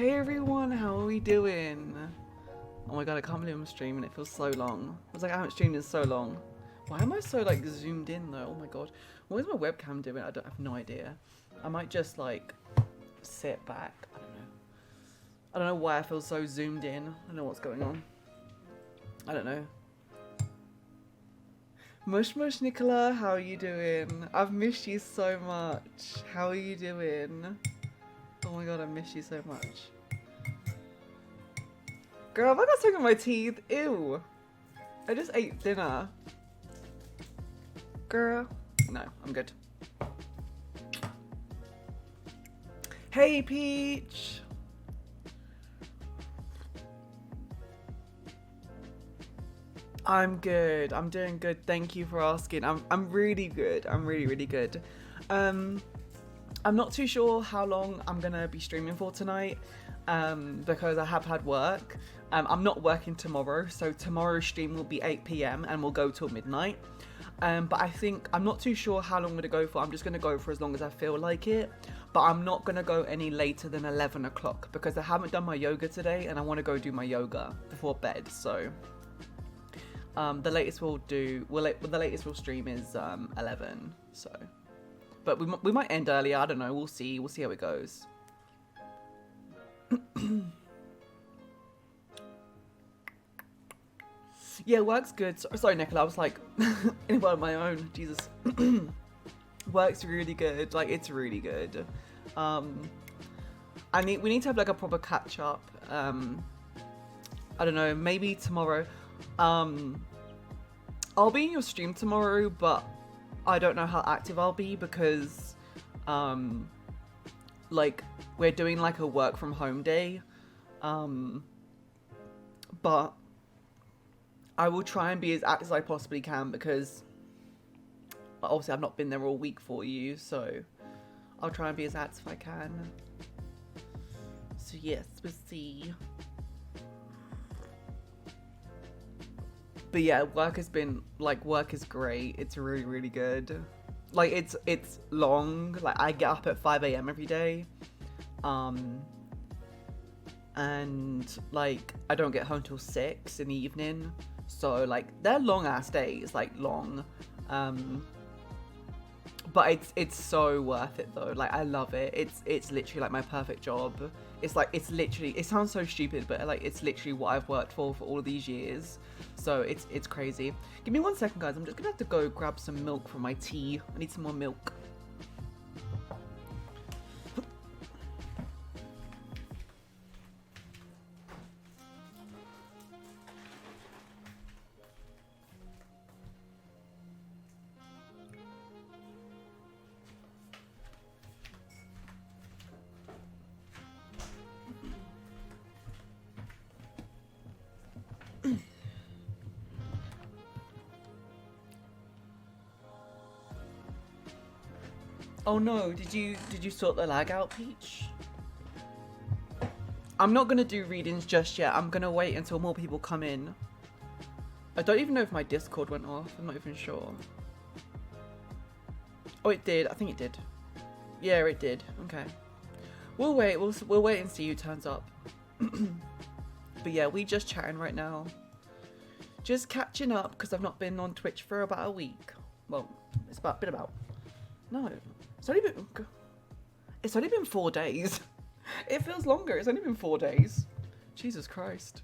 Hey everyone, how are we doing? Oh my god, I can't believe I'm streaming. It feels so long. I was like, I haven't streamed in so long. Why am I so like zoomed in though? Oh my god. What is my webcam doing? I have no idea. I might just like sit back. I don't know. I don't know why I feel so zoomed in. I don't know what's going on. I don't know. Mush Mush Nicola, how are you doing? I've missed you so much. How are you doing? Oh my god, I miss you so much. Girl, have I got something in my teeth? Ew. I just ate dinner. Girl. No, I'm good. Hey, Peach. I'm good. I'm doing good. Thank you for asking. I'm really good. I'm really good. I'm not too sure how long I'm gonna be streaming for tonight. Because I have had work. I'm not working tomorrow, so tomorrow's stream will be 8 p.m. and will go till midnight. But I think, I'm not too sure how long I'm going to go for. I'm just going to go for as long as I feel like it. But I'm not going to go any later than 11 o'clock because I haven't done my yoga today and I want to go do my yoga before bed. So the latest we'll stream is 11. So, but we might end earlier. I don't know. We'll see. We'll see how it goes. Yeah, work's good. Sorry, Nicola. I was like in a world of my own. Jesus. Work's really good. Like, it's really good. We need to have like a proper catch up. I don't know. Maybe tomorrow. I'll be in your stream tomorrow, but I don't know how active I'll be because, like, we're doing like a work from home day. But I will try and be as active as I possibly can because obviously I've not been there all week for you, so I'll try and be as active as I can. So yes, we'll see. But yeah, work is great. It's really good. Like it's long. Like I get up at 5 a.m. every day. And like I don't get home till 6 in the evening. So like they're long ass days, like long. But it's so worth it though. Like I love it. It's literally like my perfect job. It's like it sounds so stupid, but like it's literally what I've worked for all of these years. So it's crazy. Give me 1 second, guys. I'm just gonna have to go grab some milk for my tea. I need some more milk. Oh no, did you sort the lag out, Peach? I'm not gonna do readings just yet. I'm gonna wait until more people come in. I don't even know if my Discord went off. I'm not even sure. Oh, it did. I think it did. Yeah, it did. Okay. We'll wait. We'll wait and see who turns up. But yeah, we just chatting right now. Just catching up because I've not been on Twitch for about a week. Well, it's been about. No. It's only been 4 days. It feels longer. It's only been 4 days. Jesus Christ.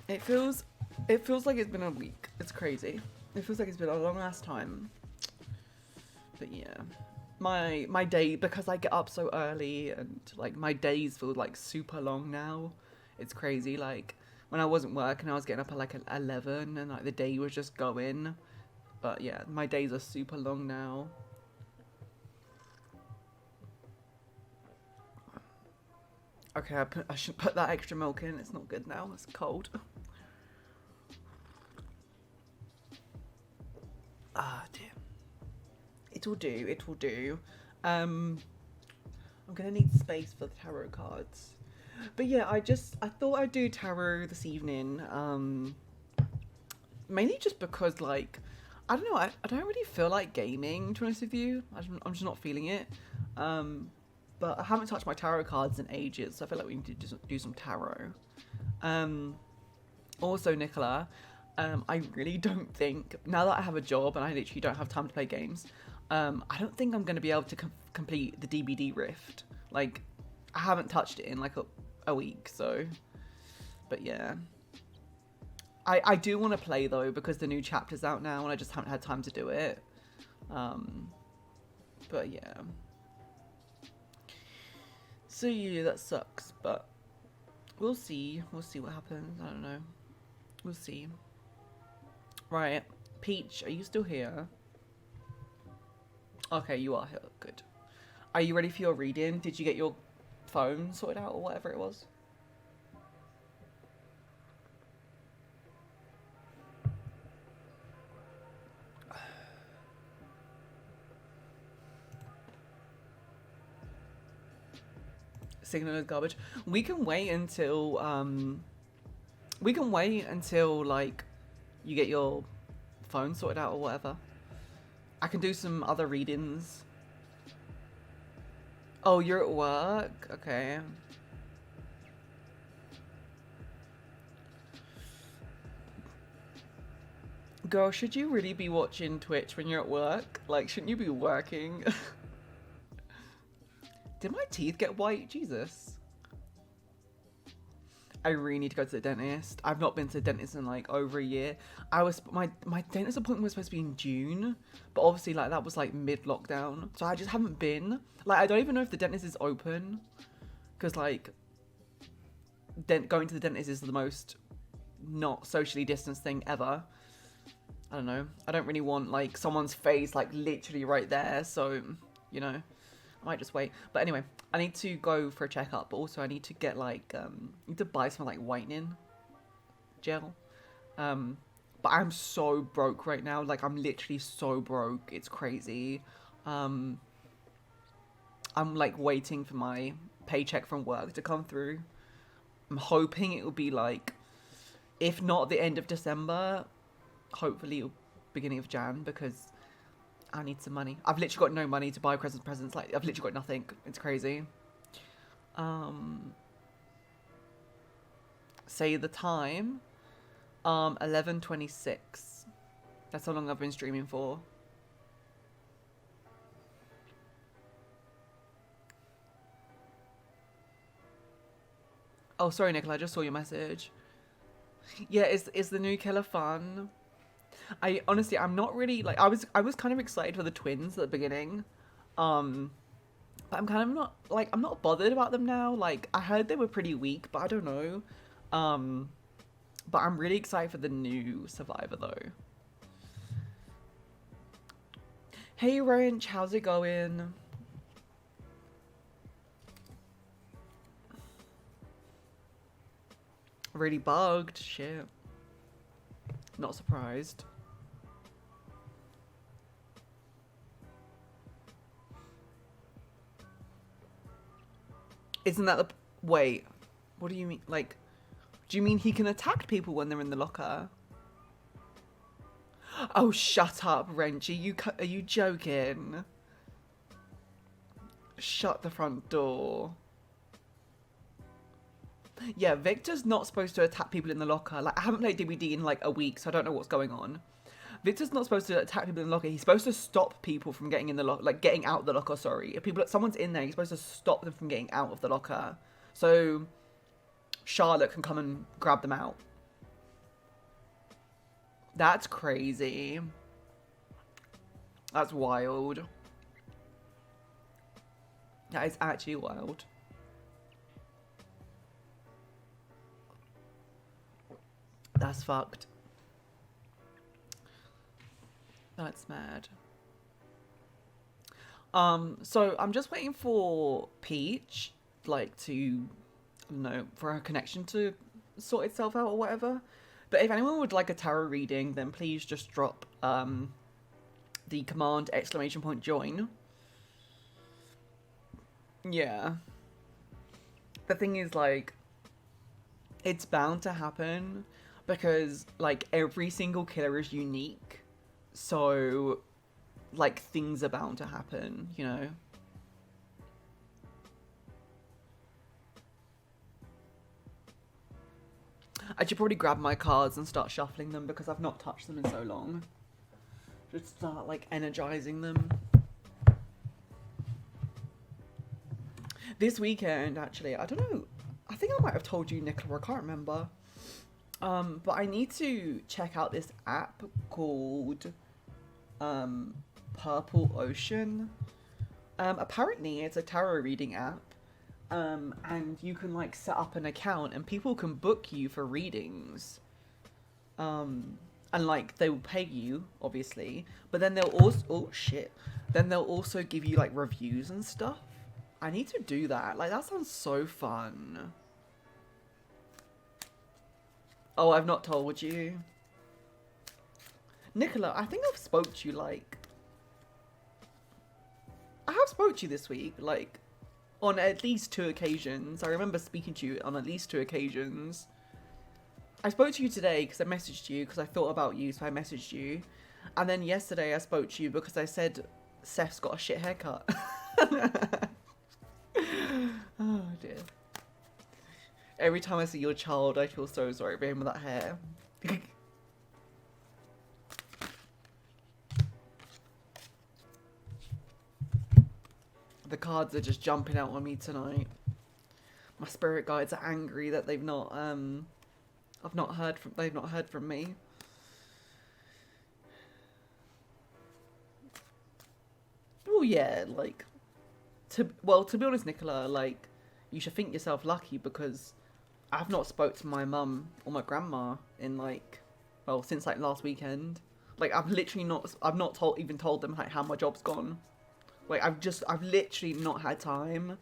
It feels like it's been a week. It's crazy. It feels like it's been a long ass time. But yeah. My day, because I get up so early and like my days feel like super long now. It's crazy. Like when I wasn't working, I was getting up at like 11 and like the day was just going. But yeah, my days are super long now. Okay, I shouldn't put that extra milk in. It's not good now. It's cold. Ah, dear. It'll do. It will do. I'm gonna need space for the tarot cards. But yeah, I thought I'd do tarot this evening. Mainly just because, like, I don't know. I don't really feel like gaming. To be honest with you, I'm just not feeling it. But but I haven't touched my tarot cards in ages, so I feel like we need to do some tarot. Also, Nicola, I really don't think, now that I have a job and I literally don't have time to play games, I don't think I'm going to be able to complete the DBD Rift. Like, I haven't touched it in like a week, so, but yeah. I do want to play though, because the new chapter's out now and I just haven't had time to do it. But yeah. So yeah, that sucks, but we'll see. We'll see what happens. I don't know. We'll see. Right. Peach, are you still here? Okay, you are here. Good. Are you ready for your reading? Did you get your phone sorted out or whatever it was? Signal is garbage. We can wait until like you get your phone sorted out or whatever. I can do some other readings. Oh, you're at work? Okay. Girl, should you really be watching Twitch when you're at work? Like, shouldn't you be working? Did my teeth get white? Jesus. I really need to go to the dentist. I've not been to the dentist in like over a year. My dentist appointment was supposed to be in June, but obviously like that was like mid-lockdown. So I just haven't been. Like, I don't even know if the dentist is open. Because like, going to the dentist is the most not socially distanced thing ever. I don't know. I don't really want like someone's face like literally right there. So, you know. I might just wait. But anyway, I need to go for a checkup. But also I need to get like, I need to buy some like whitening gel. But I'm so broke right now. Like, I'm literally so broke. It's crazy. I'm like waiting for my paycheck from work to come through. I'm hoping it will be like, if not the end of December, hopefully beginning of Jan, because I need some money. I've literally got no money to buy Christmas presents. Like, I've literally got nothing. It's crazy. Say the time. 11:26. That's how long I've been streaming for. Oh, sorry, Nicola. I just saw your message. Yeah, is the new killer fun? I honestly, I'm not really like, I was kind of excited for the twins at the beginning, but I'm kind of not like, I'm not bothered about them now. Like, I heard they were pretty weak, but I don't know. But I'm really excited for the new survivor though. Hey Wrench, how's it going? Really bugged, shit. Not surprised. Isn't that the... Wait. What do you mean? Like, do you mean he can attack people when they're in the locker? Oh, shut up, Renji. Are you joking? Shut the front door. Yeah, Victor's not supposed to attack people in the locker. Like, I haven't played DBD in like a week, so I don't know what's going on. Victor's not supposed to attack people in the locker. He's supposed to stop people from getting in the locker, like getting out the locker, sorry. If someone's in there, he's supposed to stop them from getting out of the locker. So Charlotte can come and grab them out. That's crazy. That's wild. That is actually wild. That's fucked. That's mad. So I'm just waiting for Peach, like, to, I don't know, for her connection to sort itself out or whatever. But if anyone would like a tarot reading, then please just drop the command !join. Yeah. The thing is, like, it's bound to happen because, like, every single killer is unique. So, like, things are bound to happen, you know? I should probably grab my cards and start shuffling them because I've not touched them in so long. Just start like energizing them. This weekend, actually, I don't know. I think I might have told you, Nicola. I can't remember. But I need to check out this app called Purple Ocean. Apparently, it's a tarot reading app. And you can like set up an account and people can book you for readings. And like they will pay you, obviously, but then they'll also then they'll also give you like reviews and stuff. I need to do that. Like that sounds so fun. Oh, I've not told you. Nicola, I think I've spoke to you like I have spoke to you this week, like on at least 2 occasions. I remember speaking to you on at least 2 occasions. I spoke to you today because I messaged you because I thought about you, so I messaged you. And then yesterday I spoke to you because I said Seth's got a shit haircut. Oh dear. Every time I see your child, I feel so sorry for him with that hair. The cards are just jumping out on me tonight. My spirit guides are angry that they've not they've not heard from me. Well, yeah, like to be honest, Nicola, like you should think yourself lucky because I've not spoke to my mum or my grandma in like, well, since like last weekend. Like I've not told them like how my job's gone. Like I've literally not had time.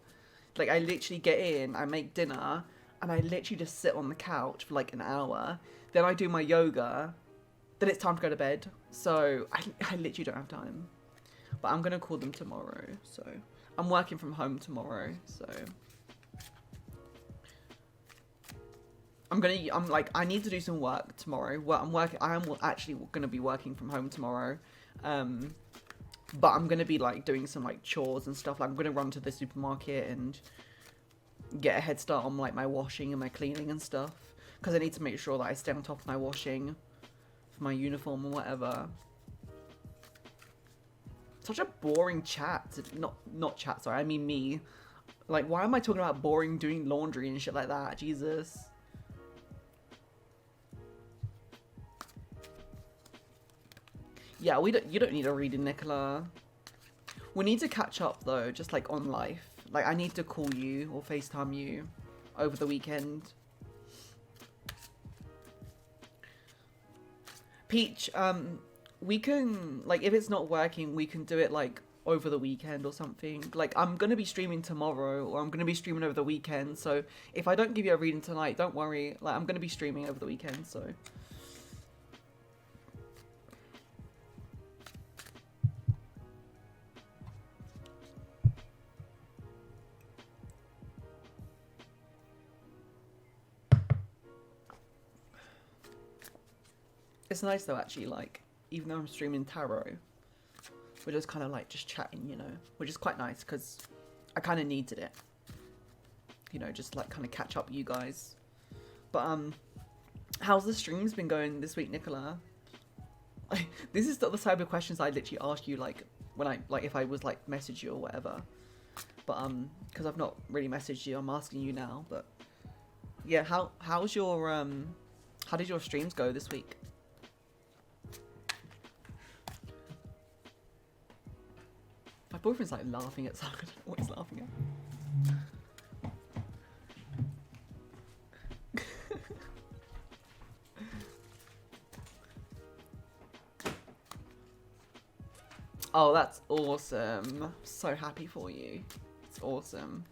Like I literally get in, I make dinner, and I literally just sit on the couch for like an hour. Then I do my yoga. Then it's time to go to bed. So I literally don't have time. But I'm gonna call them tomorrow. So I'm working from home tomorrow. So I need to do some work tomorrow. I am actually gonna be working from home tomorrow. But I'm gonna be like doing some like chores and stuff. Like I'm gonna run to the supermarket and get a head start on like my washing and my cleaning and stuff. Because I need to make sure that I stay on top of my washing for my uniform or whatever. Such a boring chat. Not chat, sorry, I mean me. Like, why am I talking about boring doing laundry and shit like that? Jesus. Yeah, you don't need a reading, Nicola. We need to catch up though, just like on life. Like I need to call you or FaceTime you over the weekend. Peach, we can, like, if it's not working, we can do it like over the weekend or something. Like I'm gonna be streaming tomorrow or I'm gonna be streaming over the weekend. So if I don't give you a reading tonight, don't worry. Like I'm gonna be streaming over the weekend, so. It's nice though, actually, like, even though I'm streaming tarot, we're just kind of like just chatting, you know, which is quite nice because I kind of needed it, you know, just like kind of catch up with you guys. But how's the streams been going this week, Nicola? This is the type of questions I literally ask you, like when I if I was like message you or whatever. But because I've not really messaged you, I'm asking you now. But yeah, how's your how did your streams go this week? My boyfriend's like laughing at something. I don't know what he's laughing at. Oh, that's awesome. So happy for you. It's awesome.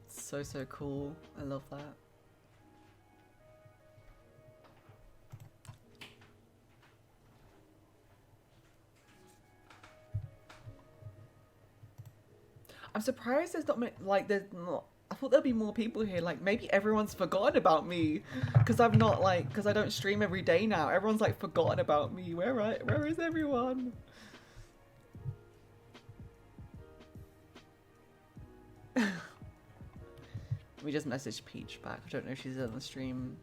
So cool. I love that. I'm surprised there's not like there's not. I thought there'd be more people here. Like maybe everyone's forgotten about me because I'm not like because I don't stream every day now. Everyone's like forgotten about me. Where is everyone? We just messaged Peach back. I don't know if she's on the stream.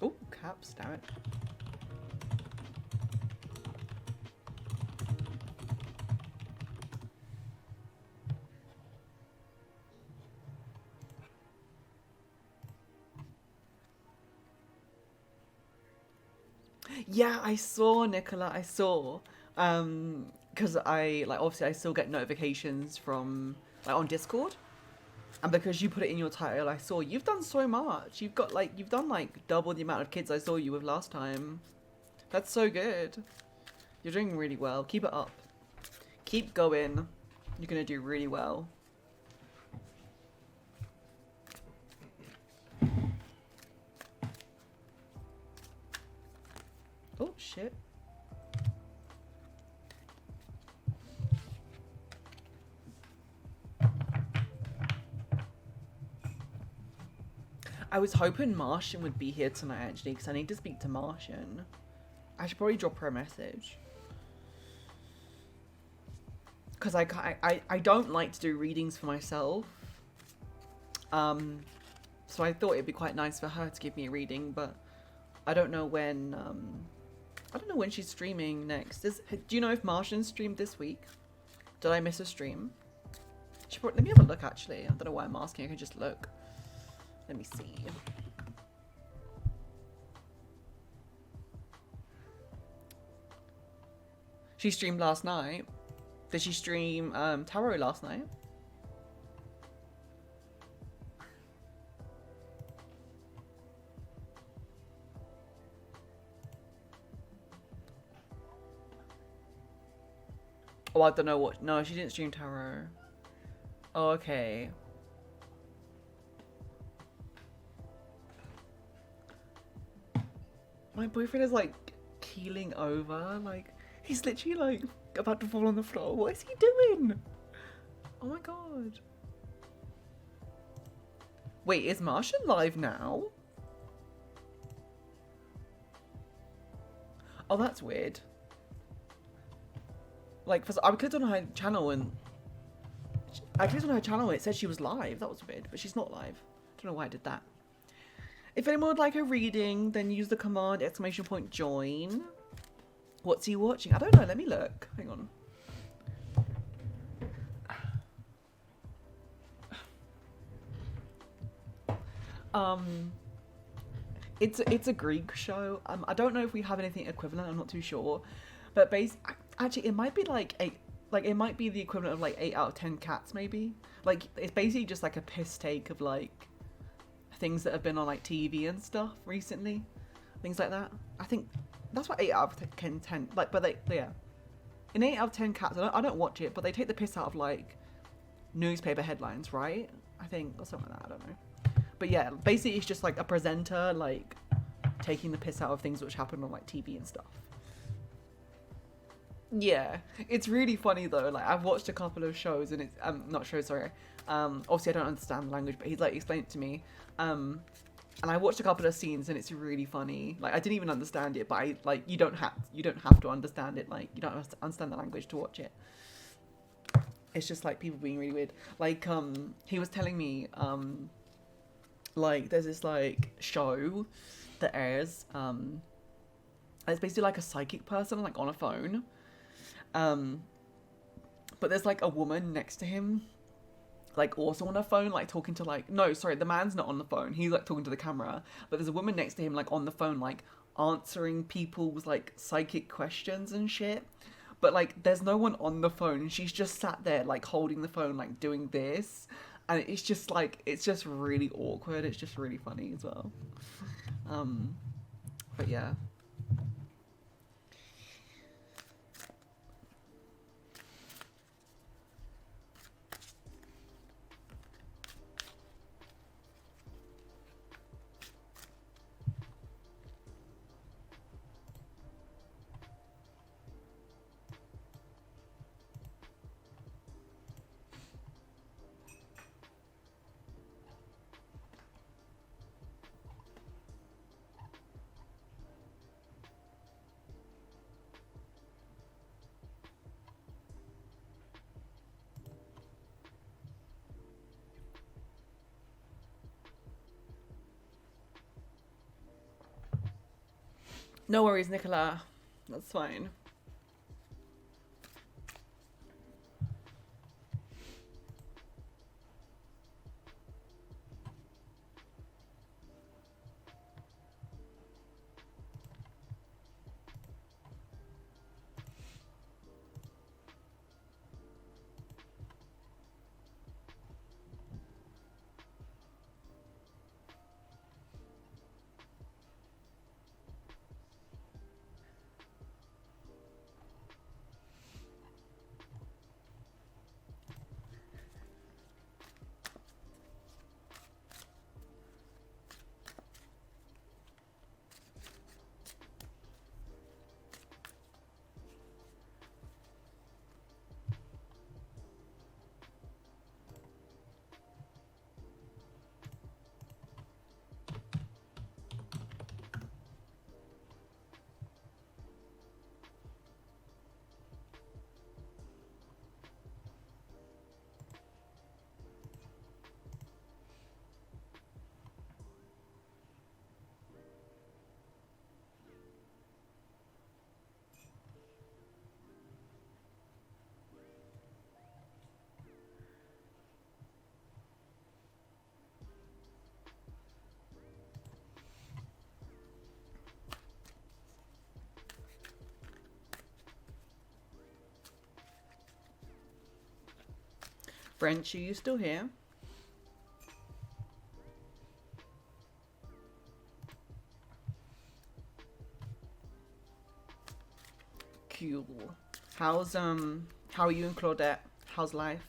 Oh, caps, damn it. Yeah, I saw, Nicola, I saw. Because I, like, obviously I still get notifications from, like, on Discord. And because you put it in your title, I saw you've done so much. You've got, like, you've done, like, double the amount of kids I saw you with last time. That's so good. You're doing really well. Keep it up. Keep going. You're gonna do really well. Oh, shit. I was hoping Martian would be here tonight, actually, because I need to speak to Martian. I should probably drop her a message. Because I don't like to do readings for myself. So I thought it'd be quite nice for her to give me a reading, but I don't know when, I don't know when she's streaming next. Do you know if Martian streamed this week? Did I miss a stream? Let me have a look, actually. I don't know why I'm asking. I can just look. Let me see. She streamed last night. Did she stream Tarot last night? Oh, I don't know what. No, she didn't stream Tarot. Oh, okay. My boyfriend is like keeling over. Like, he's literally like about to fall on the floor. What is he doing? Oh my god. Wait, is Martian live now? Oh, that's weird. Like, I clicked on her channel and it said she was live. That was weird, but she's not live. I don't know why I did that. If anyone would like a reading, then use the command !join. What's he watching? I don't know. Let me look. Hang on. It's a Greek show. I don't know if we have anything equivalent. I'm not too sure, but actually it might be it might be the equivalent of like 8 out of 10 cats maybe. Like, it's basically just like a piss take of like things that have been on like TV and stuff recently, things like that. I think that's what 8 out of 10 like, but yeah, in 8 out of 10 cats, I don't watch it, but they take the piss out of like newspaper headlines, right? I think, or something like that. I don't know. But yeah, basically it's just like a presenter like taking the piss out of things which happen on like TV and stuff. Yeah, it's really funny though. Like, I've watched a couple of shows and it's not shows, sorry. Obviously I don't understand the language, but he's like explained it to me. And I watched a couple of scenes and it's really funny. Like, I didn't even understand it, but you don't have to understand it. Like, you don't have to understand the language to watch it. It's just like people being really weird. Like, he was telling me, like, there's this like show that airs, it's basically like a psychic person like on a phone, but there's like a woman next to him, like also on a phone, like talking to like, no, sorry, the man's not on the phone, he's like talking to the camera, but there's a woman next to him like on the phone, like answering people's like psychic questions and shit, but like there's no one on the phone, she's just sat there like holding the phone, like doing this, and it's just like, it's just really awkward, it's just really funny as well. But yeah. No worries, Nicola. That's fine. French, are you still here? Cool. How are you and Claudette? How's life?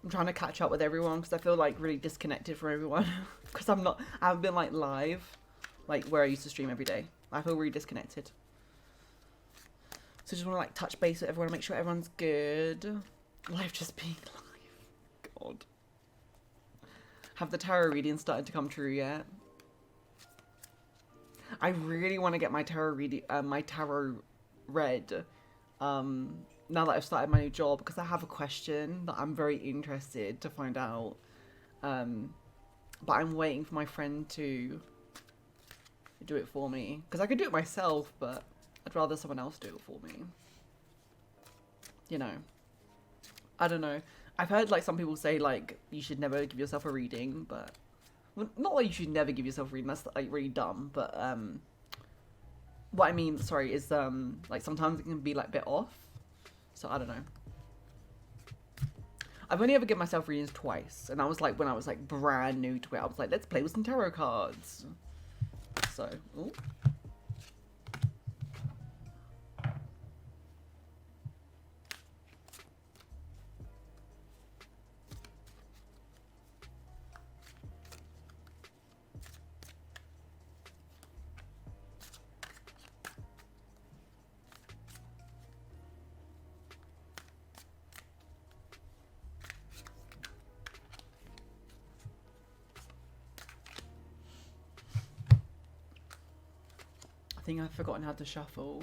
I'm trying to catch up with everyone because I feel like really disconnected from everyone because I haven't been like live, like where I used to stream every day. I feel really disconnected. So just want to like touch base with everyone and make sure everyone's good. Life just being live. God. Have the tarot readings started to come true yet? I really want to get my tarot read. Now that I've started my new job, because I have a question that I'm very interested to find out. But I'm waiting for my friend to do it for me. Because I could do it myself, but I'd rather someone else do it for me. You know. I don't know. I've heard like some people say like you should never give yourself a reading, but well, not like you should never give yourself a reading. That's like really dumb. But what I mean, sorry, is like sometimes it can be like a bit off. So I don't know. I've only ever given myself readings twice, and that was like when I was like brand new to it. I was like, let's play with some tarot cards. So, ooh. I think I've forgotten how to shuffle.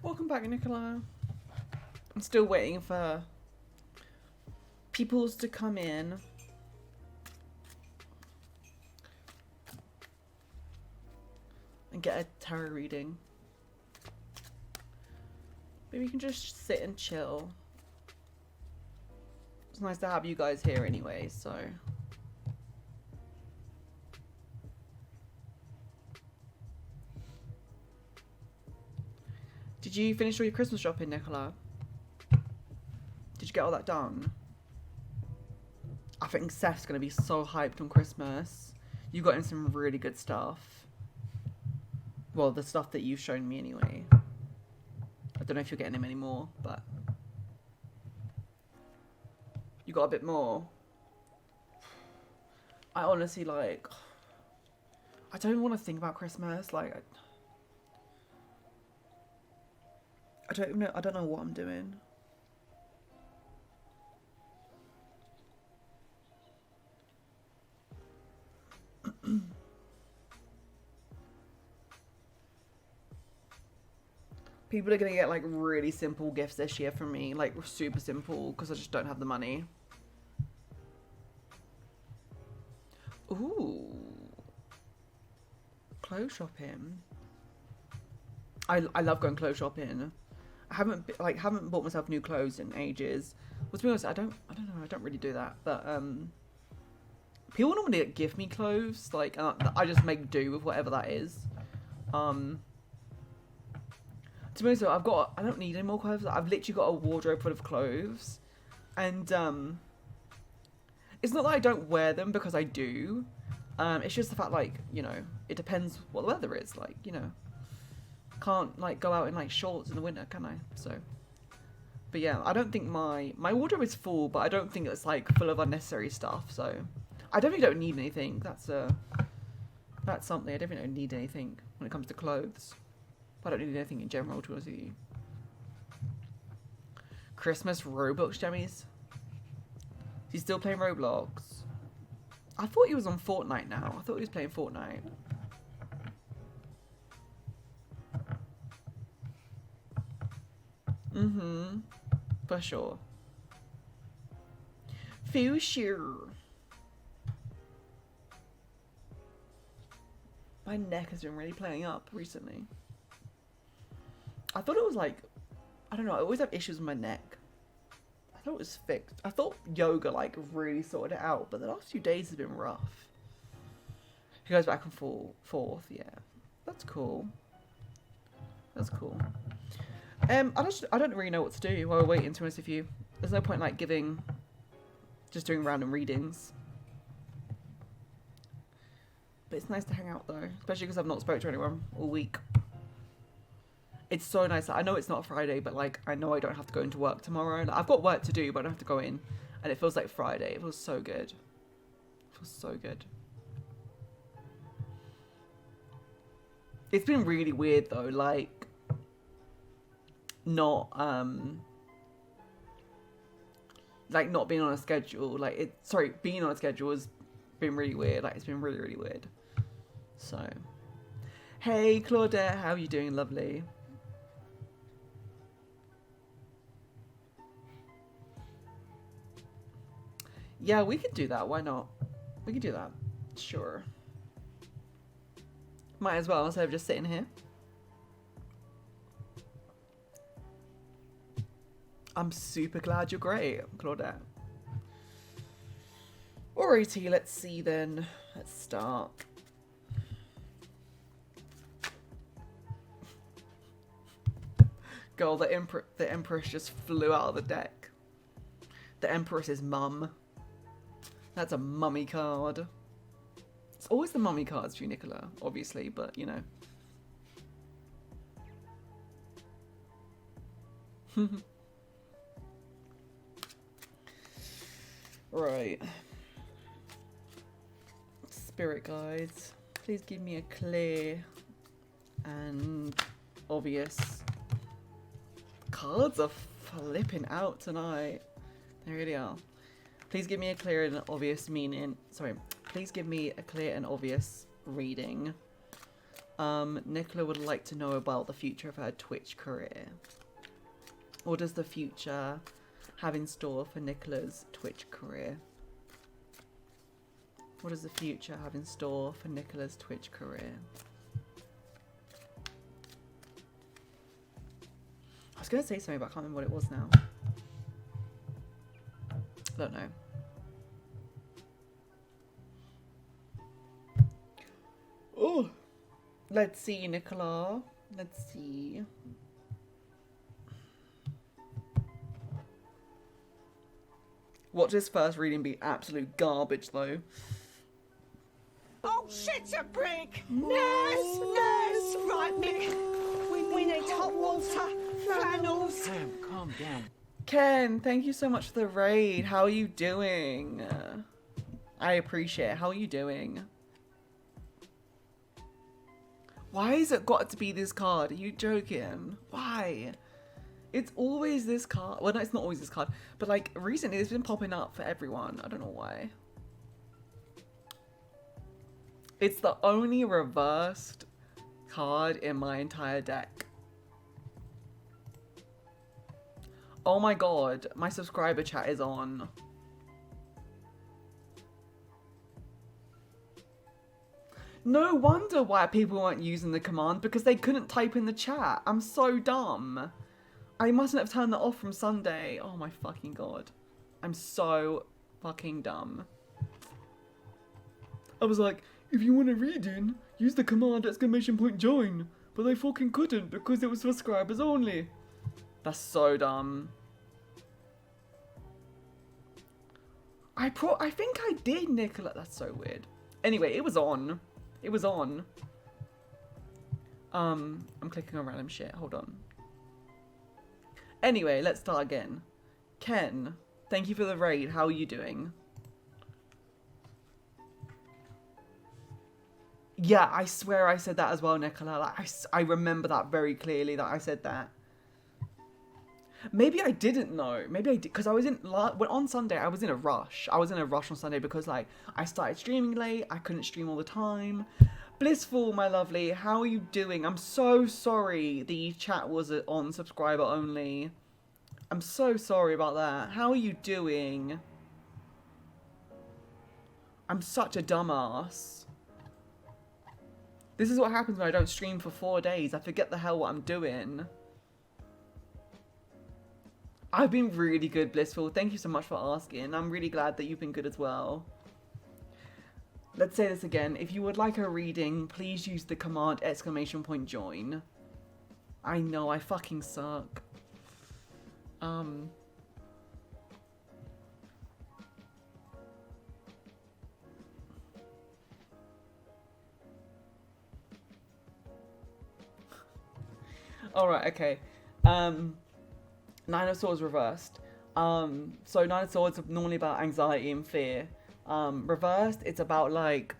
Welcome back, Nicola. I'm still waiting for peoples to come in. And get a tarot reading. Maybe you can just sit and chill. It's nice to have you guys here anyway, so. Did you finish all your Christmas shopping, Nicola? Did you get all that done? I think Seth's going to be so hyped on Christmas. You got him some really good stuff. Well, the stuff that you've shown me anyway. I don't know if you're getting him any more, but... You got a bit more. I honestly, like... I don't want to think about Christmas. Like... I don't know what I'm doing. People are gonna get like really simple gifts this year from me, like super simple, because I just don't have the money. Ooh, clothes shopping. I love going clothes shopping. I haven't bought myself new clothes in ages. Well, to be honest, I don't know. I don't really do that, but people normally give me clothes, like I just make do with whatever that is. To be honest, I don't need any more clothes. I've literally got a wardrobe full of clothes, and it's not that I don't wear them, because I do. It's just the fact, like, you know, it depends what the weather is. Like, you know, can't like go out in like shorts in the winter, can I? So, but yeah, I don't think my wardrobe is full, but I don't think it's like full of unnecessary stuff. So, I definitely don't need anything. That's something. I definitely don't need anything when it comes to clothes. I don't need anything in general, to be honest with you. Christmas Roblox jammies. He's still playing Roblox. I thought he was on Fortnite now. I thought he was playing Fortnite. Mm-hmm. For sure. For sure. My neck has been really playing up recently. I thought it was like, I don't know, I always have issues with my neck. I thought it was fixed. I thought yoga like really sorted it out, but the last few days have been rough. It goes back and forth, yeah. That's cool. That's cool. I don't really know what to do while we're waiting, to be honest with you. There's no point like just doing random readings. But it's nice to hang out though, especially because I've not spoke to anyone all week. It's so nice. I know it's not Friday, but like I know I don't have to go into work tomorrow. Like, I've got work to do, but I don't have to go in, and it feels like Friday. It feels so good. It feels so good. It's been really weird though, like not being on a schedule. Being on a schedule has been really weird. Like it's been really, really weird. So, hey Claudette, how are you doing, lovely? Yeah, we could do that. Why not? We could do that. Sure. Might as well, instead of just sitting here. I'm super glad you're great, Claudette. Alrighty, let's see then. Let's start. Girl, the Empress just flew out of the deck. The Empress's mum. That's a mummy card. It's always the mummy cards for you, Nicola, obviously, but you know. Right. Spirit guides, please give me a clear and obvious. Cards are flipping out tonight. They really are. Please give me a clear and obvious meaning. Sorry. Please give me a clear and obvious reading. Nicola would like to know about the future of her Twitch career. What does the future have in store for Nicola's Twitch career? What does the future have in store for Nicola's Twitch career? I was going to say something, but I can't remember what it was now. I don't know. Oh, let's see, Nicola. Let's see. Watch this first reading be absolute garbage, though. Oh, shit's a brick! Nurse! Nurse! Right, Mick. We need hot water, flannels. Sam, calm down. Ken, thank you so much for the raid. How are you doing? I appreciate it. How are you doing? Why has it got to be this card? Are you joking? Why? It's always this card. Well, no, it's not always this card. But, like, recently it's been popping up for everyone. I don't know why. It's the only reversed card in my entire deck. Oh my god, my subscriber chat is on. No wonder why people weren't using the command, because they couldn't type in the chat. I'm so dumb. I mustn't have turned that off from Sunday. Oh my fucking god. I'm so fucking dumb. I was like, if you want to read in, use the command !join. But they fucking couldn't because it was for subscribers only. That's so dumb. I think I did, Nicola. That's so weird. Anyway, it was on. It was on. I'm clicking on random shit. Hold on. Anyway, let's start again. Ken, thank you for the raid. How are you doing? Yeah, I swear I said that as well, Nicola. Like, I remember that very clearly that I said that. Maybe I didn't know. Maybe I did, because I was on Sunday, I was in a rush. I was in a rush on Sunday because, like, I started streaming late. I couldn't stream all the time. Blissful, my lovely, how are you doing? I'm so sorry the chat was on subscriber only. I'm so sorry about that. How are you doing? I'm such a dumbass. This is what happens when I don't stream for 4 days. I forget the hell what I'm doing. I've been really good, Blissful. Thank you so much for asking. I'm really glad that you've been good as well. Let's say this again. If you would like a reading, please use the command !join. I know, I fucking suck. Alright, okay. Nine of Swords reversed. So Nine of Swords are normally about anxiety and fear. Reversed, it's about like...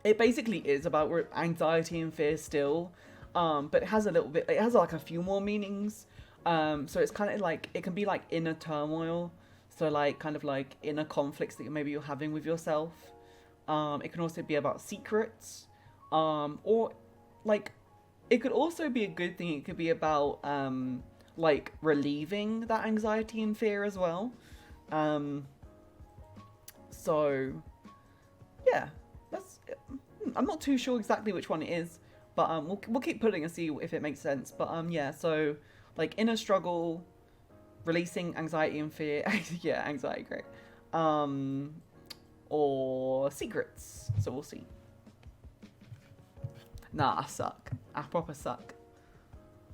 it basically is about anxiety and fear still. But it has a little bit... It has like a few more meanings. So it's kind of like... It can be like inner turmoil. So like kind of like inner conflicts that maybe you're having with yourself. It can also be about secrets. Or like... It could also be a good thing. It could be about... like relieving that anxiety and fear as well. So yeah, I'm not too sure exactly which one it is, but we'll keep putting and see if it makes sense. But yeah, so like inner struggle, releasing anxiety and fear. Yeah, anxiety, great. Or secrets. So we'll see. Nah, I suck. I proper suck.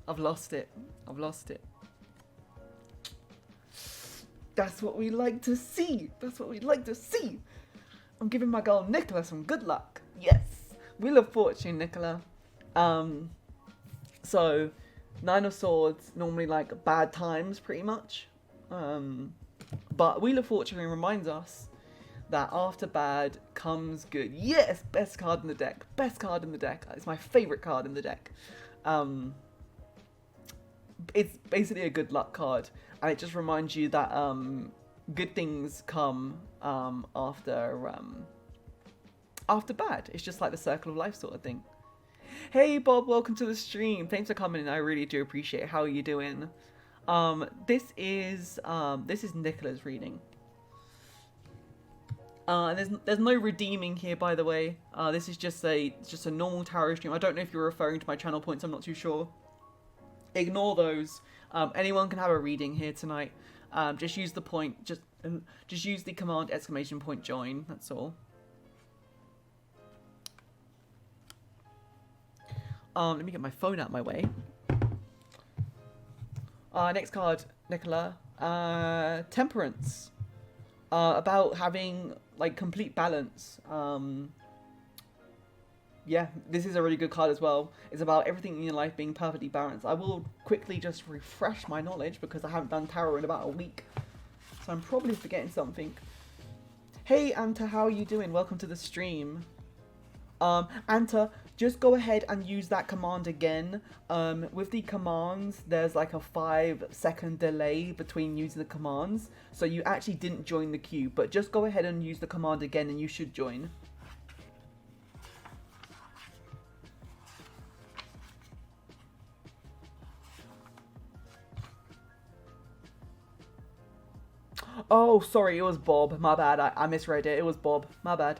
I've lost it. I've lost it. That's what we like to see. That's what we like to see. I'm giving my girl Nicola some good luck. Yes. Wheel of Fortune, Nicola. So, Nine of Swords, normally like bad times, pretty much. But Wheel of Fortune reminds us that after bad comes good. Yes, best card in the deck. Best card in the deck. It's my favourite card in the deck. It's basically a good luck card, and it just reminds you that good things come after bad. It's just like the circle of life sort of thing. Hey Bob, welcome to the stream. Thanks for coming in. I really do appreciate it. How are you doing? This is Nicola's reading. There's no redeeming here, by the way. This is just a normal tarot stream. I don't know if you're referring to my channel points. I'm not too sure. Ignore those. Anyone can have a reading here tonight. Just use the point. Just use the command !join. That's all. Let me get my phone out of my way. Next card, Nicola. Temperance. about having like complete balance. Yeah, this is a really good card as well. It's about everything in your life being perfectly balanced. I will quickly just refresh my knowledge because I haven't done tarot in about a week. So I'm probably forgetting something. Hey Anta, how are you doing? Welcome to the stream. Anta, just go ahead and use that command again. With the commands, there's like a 5-second delay between using the commands. So you actually didn't join the queue, but just go ahead and use the command again and you should join. Oh, sorry, it was Bob. My bad. I misread it. It was Bob. My bad.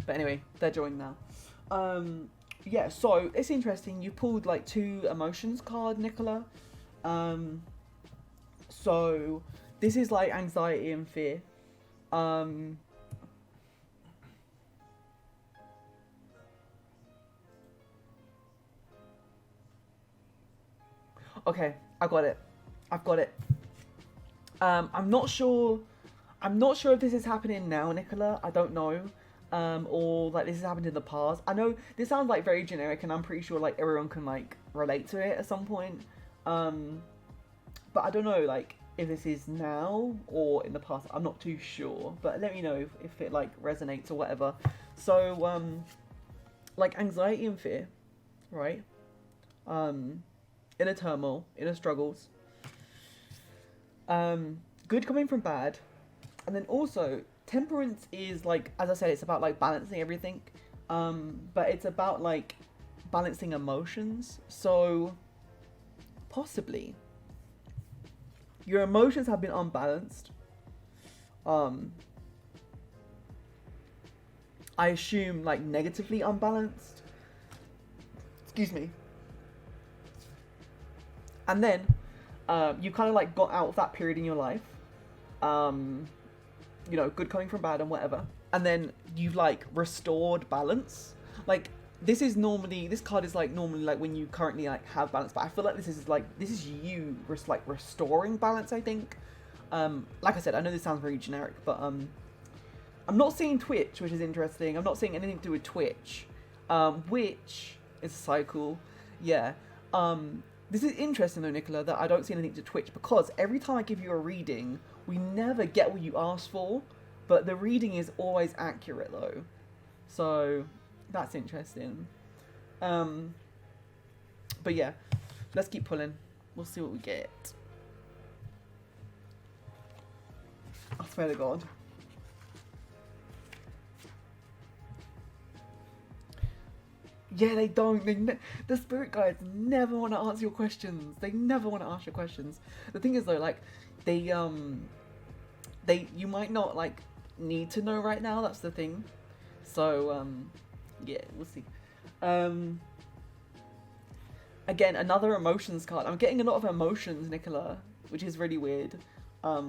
But anyway, they're joined now. Yeah, so it's interesting. You pulled like 2 emotions card, Nicola. So this is like anxiety and fear. Okay, I got it. I've got it. I'm not sure if this is happening now, Nicola. I don't know. Or like this has happened in the past. I know this sounds like very generic and I'm pretty sure like everyone can like relate to it at some point. But I don't know like if this is now or in the past. I'm not too sure, but let me know if it like resonates or whatever. So like anxiety and fear, right? Inner turmoil, inner struggles. Good coming from bad. And then also temperance is like, as I said, it's about like balancing everything. But it's about like balancing emotions. So possibly your emotions have been unbalanced. I assume like negatively unbalanced. Excuse me. And then you kind of like got out of that period in your life. You know, good coming from bad and whatever. And then you've like restored balance. Like this card is like normally like when you currently like have balance, but I feel like this is you like restoring balance, I think. Like I said, I know this sounds very generic, but I'm not seeing Twitch, which is interesting. I'm not seeing anything to do with Twitch, which is a cycle. Yeah. This is interesting though, Nicola, that I don't see anything to Twitch, because every time I give you a reading, we never get what you asked for, but the reading is always accurate though. So that's interesting. But yeah, let's keep pulling. We'll see what we get. I swear to God. Yeah, they don't. The spirit guides never want to answer your questions. They never want to ask your questions. The thing is though, like, you might not like need to know right now. That's the thing. So yeah, we'll see. Again, another emotions card. I'm getting a lot of emotions, Nicola, which is really weird. But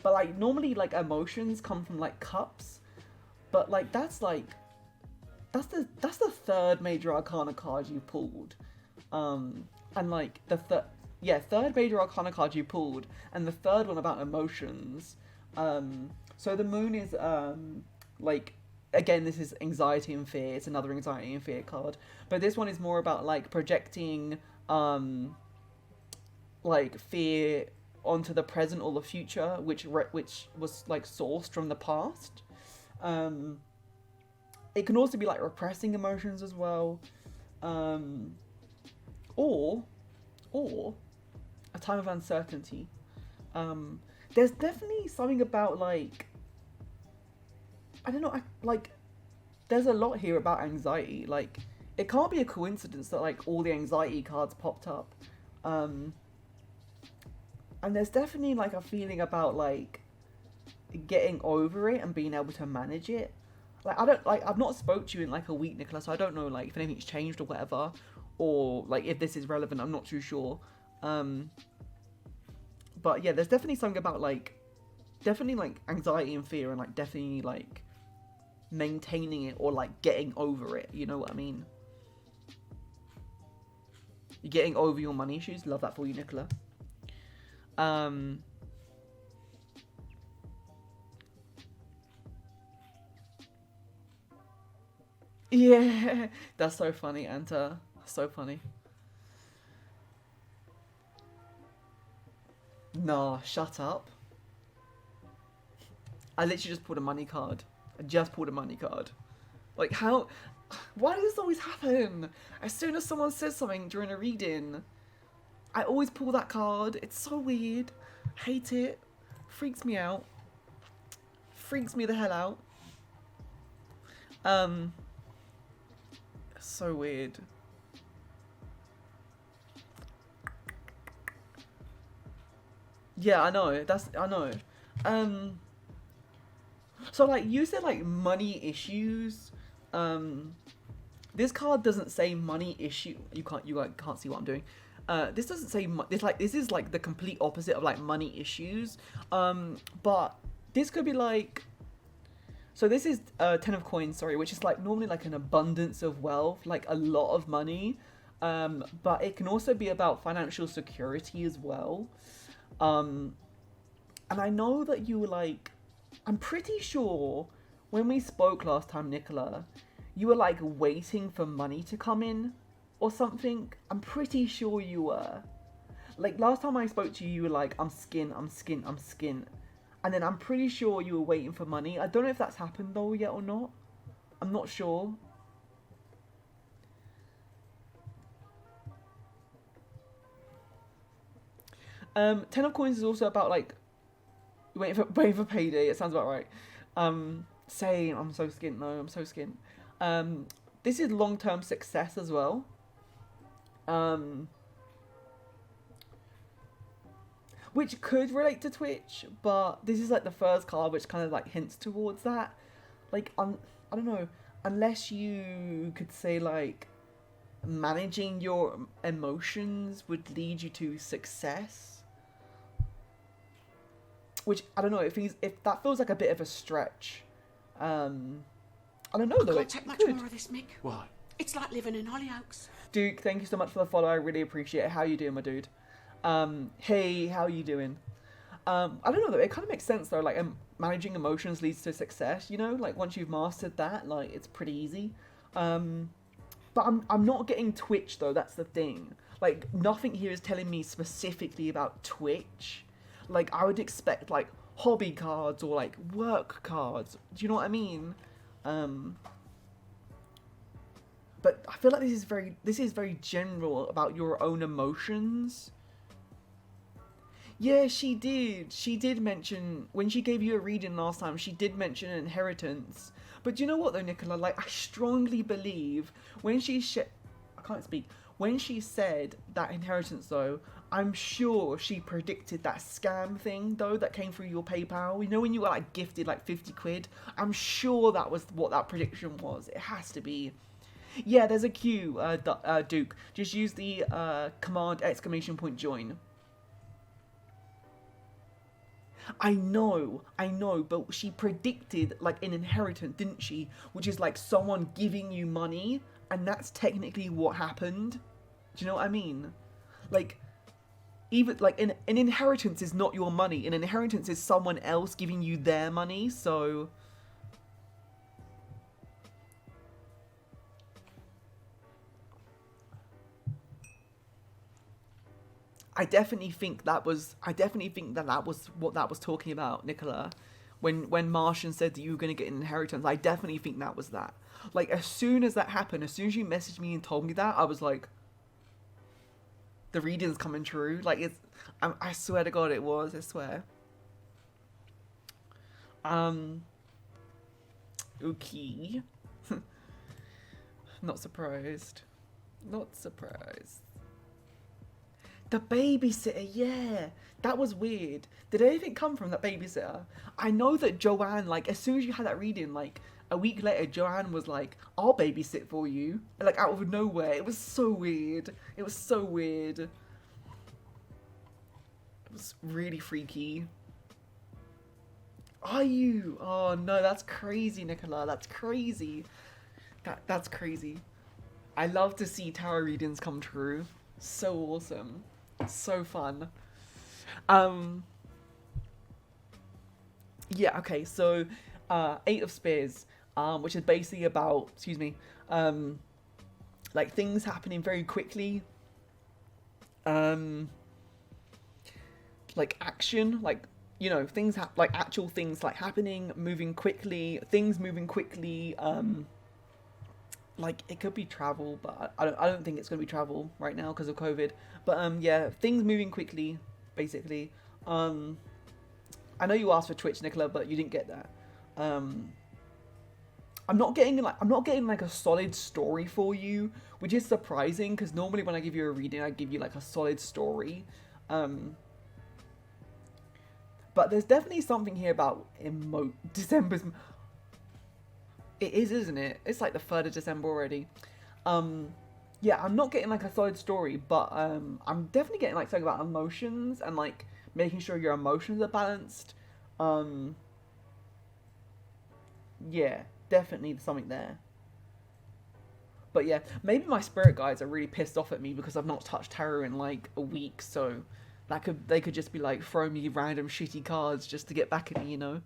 like normally like emotions come from like cups, but like that's the third major arcana card you pulled. And like third major arcana card you pulled, and the third one about emotions. So the moon is like, again, this is anxiety and fear. It's another anxiety and fear card, but this one is more about like projecting like fear onto the present or the future, which was like sourced from the past. It can also be like repressing emotions as well, or a time of uncertainty. There's definitely something about like, I don't know, like there's a lot here about anxiety. Like it can't be a coincidence that like all the anxiety cards popped up. And there's definitely like a feeling about like getting over it and being able to manage it. Like I've not spoke to you in like a week, Nicola, so I don't know like if anything's changed or whatever, or like if this is relevant. I'm not too sure. But yeah, there's definitely something about like, definitely like anxiety and fear, and like definitely like maintaining it or like getting over it. You know what I mean? You're getting over your money issues. Love that for you, Nicola. Yeah, that's so funny, Anta. So funny. Nah, shut up. I literally just pulled a money card. I just pulled a money card. Like, how? Why does this always happen? As soon as someone says something during a reading, I always pull that card. It's so weird. Hate it. Freaks me out. Freaks me the hell out. So weird. Yeah, I know. I know. So like you said, like money issues. This card doesn't say money issue. You can't see what I'm doing. This doesn't say this is like the complete opposite of like money issues. But this could be like. So this is 10 of coins, sorry, which is like normally like an abundance of wealth, like a lot of money. But it can also be about financial security as well. And I know that you were like, I'm pretty sure when we spoke last time, Nicola, you were like waiting for money to come in or something. I'm pretty sure you were. Like last time I spoke to you, you were like, I'm skin. And then I'm pretty sure you were waiting for money. I don't know if that's happened though yet or not. I'm not sure. Ten of coins is also about like waiting for payday. It sounds about right. Same. I'm so skint. No, I'm so skint. This is long-term success as well. Which could relate to Twitch, but this is like the first card which kind of like hints towards that. Like, I don't know, unless you could say like managing your emotions would lead you to success. Which, I don't know, if that feels like a bit of a stretch. I don't know though. I can't take much more of this, Mick. Why? It's like living in Hollyoaks. Duke, thank you so much for the follow. I really appreciate it. How you doing, my dude? Hey, how you doing? I don't know though, it kind of makes sense though, like managing emotions leads to success, you know, like once you've mastered that, like it's pretty easy. But I'm not getting Twitch though, that's the thing. Like nothing here is telling me specifically about Twitch. Like I would expect like hobby cards or like work cards. Do you know what I mean? But I feel like this is very general about your own emotions. Yeah, she did. She did mention, when she gave you a reading last time, she did mention inheritance. But do you know what though, Nicola? Like, I strongly believe when when she said that inheritance though, I'm sure she predicted that scam thing though that came through your PayPal. You know when you got like gifted like 50 quid? I'm sure that was what that prediction was. It has to be. Yeah, there's a queue, Duke. Just use the command ! join. I know, but she predicted like an inheritance, didn't she? Which is like someone giving you money, and that's technically what happened. Do you know what I mean? Like, even like an inheritance is not your money. An inheritance is someone else giving you their money, so. I definitely think that was what that was talking about, Nicola. When Martian said that you were going to get an inheritance, I definitely think that was that. Like, as soon as that happened, as soon as you messaged me and told me that, I was like, the reading's coming true. Like, I swear to God it was, I swear. Okay. Not surprised. Not surprised. The babysitter, yeah. That was weird. Did anything come from that babysitter? I know that Joanne, like, as soon as you had that reading, like, a week later, Joanne was like, I'll babysit for you. Like, out of nowhere. It was so weird. It was so weird. It was really freaky. Are you? Oh, no, that's crazy, Nicola. That's crazy. That's crazy. I love to see tarot readings come true. So awesome. So fun. Yeah, okay, so 8 of Spears. which is basically about, like things happening very quickly. Like action, like, you know, things like actual things like happening, moving quickly, things moving quickly. Like it could be travel, but I don't think it's gonna be travel right now because of COVID. But yeah, things moving quickly, basically. I know you asked for Twitch, Nicola, but you didn't get that. I'm not getting like a solid story for you, which is surprising because normally when I give you a reading, I give you like a solid story. But there's definitely something here about December's. It is, isn't it? It's like the 3rd of December already. Yeah, I'm not getting like a solid story, but I'm definitely getting like something about emotions and like making sure your emotions are balanced. Yeah, definitely something there. But yeah, maybe my spirit guides are really pissed off at me because I've not touched tarot in like a week, so they could just be like throwing me random shitty cards just to get back at me, you know?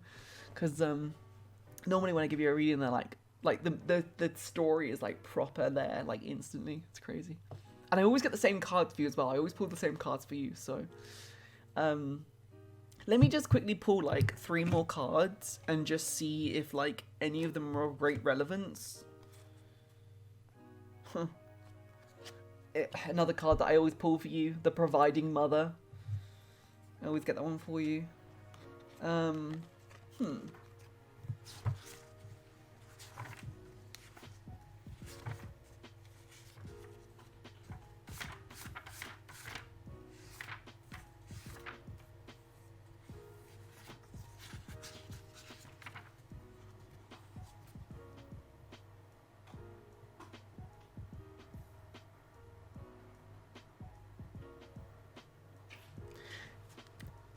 Because normally when I give you a reading, they're like the story is like proper there, like instantly. It's crazy. And I always get the same cards for you as well. I always pull the same cards for you, so let me just quickly pull like 3 more cards and just see if like any of them are of great relevance. Huh. Another card that I always pull for you, the Providing Mother. I always get that one for you.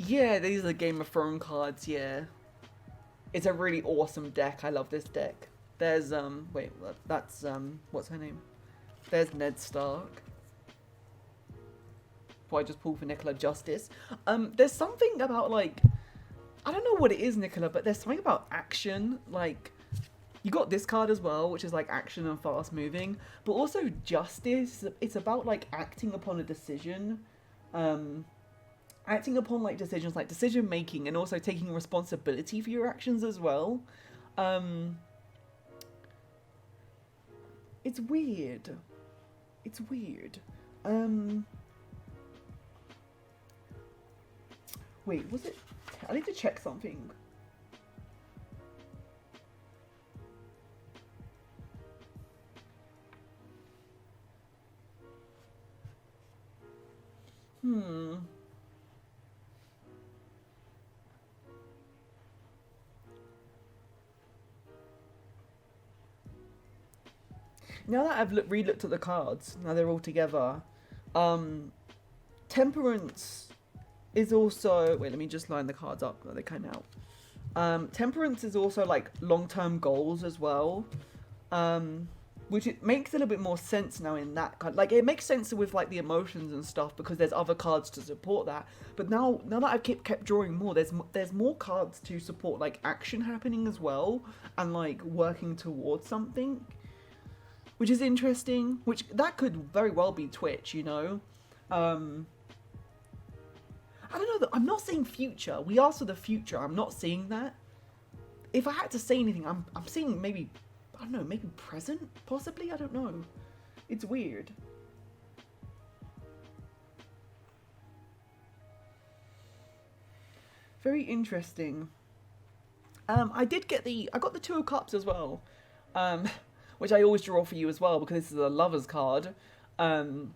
Yeah, these are the Game of Thrones cards, yeah. It's a really awesome deck. I love this deck. There's, wait, that's, what's her name? There's Ned Stark. Who I just pulled for Nicola Justice. There's something about, like, I don't know what it is, Nicola, but there's something about action. Like, you got this card as well, which is, like, action and fast moving. But also justice. It's about, like, acting upon a decision. Acting upon like decisions, like decision making, and also taking responsibility for your actions as well. It's weird. It's weird. Wait, was it? I need to check something. Now that I've re-looked at the cards, now they're all together, Temperance is also... Wait, let me just line the cards up that they came out. Temperance is also, like, long-term goals as well, which it makes a little bit more sense now in that card. Like, it makes sense with, like, the emotions and stuff because there's other cards to support that. But now that I've kept drawing more, there's more cards to support, like, action happening as well and, like, working towards something. Which is interesting, which that could very well be Twitch, you know? I don't know, I'm not saying future. We asked for the future, I'm not seeing that. If I had to say anything, I'm seeing maybe, I don't know, maybe present, possibly? I don't know. It's weird. Very interesting. I got the 2 of Cups as well. Which I always draw for you as well, because this is a lover's card. But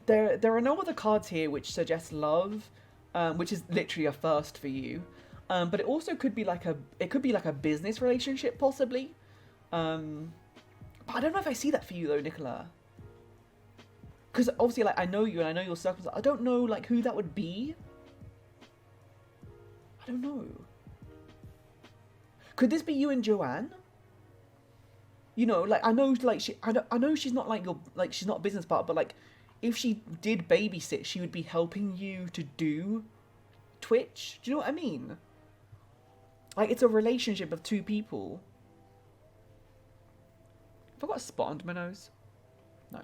there are no other cards here which suggest love, which is literally a first for you. But it also could be like a business relationship, possibly. But I don't know if I see that for you though, Nicola. Because obviously, like, I know you and I know your circumstances. I don't know, like, who that would be. I don't know. Could this be you and Joanne? You know, like, I know, like, I know she's not, like, she's not a business partner, but, like, if she did babysit, she would be helping you to do Twitch. Do you know what I mean? Like, it's a relationship of two people. Have I got a spot under my nose? No.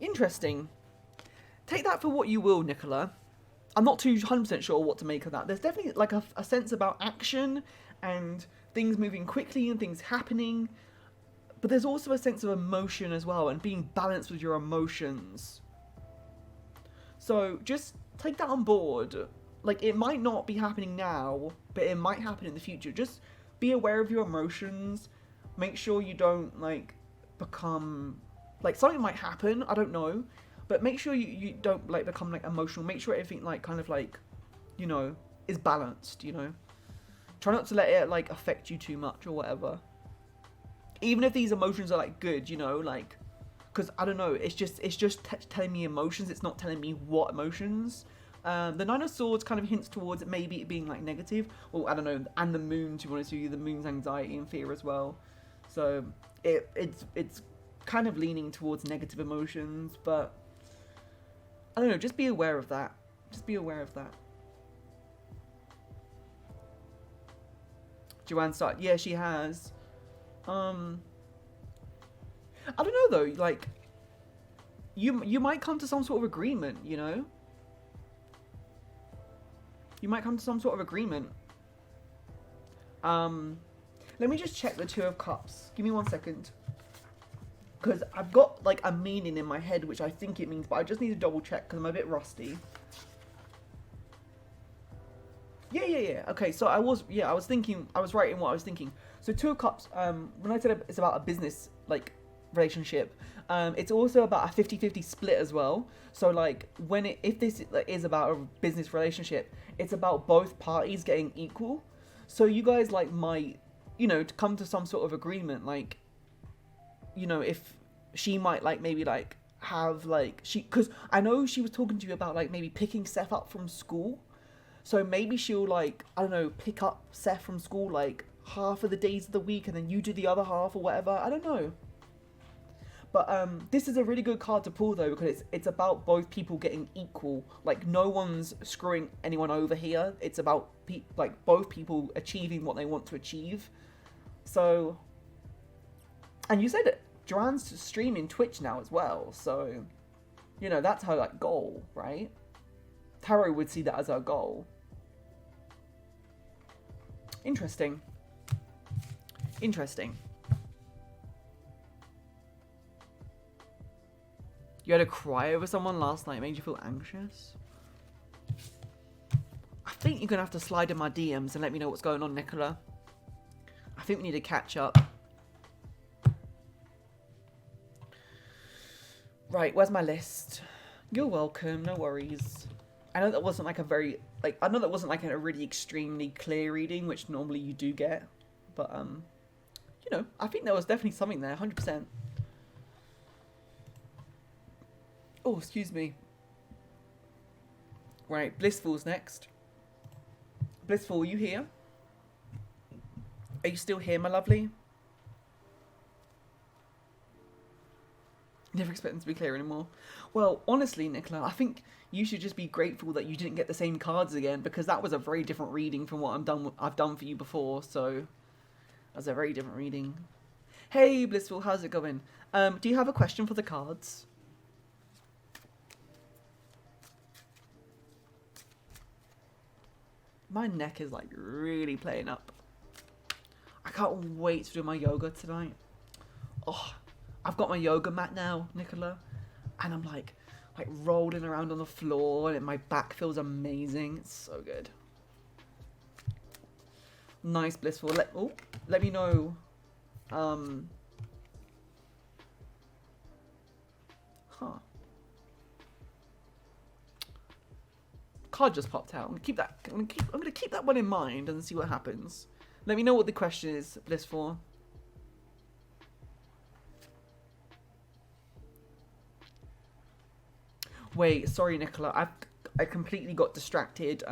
Interesting. Take that for what you will, Nicola. I'm not too 100% sure what to make of that. There's definitely like a sense about action and things moving quickly and things happening. But there's also a sense of emotion as well and being balanced with your emotions. So just take that on board. Like, it might not be happening now, but it might happen in the future. Just be aware of your emotions. Make sure you don't, like, become... Like, something might happen, I don't know. But make sure you don't, like, become, like, emotional. Make sure everything, like, kind of, like, you know, is balanced, you know. Try not to let it, like, affect you too much or whatever. Even if these emotions are, like, good, you know, like... Because, I don't know, it's just telling me emotions. It's not telling me what emotions. The Nine of Swords kind of hints towards it maybe it being, like, negative. Or, I don't know, and the Moon, to be honest with you. The Moon's anxiety and fear as well. So, it's kind of leaning towards negative emotions, but... I don't know, just be aware of that. Just be aware of that. Joanne started. Yeah, she has. I don't know though, like you might come to some sort of agreement, you know? You might come to some sort of agreement. Let me just check the Two of Cups. Give me 1 second. Because I've got like a meaning in my head which I think it means, but I just need to double check because I'm a bit rusty. Yeah. Okay, so I was thinking, I was writing what I was thinking. So Two of Cups, when I said it's about a business, like, relationship, it's also about a 50-50 split as well. So, like, if this is about a business relationship, it's about both parties getting equal. So you guys, like, might, you know, to come to some sort of agreement, like, you know, if she might, like, maybe, like, have, like, because I know she was talking to you about, like, maybe picking Seth up from school. So maybe she'll, like, I don't know, pick up Seth from school, like, half of the days of the week and then you do the other half or whatever. I don't know. But this is a really good card to pull, though, because it's about both people getting equal. Like, no one's screwing anyone over here. It's about, like, both people achieving what they want to achieve. So... And you said it. Joanne's streaming Twitch now as well. So, you know, that's her, like, goal, right? Tarot would see that as her goal. Interesting. Interesting. You had a cry over someone last night, made you feel anxious? I think you're going to have to slide in my DMs and let me know what's going on, Nicola. I think we need to catch up. Right, where's my list? You're welcome, no worries. I know that wasn't like a very, like, I know that wasn't like a really extremely clear reading, which normally you do get. But, you know, I think there was definitely something there, 100%. Oh, excuse me. Right, Blissful's next. Blissful, are you here? Are you still here, my lovely? Never expect them to be clear anymore. Well, honestly, Nicola, I think you should just be grateful that you didn't get the same cards again, because that was a very different reading from what I've done for you before, so that's a very different reading. Hey, Blissful, how's it going? Do you have a question for the cards? My neck is, like, really playing up. I can't wait to do my yoga tonight. Oh, I've got my yoga mat now, Nicola. And I'm, like rolling around on the floor. And my back feels amazing. It's so good. Nice, Blissful. Let me know. Card just popped out. I'm gonna keep that one in mind and see what happens. Let me know what the question is, Blissful. Wait, sorry, Nicola. I completely got distracted.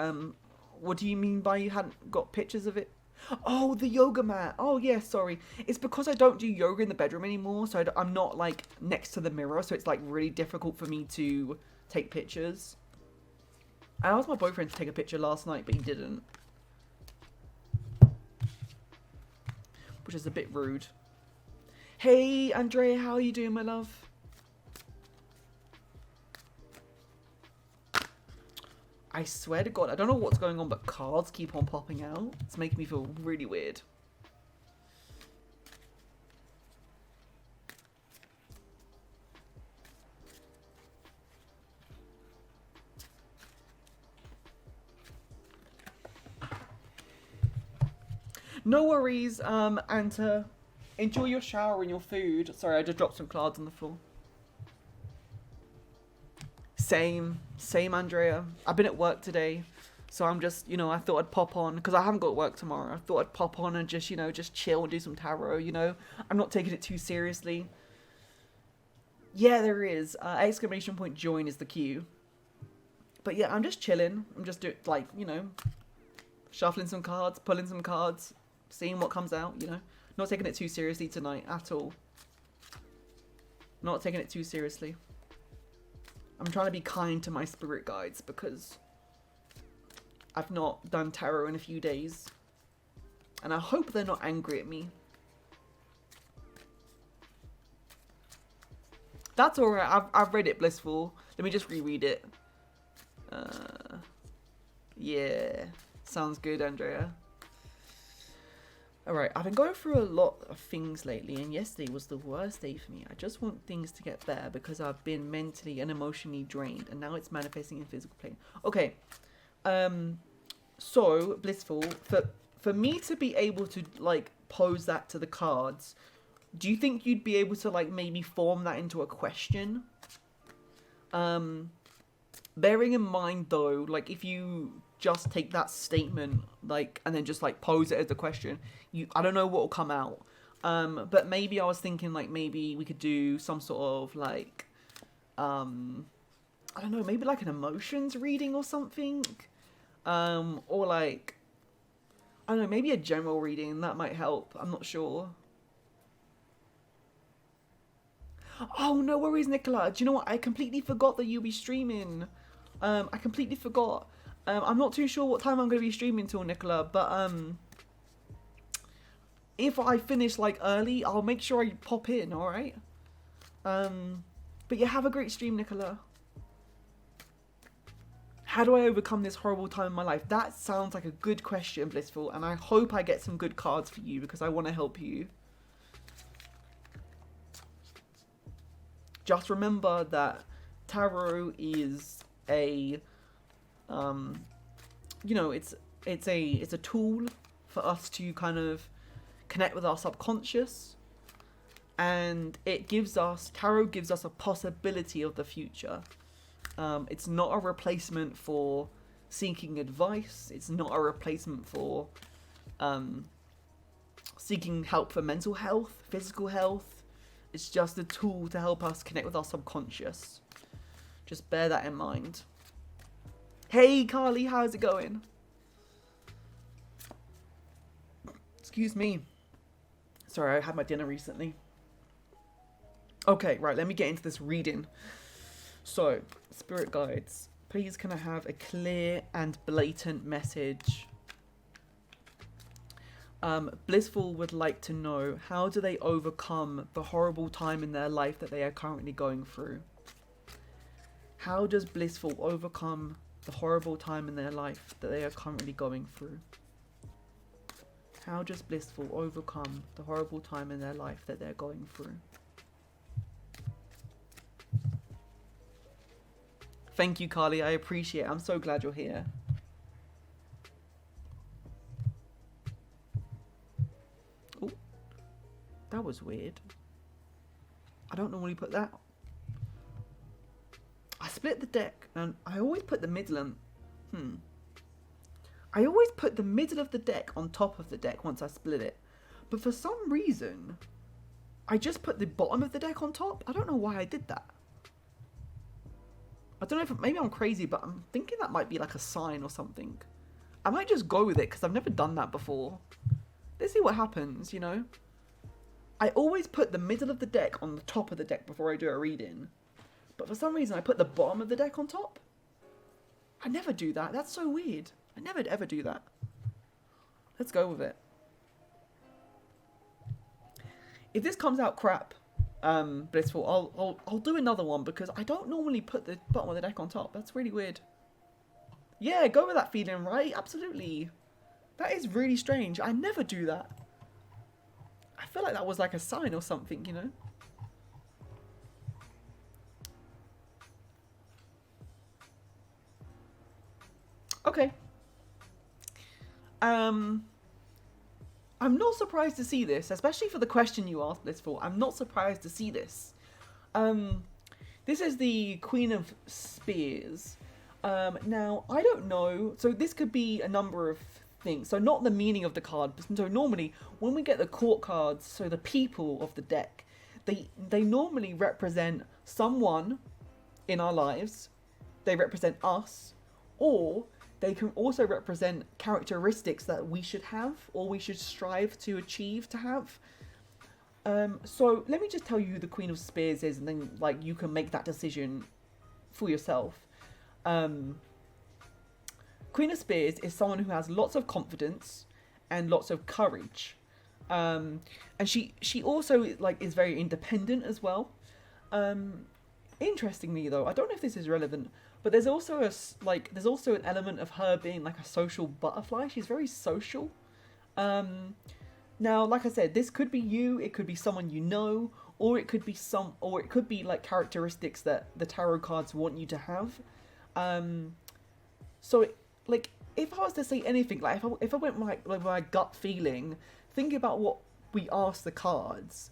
What do you mean by you hadn't got pictures of it? Oh, the yoga mat. Oh, yeah, sorry. It's because I don't do yoga in the bedroom anymore, so I'm not, like, next to the mirror, so it's, like, really difficult for me to take pictures. I asked my boyfriend to take a picture last night, but he didn't. Which is a bit rude. Hey, Andrea, how are you doing, my love? I swear to God, I don't know what's going on, but cards keep on popping out. It's making me feel really weird. No worries, Anta. Enjoy your shower and your food. Sorry, I just dropped some cards on the floor. Same, Andrea. I've been at work today, so I'm just, I thought I'd pop on, because I haven't got work tomorrow. I thought I'd pop on and just, just chill and do some tarot, I'm not taking it too seriously. Yeah, there is. Exclamation point join is the cue. But yeah, I'm just chilling. I'm just doing, shuffling some cards, pulling some cards, seeing what comes out, Not taking it too seriously tonight at all. Not taking it too seriously. I'm trying to be kind to my spirit guides because I've not done tarot in a few days. And I hope they're not angry at me. That's alright, I've read it, Blissful. Let me just reread it. Yeah, sounds good, Andrea. Alright, I've been going through a lot of things lately, and yesterday was the worst day for me. I just want things to get better because I've been mentally and emotionally drained, and now it's manifesting in physical plane. Okay, so, Blissful, for me to be able to, pose that to the cards, do you think you'd be able to, maybe form that into a question? Bearing in mind, though, if you just take that statement, and then just, pose it as a question, I don't know what will come out. But maybe I was thinking, maybe we could do some sort of, I don't know, maybe, an emotions reading or something? Or, I don't know, maybe a general reading, that might help. I'm not sure. Oh, no worries, Nicola. Do you know what? I completely forgot that you'll be streaming. I completely forgot. I'm not too sure what time I'm going to be streaming till, Nicola, but, if I finish, early, I'll make sure I pop in, alright? But yeah, have a great stream, Nicola. How do I overcome this horrible time in my life? That sounds like a good question, Blissful, and I hope I get some good cards for you because I want to help you. Just remember that tarot is a, it's a tool for us to kind of connect with our subconscious, and tarot gives us a possibility of the future. It's not a replacement for seeking advice. It's not a replacement for seeking help for mental health, physical health. It's just a tool to help us connect with our subconscious. Just bear that in mind. Hey, Carly, how's it going? Excuse me. Sorry, I had my dinner recently. Okay, right, let me get into this reading. So, spirit guides, please can I have a clear and blatant message? Blissful would like to know, how do they overcome the horrible time in their life that they are currently going through? How does Blissful overcome the horrible time in their life that they are currently going through? How does Blissful overcome the horrible time in their life that they're going through? Thank you, Carly. I appreciate it. I'm so glad you're here. Oh, that was weird. I don't normally put that. I split the deck, and I always put the middle and... I always put the middle of the deck on top of the deck once I split it. But for some reason, I just put the bottom of the deck on top. I don't know why I did that. I don't know if maybe I'm crazy, but I'm thinking that might be like a sign or something. I might just go with it because I've never done that before. Let's see what happens, I always put the middle of the deck on the top of the deck before I do a reading. But for some reason, I put the bottom of the deck on top. I never do that. That's so weird. I never ever do that. Let's go with it. If this comes out crap, Blissful, I'll do another one because I don't normally put the bottom of the deck on top. That's really weird. Yeah, go with that feeling, right? Absolutely. That is really strange. I never do that. I feel like that was like a sign or something, you know? Okay. I'm not surprised to see this, especially for the question you asked, Blissful. I'm not surprised to see this. This is the Queen of Spears. Now, I don't know. So this could be a number of things. So not the meaning of the card. So normally, when we get the court cards, so the people of the deck, they normally represent someone in our lives. They represent us, or they can also represent characteristics that we should have or we should strive to achieve to have. So let me just tell you who the Queen of Spears is, and then like you can make that decision for yourself. Queen of Spears is someone who has lots of confidence and lots of courage. And she also like is very independent as well. Interestingly though, I don't know if this is relevant, but there's also an element of her being like a social butterfly. She's very social. Now, like I said, this could be you, it could be someone you know, or it could be like characteristics that the tarot cards want you to have. So like if I was to say anything, like if I went with my gut feeling, think about what we asked the cards,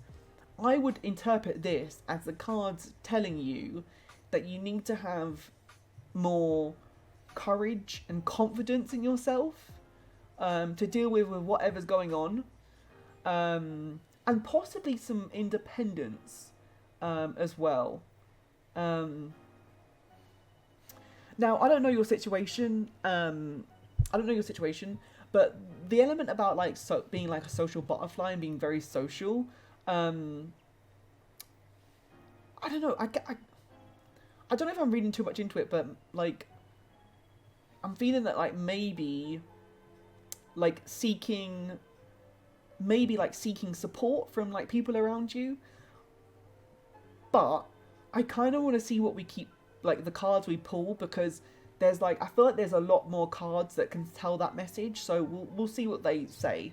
I would interpret this as the cards telling you that you need to have more courage and confidence in yourself to deal with whatever's going on, and possibly some independence as well. Now, I don't know your situation. But the element about like being like a social butterfly and being very social, I don't know. I don't know if I'm reading too much into it, but like I'm feeling that like maybe seeking support from like people around you. But I kind of want to see what we keep, like the cards we pull, because there's like, I feel like there's a lot more cards that can tell that message. So we'll see what they say.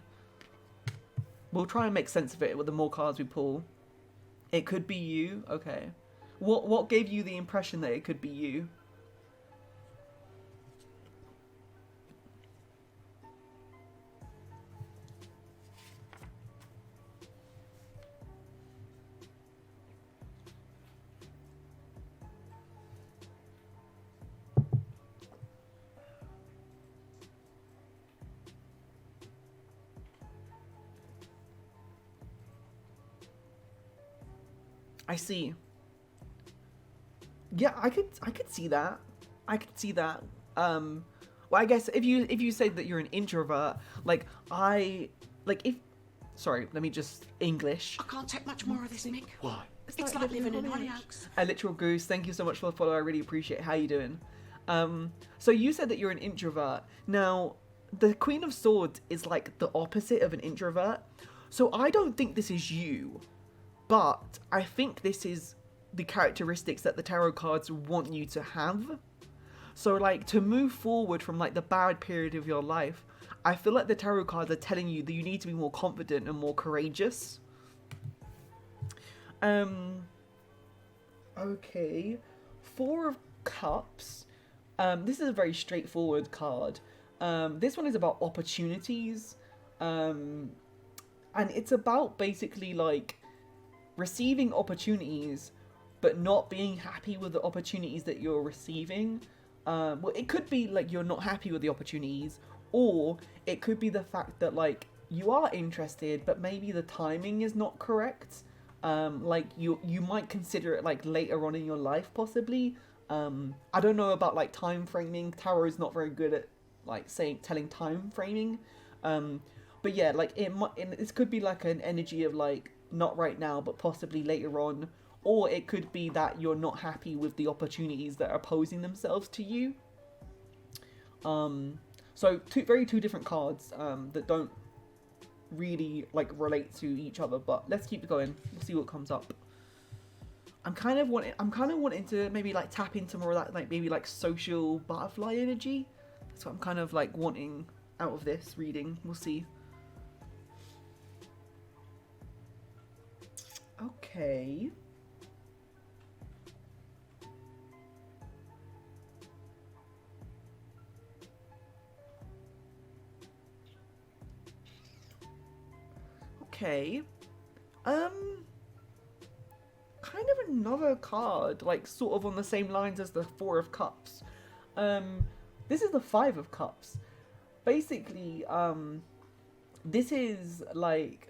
We'll try and make sense of it with the more cards we pull. It could be you. Okay. What gave you the impression that it could be you? I see. Yeah, I could see that. I could see that. Well, I guess if you say that you're an introvert, sorry, let me just English. I can't take much more of this, Mick. Why? It's like living in Hollyoaks. A literal goose. Thank you so much for the follow. I really appreciate it. How you doing? So you said that you're an introvert. Now, the Queen of Swords is like the opposite of an introvert. So I don't think this is you. But I think this is the characteristics that the tarot cards want you to have. So like to move forward from like the bad period of your life, I feel like the tarot cards are telling you that you need to be more confident and more courageous. Okay. Four of Cups. This is a very straightforward card. This one is about opportunities. And it's about basically like receiving opportunities but not being happy with the opportunities that you're receiving. Well, it could be like you're not happy with the opportunities, or it could be the fact that like you are interested but maybe the timing is not correct. Like you might consider it like later on in your life possibly. I don't know about like time framing. Tarot is not very good at like telling time framing. But yeah, like this could be like an energy of like not right now but possibly later on, or it could be that you're not happy with the opportunities that are posing themselves to you. So two different cards that don't really like relate to each other, but let's keep going. We'll see what comes up. I'm kind of wanting to maybe like tap into more of that, like maybe like social butterfly energy. That's what I'm kind of like wanting out of this reading. We'll see. Okay. Okay. Kind of another card, like sort of on the same lines as the Four of Cups. This is the Five of Cups. Basically, this is like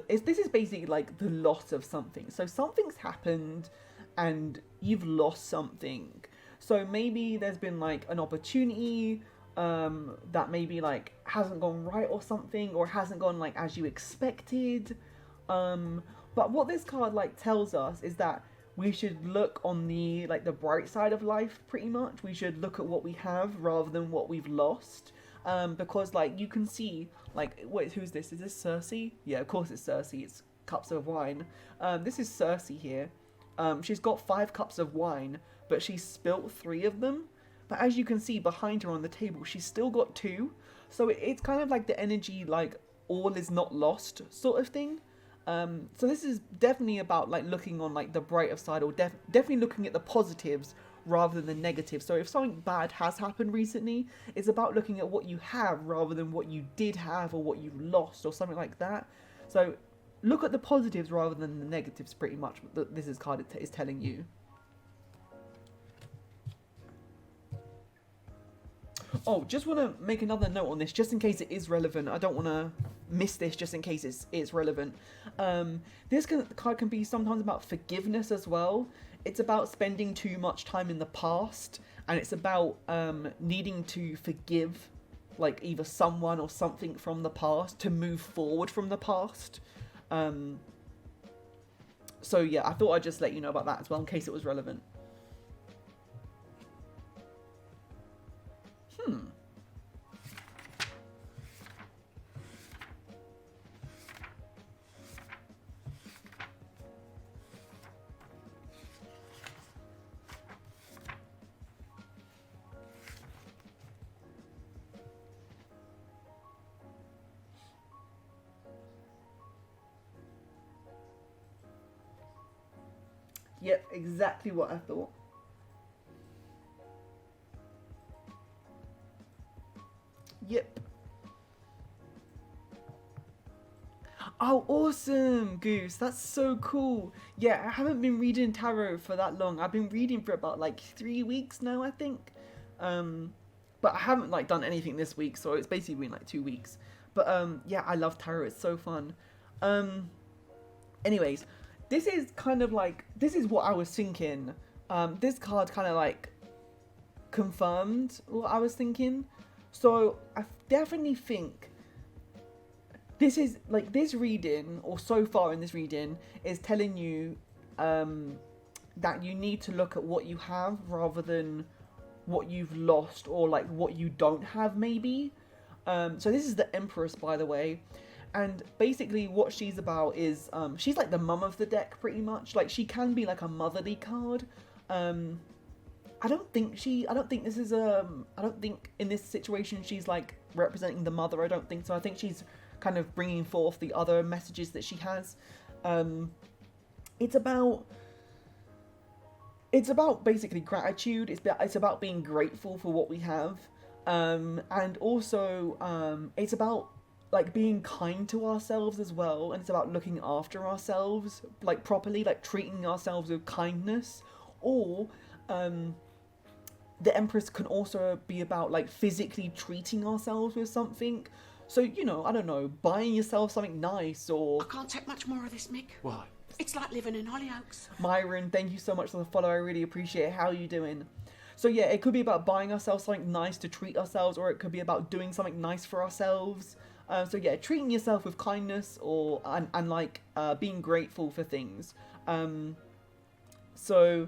this is basically like the loss of something. So something's happened and you've lost something. So maybe there's been like an opportunity that maybe like hasn't gone right or something, or hasn't gone like as you expected. But what this card like tells us is that we should look on the like the bright side of life, pretty much. We should look at what we have rather than what we've lost. Because like you can see, like, wait, who's this? Is this Cersei? Yeah, of course it's Cersei. It's cups of wine. This is Cersei here. She's got 5 cups of wine, but she's spilt 3 of them. But as you can see behind her on the table, she's still got 2. So it's kind of like the energy, like all is not lost sort of thing. So this is definitely about like looking on like the brighter side, or definitely looking at the positives rather than the negatives. So if something bad has happened recently, it's about looking at what you have rather than what you did have or what you've lost or something like that. So look at the positives rather than the negatives, pretty much. This is card is telling you. Oh, just want to make another note on this, just in case it is relevant. I don't want to miss this, just in case it's relevant. This card can be sometimes about forgiveness as well. It's about spending too much time in the past, and it's about needing to forgive, like either someone or something from the past to move forward from the past. So yeah, I thought I'd just let you know about that as well, in case it was relevant. Yep, exactly what I thought. Yep. Oh, awesome, Goose. That's so cool. Yeah, I haven't been reading tarot for that long. I've been reading for about like 3 weeks now, I think. But I haven't like done anything this week, so it's basically been like 2 weeks. But yeah, I love tarot. It's so fun. Anyways, this is kind of like, this is what I was thinking. This card kind of like confirmed what I was thinking. So I definitely think this is like, this reading, or so far in this reading, is telling you that you need to look at what you have rather than what you've lost, or like what you don't have maybe. So this is the Empress, by the way. And basically what she's about is, she's like the mum of the deck, pretty much. Like, she can be like a motherly card. I don't think this is I don't think in this situation she's like representing the mother. I don't think so. I think she's kind of bringing forth the other messages that she has. It's about basically gratitude. It's about being grateful for what we have. And also, it's about like being kind to ourselves as well, and it's about looking after ourselves like properly, like treating ourselves with kindness. Or the Empress can also be about like physically treating ourselves with something. So, you know, I don't know, buying yourself something nice, or... I can't take much more of this, Mick. Why? It's like living in Hollyoaks. Myron, thank you so much for the follow. I really appreciate it. How are you doing? So yeah, it could be about buying ourselves something nice to treat ourselves, or it could be about doing something nice for ourselves. So yeah, treating yourself with kindness, or and like being grateful for things. So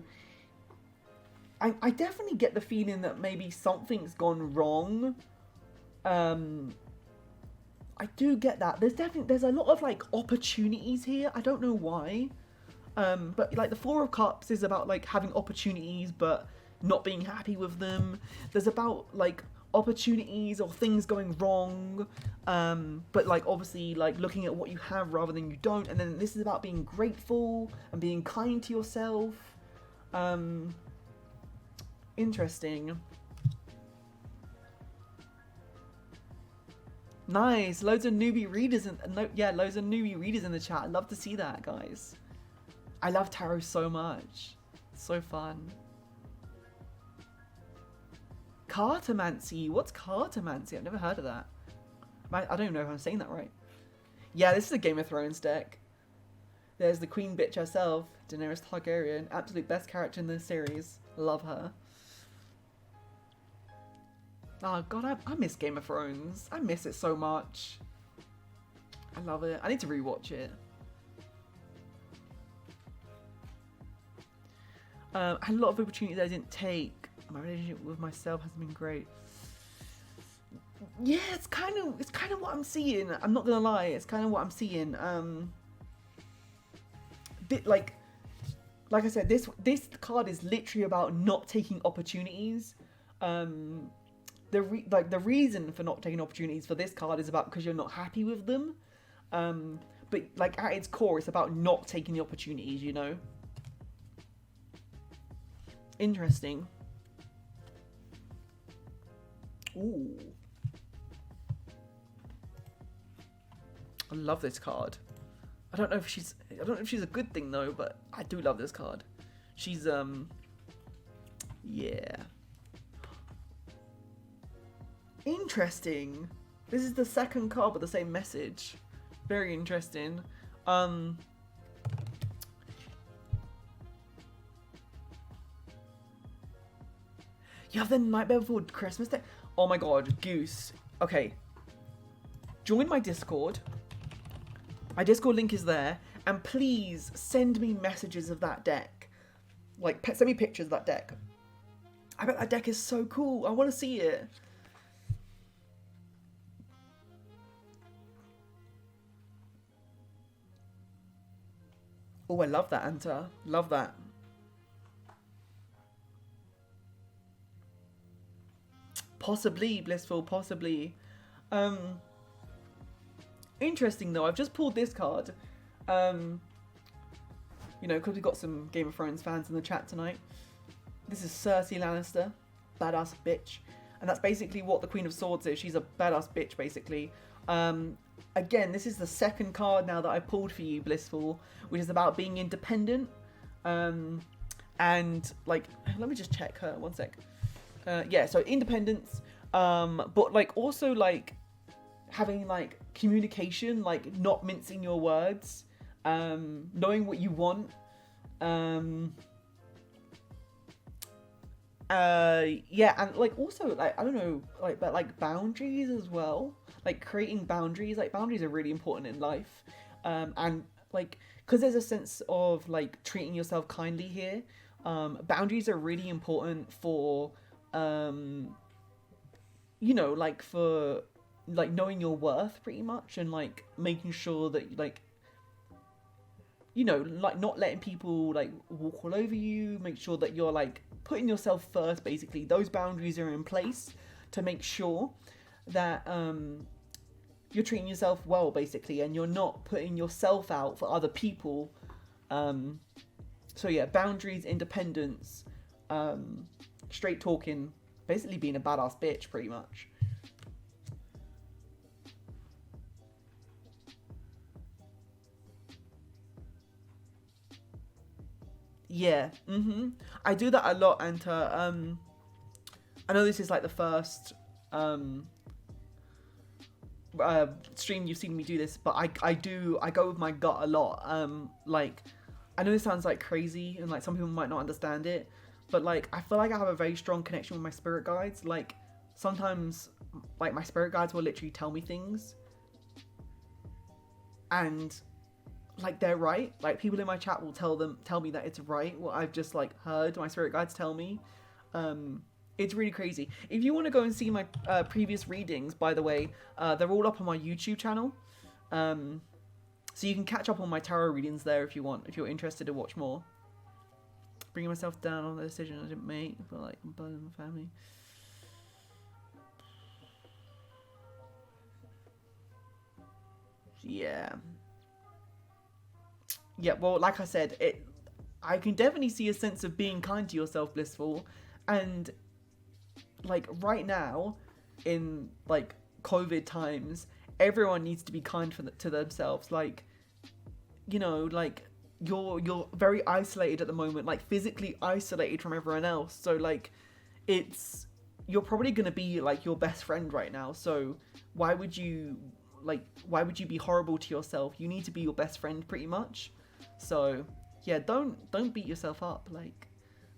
I definitely get the feeling that maybe something's gone wrong. I do get that. There's a lot of like opportunities here. I don't know why. But like the Four of Cups is about like having opportunities but not being happy with them. There's about like opportunities or things going wrong, but like obviously like looking at what you have rather than you don't. And then this is about being grateful and being kind to yourself. Interesting. Nice. Loads of newbie readers loads of newbie readers in the chat. I'd love to see that, guys. I love tarot so much. It's so fun. Cartomancy. What's cartomancy? I've never heard of that. I don't even know if I'm saying that right. Yeah, this is a Game of Thrones deck. There's the queen bitch herself, Daenerys Targaryen. Absolute best character in the series. Love her. Oh god, I miss Game of Thrones. I miss it so much. I love it. I need to rewatch it. I had a lot of opportunities I didn't take. My relationship with myself hasn't been great. Yeah, it's kind of what I'm seeing. I'm not gonna lie, it's kind of what I'm seeing. Bit like I said, this card is literally about not taking opportunities. The reason for not taking opportunities for this card is about because you're not happy with them. But like at its core, it's about not taking the opportunities, you know. Interesting. Ooh. I love this card. I don't know if she's a good thing though, but I do love this card. She's yeah. Interesting. This is the second card with the same message. Very interesting. You have the Nightmare Before Christmas deck? Oh my god, Goose. Okay. Join my Discord. My Discord link is there. And please send me messages of that deck. Like, send me pictures of that deck. I bet that deck is so cool. I want to see it. Oh, I love that, Anta. Love that. Possibly, Blissful, possibly. Interesting, though. I've just pulled this card. You know, because we've got some Game of Thrones fans in the chat tonight. This is Cersei Lannister. Badass bitch. And that's basically what the Queen of Swords is. She's a badass bitch, basically. Again, this is the second card now that I pulled for you, Blissful, which is about being independent. And, like, let me just check her. One sec. Yeah, so independence, but, like, also, like, having, like, communication, like, not mincing your words, knowing what you want, yeah, and, like, also, like, I don't know, like, but, like, boundaries as well, like, creating boundaries, like, boundaries are really important in life, and, like, because there's a sense of, like, treating yourself kindly here, boundaries are really important for, you know, like, for, like, knowing your worth, pretty much, and, like, making sure that, like, you know, like, not letting people, like, walk all over you, make sure that you're, like, putting yourself first, basically. Those boundaries are in place to make sure that, you're treating yourself well, basically, and you're not putting yourself out for other people. So, yeah, boundaries, independence, straight talking, basically being a badass bitch, pretty much. Yeah, I do that a lot, Anta. I know this is like the first stream you've seen me do this, but I go with my gut a lot. Like, I know this sounds like crazy and like some people might not understand it, but like I feel like I have a very strong connection with my spirit guides. Like sometimes like my spirit guides will literally tell me things and like they're right. Like people in my chat will tell me that it's right what I've just like heard my spirit guides tell me. It's really crazy. If you want to go and see my previous readings, by the way, they're all up on my YouTube channel. So you can catch up on my tarot readings there if you want, if you're interested to watch more. Bringing myself down on the decision I didn't make. I feel like I'm burning my family. Yeah. Yeah, well, like I said, I can definitely see a sense of being kind to yourself, Blissful. And, like, right now, in, like, COVID times, everyone needs to be kind to themselves. Like, you know, like, you're very isolated at the moment, like, physically isolated from everyone else. So, like, you're probably going to be, like, your best friend right now. So, why would you be horrible to yourself? You need to be your best friend, pretty much. So, yeah, don't beat yourself up. Like,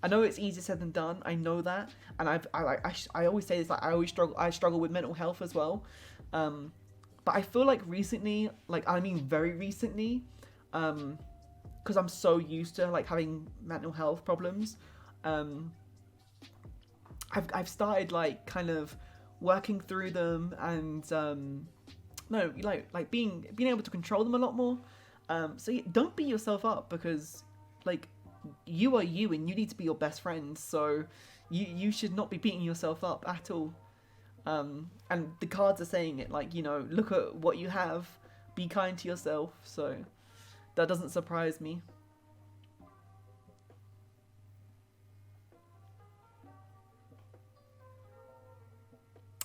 I know it's easier said than done. I know that, and I always say this. Like, I struggle with mental health as well. But I feel like recently, like, I mean very recently, because I'm so used to like having mental health problems. I've started like kind of working through them and no, like being able to control them a lot more. So yeah, don't beat yourself up, because like you are you and you need to be your best friend. So you should not be beating yourself up at all. And the cards are saying it, like, you know, look at what you have, be kind to yourself. So that doesn't surprise me.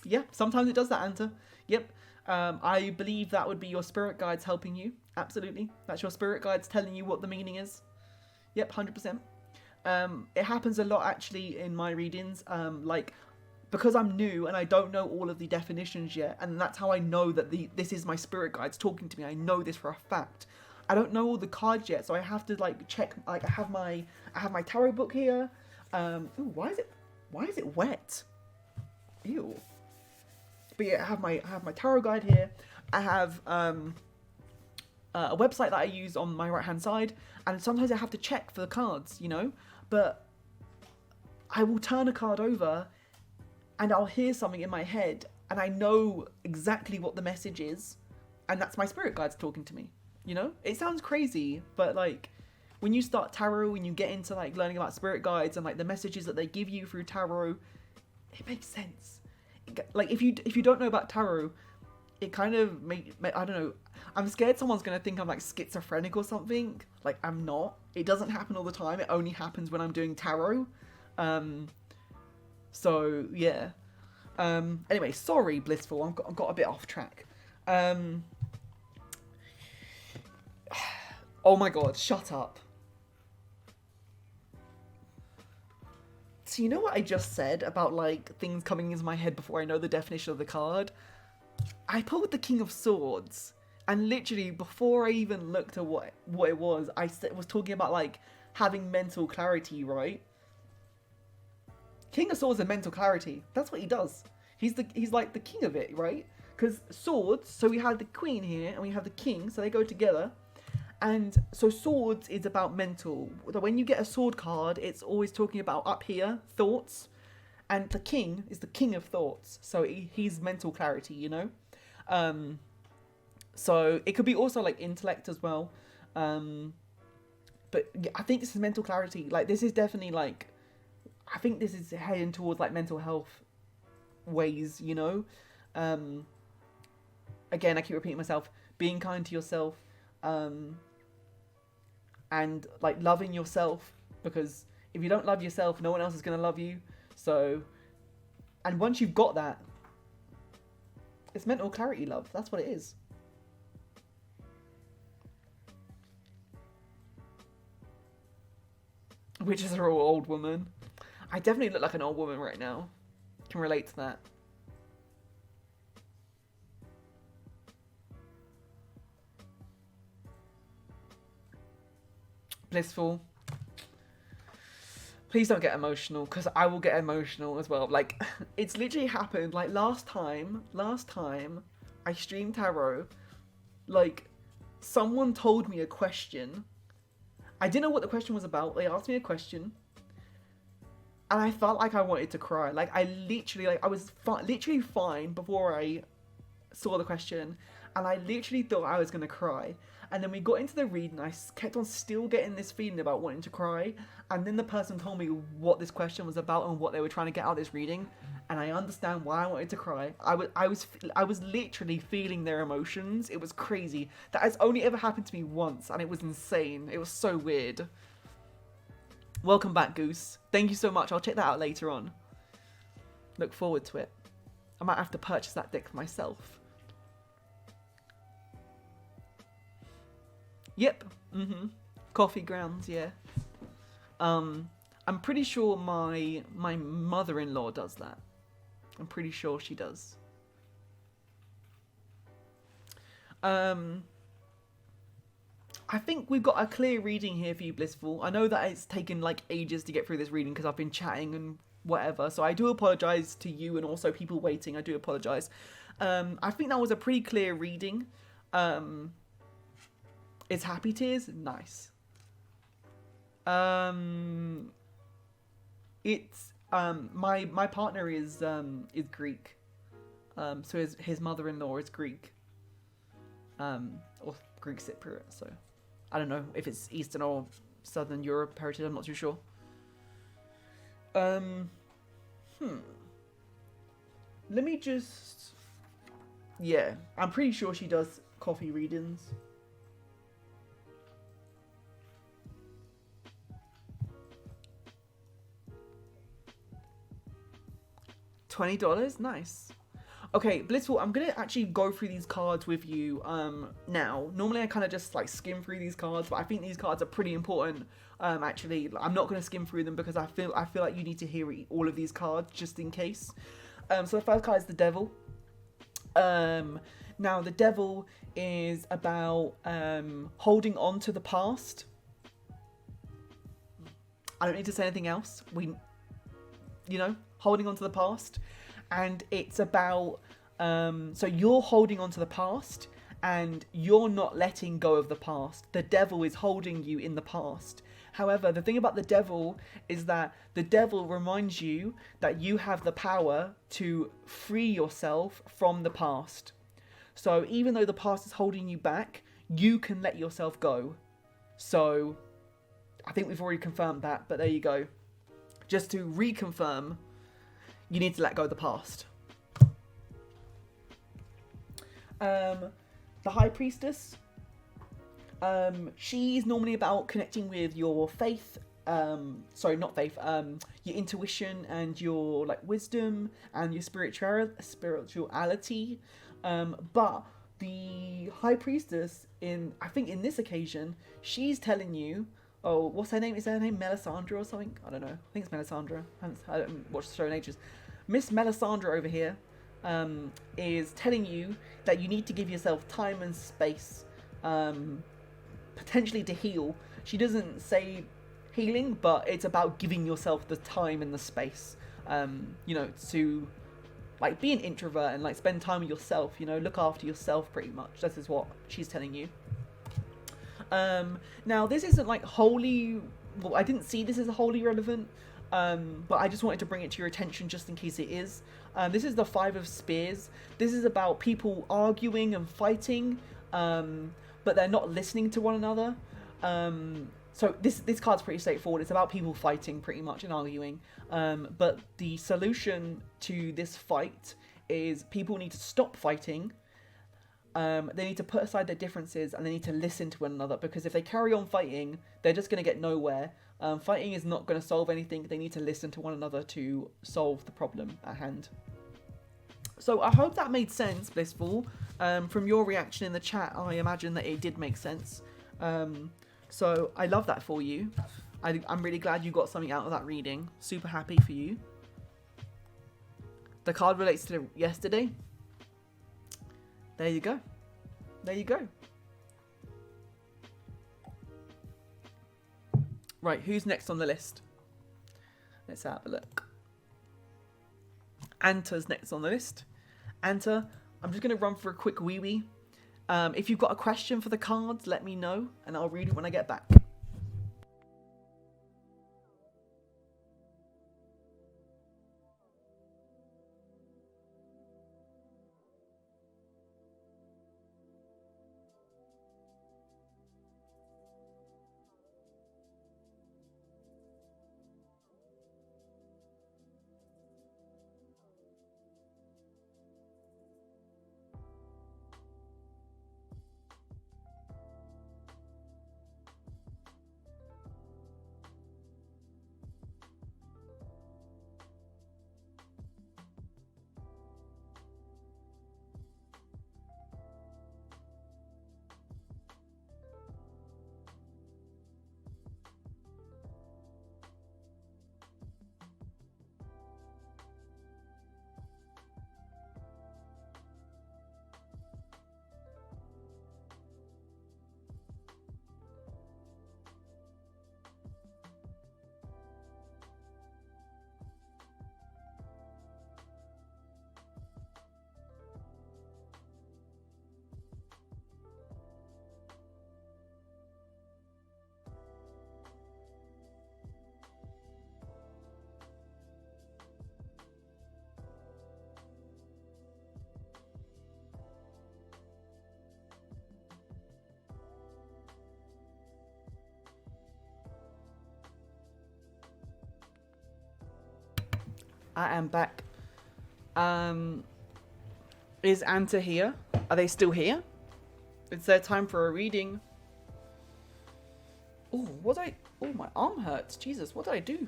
Yeah, sometimes it does that, Anta. Yep. I believe that would be your spirit guides helping you. Absolutely. That's your spirit guides telling you what the meaning is. Yep, 100%. It happens a lot, actually, in my readings. Like, because I'm new and I don't know all of the definitions yet, and that's how I know that this is my spirit guides talking to me. I know this for a fact. I don't know all the cards yet, so I have to, like, check. Like, I have my tarot book here. Ooh, why is it wet? Ew. But yeah, I have my tarot guide here. I have a website that I use on my right hand side, and sometimes I have to check for the cards, you know. But I will turn a card over, and I'll hear something in my head, and I know exactly what the message is, and that's my spirit guides talking to me. You know, it sounds crazy, but like when you start tarot, when you get into like learning about spirit guides and like the messages that they give you through tarot, it makes sense. Like if you don't know about tarot, it kind of I don't know. I'm scared someone's gonna think I'm like schizophrenic or something. Like, I'm not. It doesn't happen all the time. It only happens when I'm doing tarot. So yeah. Anyway, sorry, Blissful. I got a bit off track. Oh my god, shut up. So you know what I just said about like things coming into my head before I know the definition of the card? I pulled the King of Swords, and literally before I even looked at what it was, I was talking about like having mental clarity, right? King of Swords and mental clarity. That's what he does. He's like the king of it, right? Because swords. So we have the queen here and we have the king, so they go together. And so swords is about mental. When you get a sword card, it's always talking about up here, thoughts. And the king is the king of thoughts. So he's mental clarity, you know? So it could be also like intellect as well. But I think this is mental clarity. Like, this is definitely like, I think this is heading towards like mental health ways, you know? Again, I keep repeating myself, being kind to yourself. And like loving yourself, because if you don't love yourself, no one else is going to love you. So, and once you've got that, it's mental clarity, love. That's what it is. Witches are all old woman. I definitely look like an old woman right now. Can relate to that. Blissful. Please don't get emotional, because I will get emotional as well. Like, it's literally happened. Like, last time I streamed tarot, like, someone told me a question. I didn't know what the question was about. They asked me a question. and I felt like I wanted to cry. Like I literally, like I was literally fine before I saw the question, and I literally thought I was gonna cry. And then we got into the read, and I kept on still getting this feeling about wanting to cry. And then the person told me what this question was about and what they were trying to get out of this reading, and I understand why I wanted to cry. I was literally feeling their emotions. It was crazy. That has only ever happened to me once, and it was insane. It was so weird. Welcome back, Goose. Thank you so much. I'll check that out later on. Look forward to it. I might have to purchase that deck for myself. Yep. Coffee grounds, yeah. I'm pretty sure my mother-in-law does that. I'm pretty sure she does. I think we've got a clear reading here for you, Blissful. I know that it's taken like ages to get through this reading because I've been chatting and whatever, so I do apologise to you and also people waiting. I do apologise. I think that was a pretty clear reading. It's happy tears? Nice. It's my partner is Greek. So his mother-in-law is Greek. Or Greek Cypriot, so I don't know if it's Eastern or Southern Europe heritage, I'm not too sure. Let me just... Yeah, I'm pretty sure she does coffee readings. $20? Nice. Okay, Blissful, I'm gonna actually go through these cards with you now. Normally I kind of just like skim through these cards, but I think these cards are pretty important. Actually, I'm not gonna skim through them because I feel like you need to hear all of these cards just in case. So the first card is the Devil. Now the Devil is about holding on to the past. I don't need to say anything else. Holding on to the past. And it's about, so you're holding on to the past and you're not letting go of the past. The devil is holding you in the past. However, the thing about the devil is that the devil reminds you that you have the power to free yourself from the past. So even though the past is holding you back, you can let yourself go. So I think we've already confirmed that, but there you go. Just to reconfirm, you need to let go of the past. The High Priestess. She's normally about connecting with your faith. Sorry, not faith. Your intuition and your wisdom and your spirituality. But the High Priestess I think in this occasion, she's telling you. Oh, what's her name? Is her name Melisandre or something? I don't know. I think it's Melisandre. I haven't watched the show in ages. Miss Melisandre over here is telling you that you need to give yourself time and space, potentially to heal. She doesn't say healing, but it's about giving yourself the time and the space, to be an introvert and spend time with yourself, look after yourself pretty much. This is what she's telling you. Now this isn't wholly, well, I didn't see this as wholly relevant, but I just wanted to bring it to your attention just in case it is. This is the Five of Spears. This is about people arguing and fighting, but they're not listening to one another. So this card's pretty straightforward. It's about people fighting pretty much and arguing, but the solution to this fight is people need to stop fighting. They need to put aside their differences and they need to listen to one another, because if they carry on fighting, they're just going to get nowhere. Fighting is not going to solve anything. They need to listen to one another to solve the problem at hand. So I hope that made sense, Blissful. From your reaction in the chat, I imagine that it did make sense. So I love that for you. I'm really glad you got something out of that reading. Super happy for you. The card relates to yesterday. There you go. There you go. Right, who's next on the list? Let's have a look. Anta's next on the list. Anta, I'm just going to run for a quick wee-wee. If you've got a question for the cards, let me know, and I'll read it when I get back. I am back. Is Anta here? Are they still here? It's their time for a reading. Oh, oh, my arm hurts. Jesus, what did I do?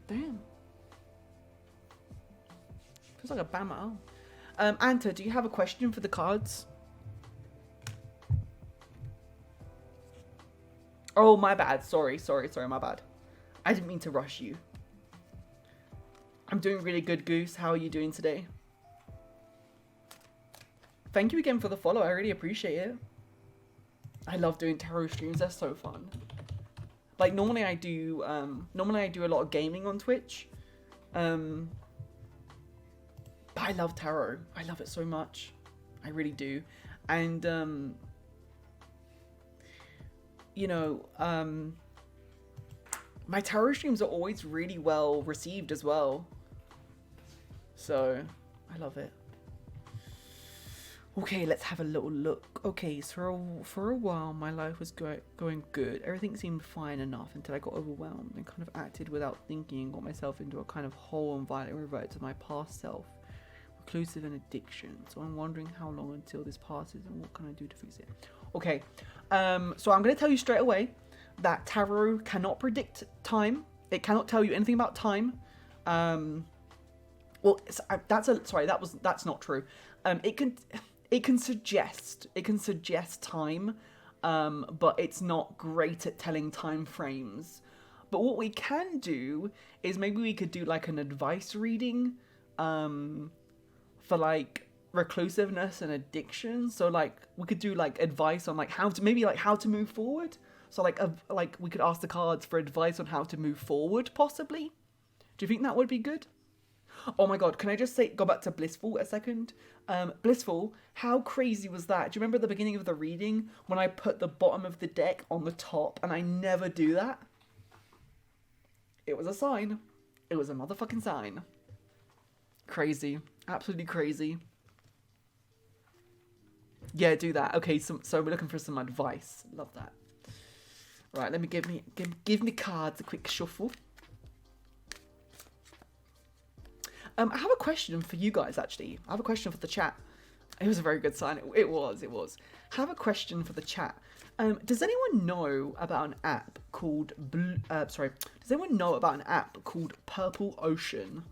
Damn. Feels like a bam at arm. Anta, do you have a question for the cards? Oh, my bad. Sorry, my bad. I didn't mean to rush you. I'm doing really good, Goose. How are you doing today? Thank you again for the follow. I really appreciate it. I love doing tarot streams. They're so fun. Like, normally I do a lot of gaming on Twitch. But I love tarot. I love it so much. I really do. And, you know, my tarot streams are always really well received as well. So, I love it. Okay, let's have a little look. Okay, so for a while, my life was going good. Everything seemed fine enough until I got overwhelmed and kind of acted without thinking and got myself into a kind of hole and violently reverted to my past self. Reclusive and addiction. So I'm wondering how long until this passes and what can I do to fix it? Okay, so I'm going to tell you straight away that tarot cannot predict time. It cannot tell you anything about time. Well, that's not true. It can suggest time, but it's not great at telling time frames. But what we can do is maybe we could do like an advice reading, for like reclusiveness and addiction. So like we could do like advice on like how to move forward. So like we could ask the cards for advice on how to move forward, possibly. Do you think that would be good? Oh my god, can I just go back to Blissful a second? Blissful, how crazy was that? Do you remember at the beginning of the reading when I put the bottom of the deck on the top and I never do that? It was a sign. It was a motherfucking sign. Crazy. Absolutely crazy. Yeah, do that. Okay, so we're looking for some advice. Love that. Right, let me give me cards a quick shuffle. I have a question for you guys, actually. I have a question for the chat. It was a very good sign. It was. I have a question for the chat. Does anyone know about an app called Does anyone know about an app called Purple Ocean?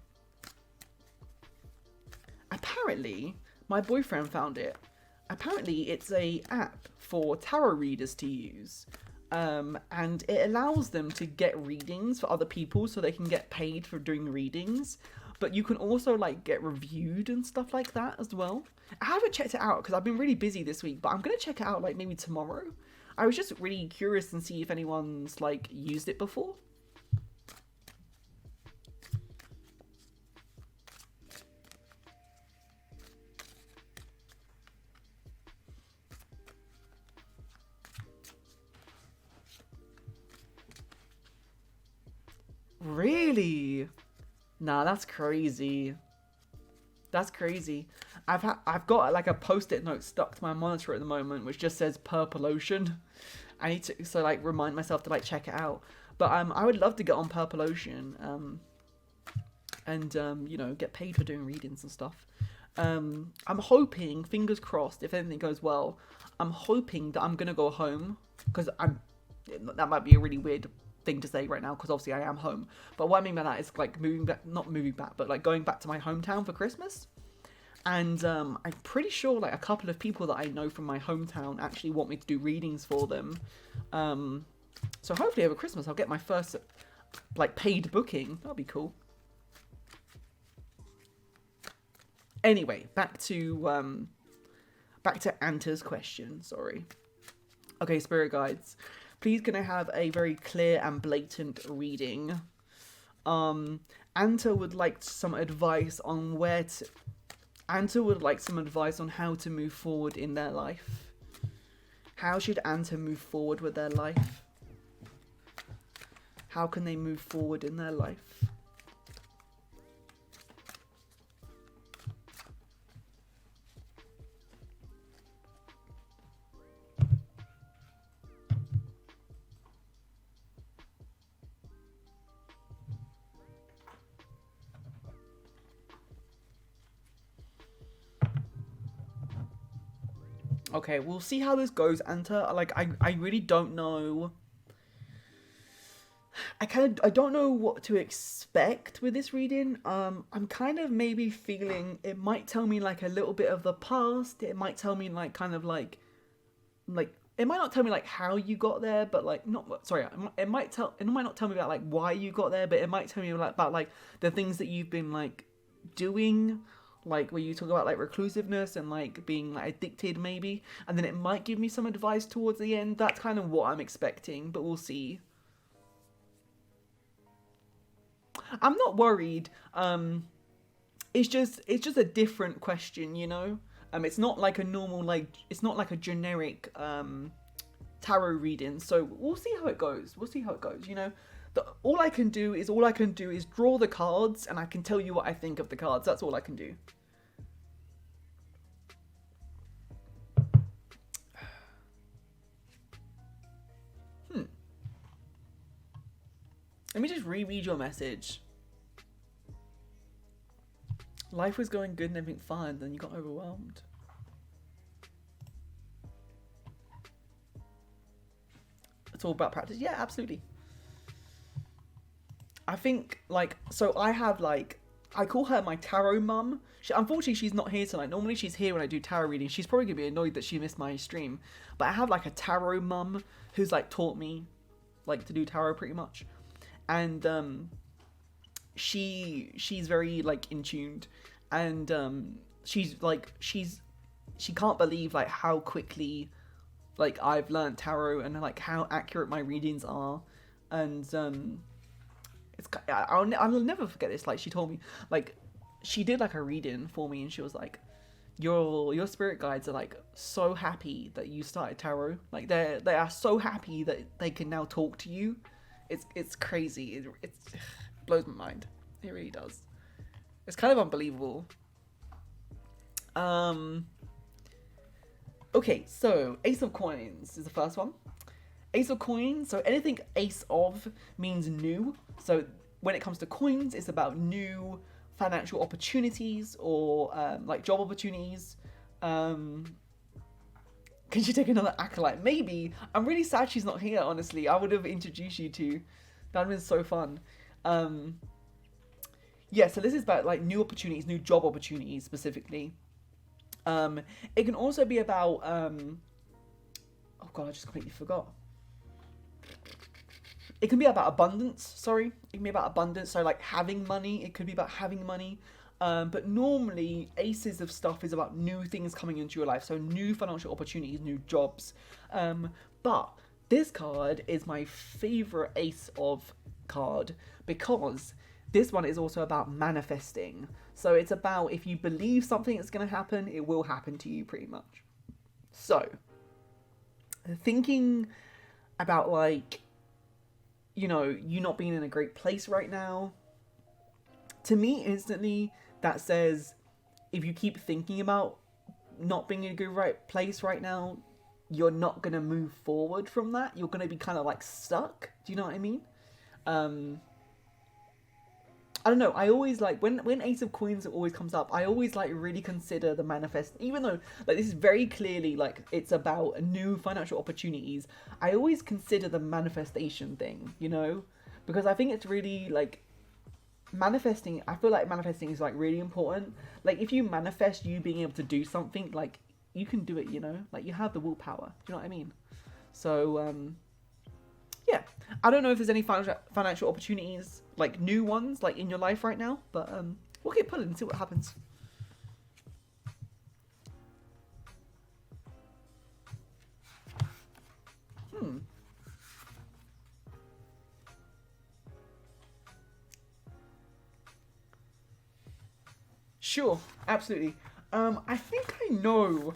Apparently, my boyfriend found it. Apparently, it's a app for tarot readers to use. And it allows them to get readings for other people so they can get paid for doing readings. But you can also like get reviewed and stuff like that as well. I haven't checked it out because I've been really busy this week, but I'm going to check it out like maybe tomorrow. I was just really curious and see if anyone's like used it before. Really? Nah, that's crazy. That's crazy. I've got like a post-it note stuck to my monitor at the moment which just says Purple Ocean. I need to like remind myself to like check it out. But I would love to get on Purple Ocean and you know, get paid for doing readings and stuff. I'm hoping, fingers crossed, if anything goes well, I'm hoping that I'm gonna go home because that might be a really weird thing to say right now because obviously I am home, but what I mean by that is like not moving back, but like going back to my hometown for Christmas. And I'm pretty sure like a couple of people that I know from my hometown actually want me to do readings for them. So hopefully over Christmas I'll get my first like paid booking. That'll be cool. Anyway, back to Anta's question. Sorry. Okay, spirit guides. Please can I have a very clear and blatant reading? Anta would like some advice on how to move forward in their life. How should Anta move forward with their life? How can they move forward in their life? Okay, we'll see how this goes, Anta. Like, I really don't know. I don't know what to expect with this reading. I'm kind of maybe feeling it might tell me like a little bit of the past. It might tell me like kind of like it might not tell me like how you got there, but like not sorry. It might not tell me about like why you got there, but it might tell me like about like the things that you've been like doing, like where you talk about like reclusiveness and like being like addicted maybe, and then it might give me some advice towards the end. That's kind of what I'm expecting, but we'll see. I'm not worried. It's just a different question, you know. It's not like a normal it's not like a generic tarot reading. So we'll see how it goes. You know, all I can do is draw the cards, and I can tell you what I think of the cards. That's all I can do. Let me just reread your message. Life was going good and everything fine, then you got overwhelmed. It's all about practice. Yeah, absolutely. I think, like, so I have, like, I call her my tarot mum. Unfortunately, she's not here tonight. Normally, she's here when I do tarot readings. She's probably going to be annoyed that she missed my stream. But I have, like, a tarot mum who's, like, taught me, like, to do tarot pretty much. And, she's very, like, in tuned. And, she can't believe, like, how quickly, like, I've learned tarot and, like, how accurate my readings are. And, I'll never forget this. Like, she told me, like, she did like a reading for me, and she was like, your spirit guides are like so happy that you started tarot. Like, they are so happy that they can now talk to you. It's crazy. It blows my mind. It really does. It's kind of unbelievable. Okay, so Ace of Coins is the first one. Ace of Coins, so anything ace of means new. So when it comes to coins, it's about new financial opportunities or like job opportunities. Can she take another acolyte? Maybe. I'm really sad she's not here, honestly. I would have introduced you to. That would have been so fun. Yeah, so this is about like new opportunities, new job opportunities specifically. It can also be about oh god, I just completely forgot. It can be about abundance, sorry. It can be about abundance, so like having money. It could be about having money. But normally, aces of stuff is about new things coming into your life. So new financial opportunities, new jobs. But this card is my favourite ace of card because this one is also about manifesting. So it's about if you believe something is going to happen, it will happen to you pretty much. So, thinking about like, you know, you not being in a great place right now, to me instantly that says if you keep thinking about not being in a good right place right now, you're not gonna move forward from that. You're gonna be kind of like stuck. Do you know what I mean? I don't know, I always like when Ace of Coins always comes up, I always like really consider the manifest, even though like this is very clearly like it's about new financial opportunities. I always consider the manifestation thing, you know, because I think it's really like manifesting. I feel like manifesting is like really important. Like if you manifest you being able to do something, like you can do it, you know, like you have the willpower. Do you know what I mean? So yeah, I don't know if there's any financial opportunities, like new ones, like in your life right now, but we'll keep pulling and see what happens. Sure, absolutely. I think I know.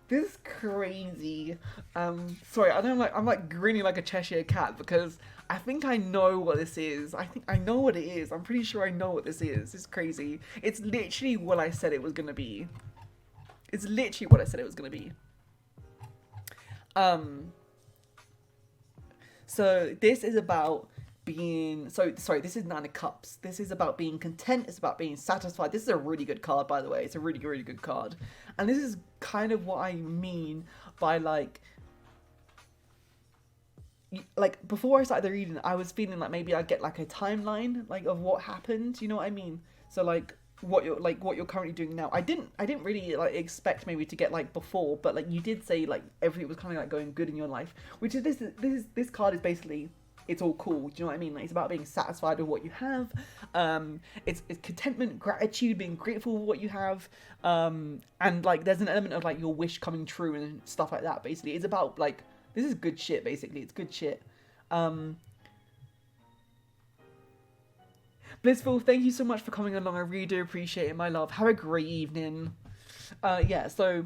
This is crazy. Sorry, I'm like grinning like a Cheshire cat because I think I know what this is. I think I know what it is. I'm pretty sure I know what this is. It's crazy. It's literally what I said it was gonna be. It's literally what I said it was gonna be. So this is about being this is Nine of Cups. This is about being content. It's about being satisfied. This is a really good card, by the way. It's a really, really good card. And this is kind of what I mean by like before I started the reading, I was feeling like maybe I'd get like a timeline like of what happened. You know what I mean? So like what you're currently doing now. I didn't really like expect maybe to get like before, but like you did say like everything was kind of like going good in your life, which is this card is basically, it's all cool. Do you know what I mean? Like, it's about being satisfied with what you have. It's contentment, gratitude, being grateful for what you have. And like there's an element of like your wish coming true and stuff like that. Basically, it's about like, this is good shit. Basically, it's good shit. Blissful, thank you so much for coming along. I really do appreciate it, my love. Have a great evening. Yeah, so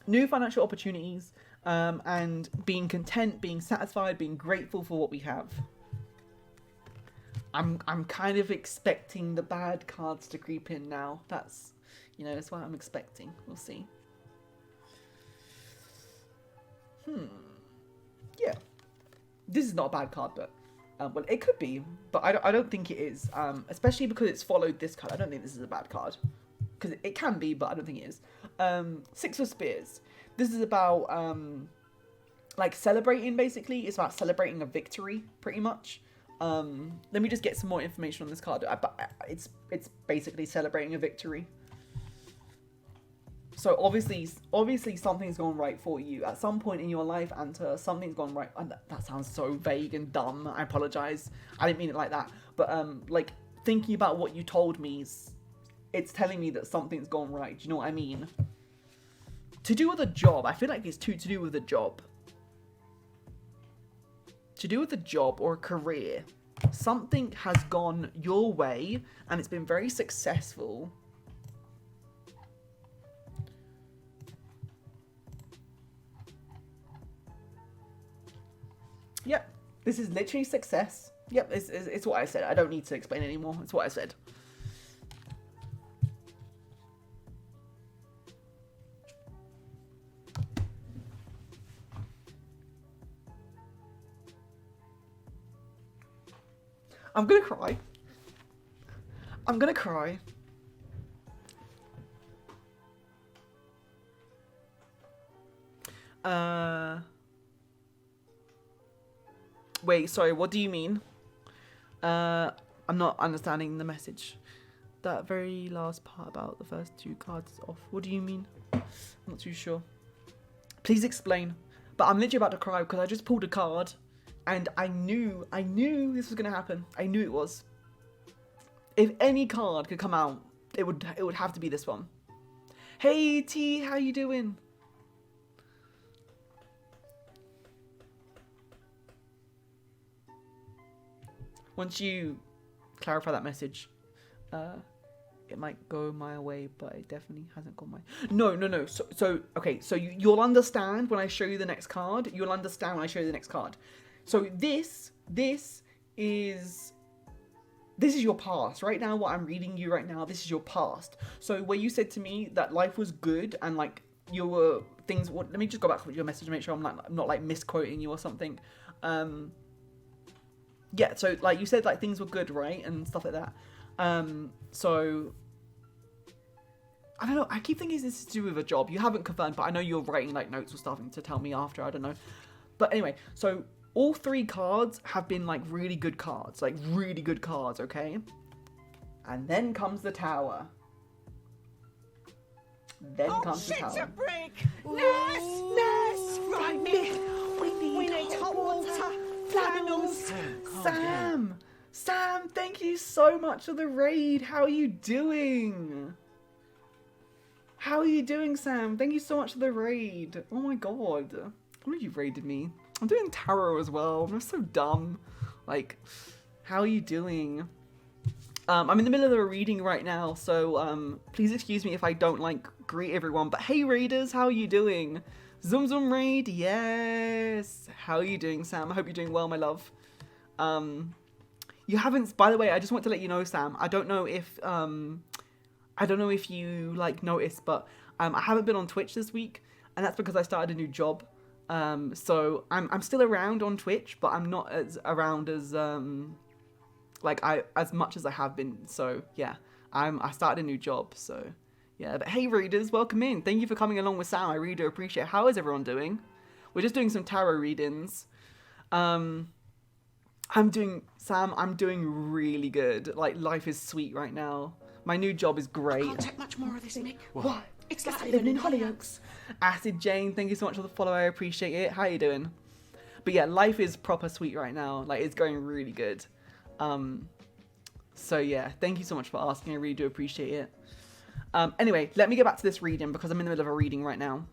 new financial opportunities, and being content, being satisfied, being grateful for what we have. I'm kind of expecting the bad cards to creep in now. That's what I'm expecting. We'll see. Yeah. This is not a bad card, but well, it could be, but I don't think it is. Especially because it's followed this card. I don't think this is a bad card. Because it can be, but I don't think it is. Six of Spears. This is about like celebrating, basically. It's about celebrating a victory, pretty much. Let me just get some more information on this card. It's basically celebrating a victory. So obviously something's gone right for you at some point in your life, Anta. Something's gone right. And that sounds so vague and dumb. I apologize. I didn't mean it like that. But like thinking about what you told me, it's telling me that something's gone right. Do you know what I mean? To do with a job. I feel like it's to do with a job. To do with a job or a career. Something has gone your way and it's been very successful. Yep, this is literally success. Yep, it's what I said. I don't need to explain anymore. It's what I said. I'm gonna cry. I'm gonna cry. Wait, sorry, what do you mean? I'm not understanding the message. That very last part about the first two cards off. What do you mean? I'm not too sure. Please explain. But I'm literally about to cry because I just pulled a card and I knew this was gonna happen. I knew it was. If any card could come out, it would have to be this one. Hey T, how you doing? Once you clarify that message, it might go my way, but it definitely hasn't gone my... No. So okay, so you'll understand when I show you the next card. You'll understand when I show you the next card. So this is your past. Right now, what I'm reading you right now, this is your past. So where you said to me that life was good and like you were things... Well, let me just go back to your message and make sure I'm not like misquoting you or something. Yeah, so like you said, like things were good, right, and stuff like that. So I don't know. I keep thinking this is to do with a job. You haven't confirmed, but I know you're writing like notes or stuff to tell me after. I don't know. But anyway, so all three cards have been like really good cards, okay? And then comes the Tower. Then comes the Tower. A break. Nurse, right, Mick. We need hot water. Flannels. Sam, thank you so much for the raid. How are you doing? How are you doing, Sam? Thank you so much for the raid. Oh my god. What have you raided me? I'm doing tarot as well. I'm so dumb. Like, how are you doing? I'm in the middle of a reading right now, so please excuse me if I don't like greet everyone. But hey raiders, how are you doing? Zoom raid, yes. How are you doing, Sam? I hope you're doing well, my love. You haven't, by the way, I just want to let you know, Sam, I don't know if you like noticed, but I haven't been on Twitch this week, and that's because I started a new job. So I'm still around on Twitch, but I'm not as around as as much as I have been. So yeah, I started a new job. So yeah, but hey readers, welcome in. Thank you for coming along with Sam. I really do appreciate it. How is everyone doing? We're just doing some tarot readings. I'm doing really good. Like, life is sweet right now. My new job is great. Can't take much more of this, Nick. What? It's like living in Hollyoaks. Acid Jane, thank you so much for the follow. I appreciate it. How you doing? But yeah, life is proper sweet right now. Like, it's going really good. So yeah, thank you so much for asking. I really do appreciate it. Anyway, let me get back to this reading because I'm in the middle of a reading right now.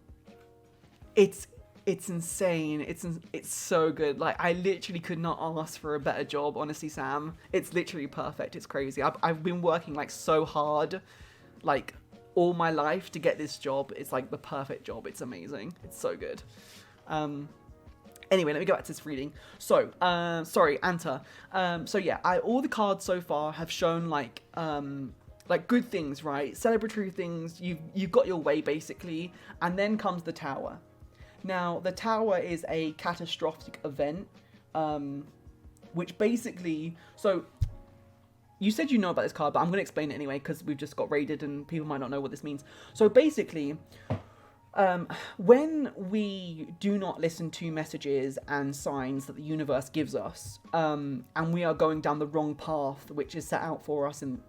It's insane. It's so good. Like, I literally could not ask for a better job, honestly, Sam. It's literally perfect. It's crazy. I've been working like so hard, like all my life to get this job. It's like the perfect job. It's amazing. It's so good. Anyway, let me go back to this reading. So, sorry, Anta. So yeah, all the cards so far have shown like good things, right? Celebratory things. You've got your way basically, and then comes the Tower. Now, the Tower is a catastrophic event, which basically, so you said you know about this card, but I'm going to explain it anyway because we've just got raided and people might not know what this means. So basically, when we do not listen to messages and signs that the universe gives us, and we are going down the wrong path, which is set out for us, and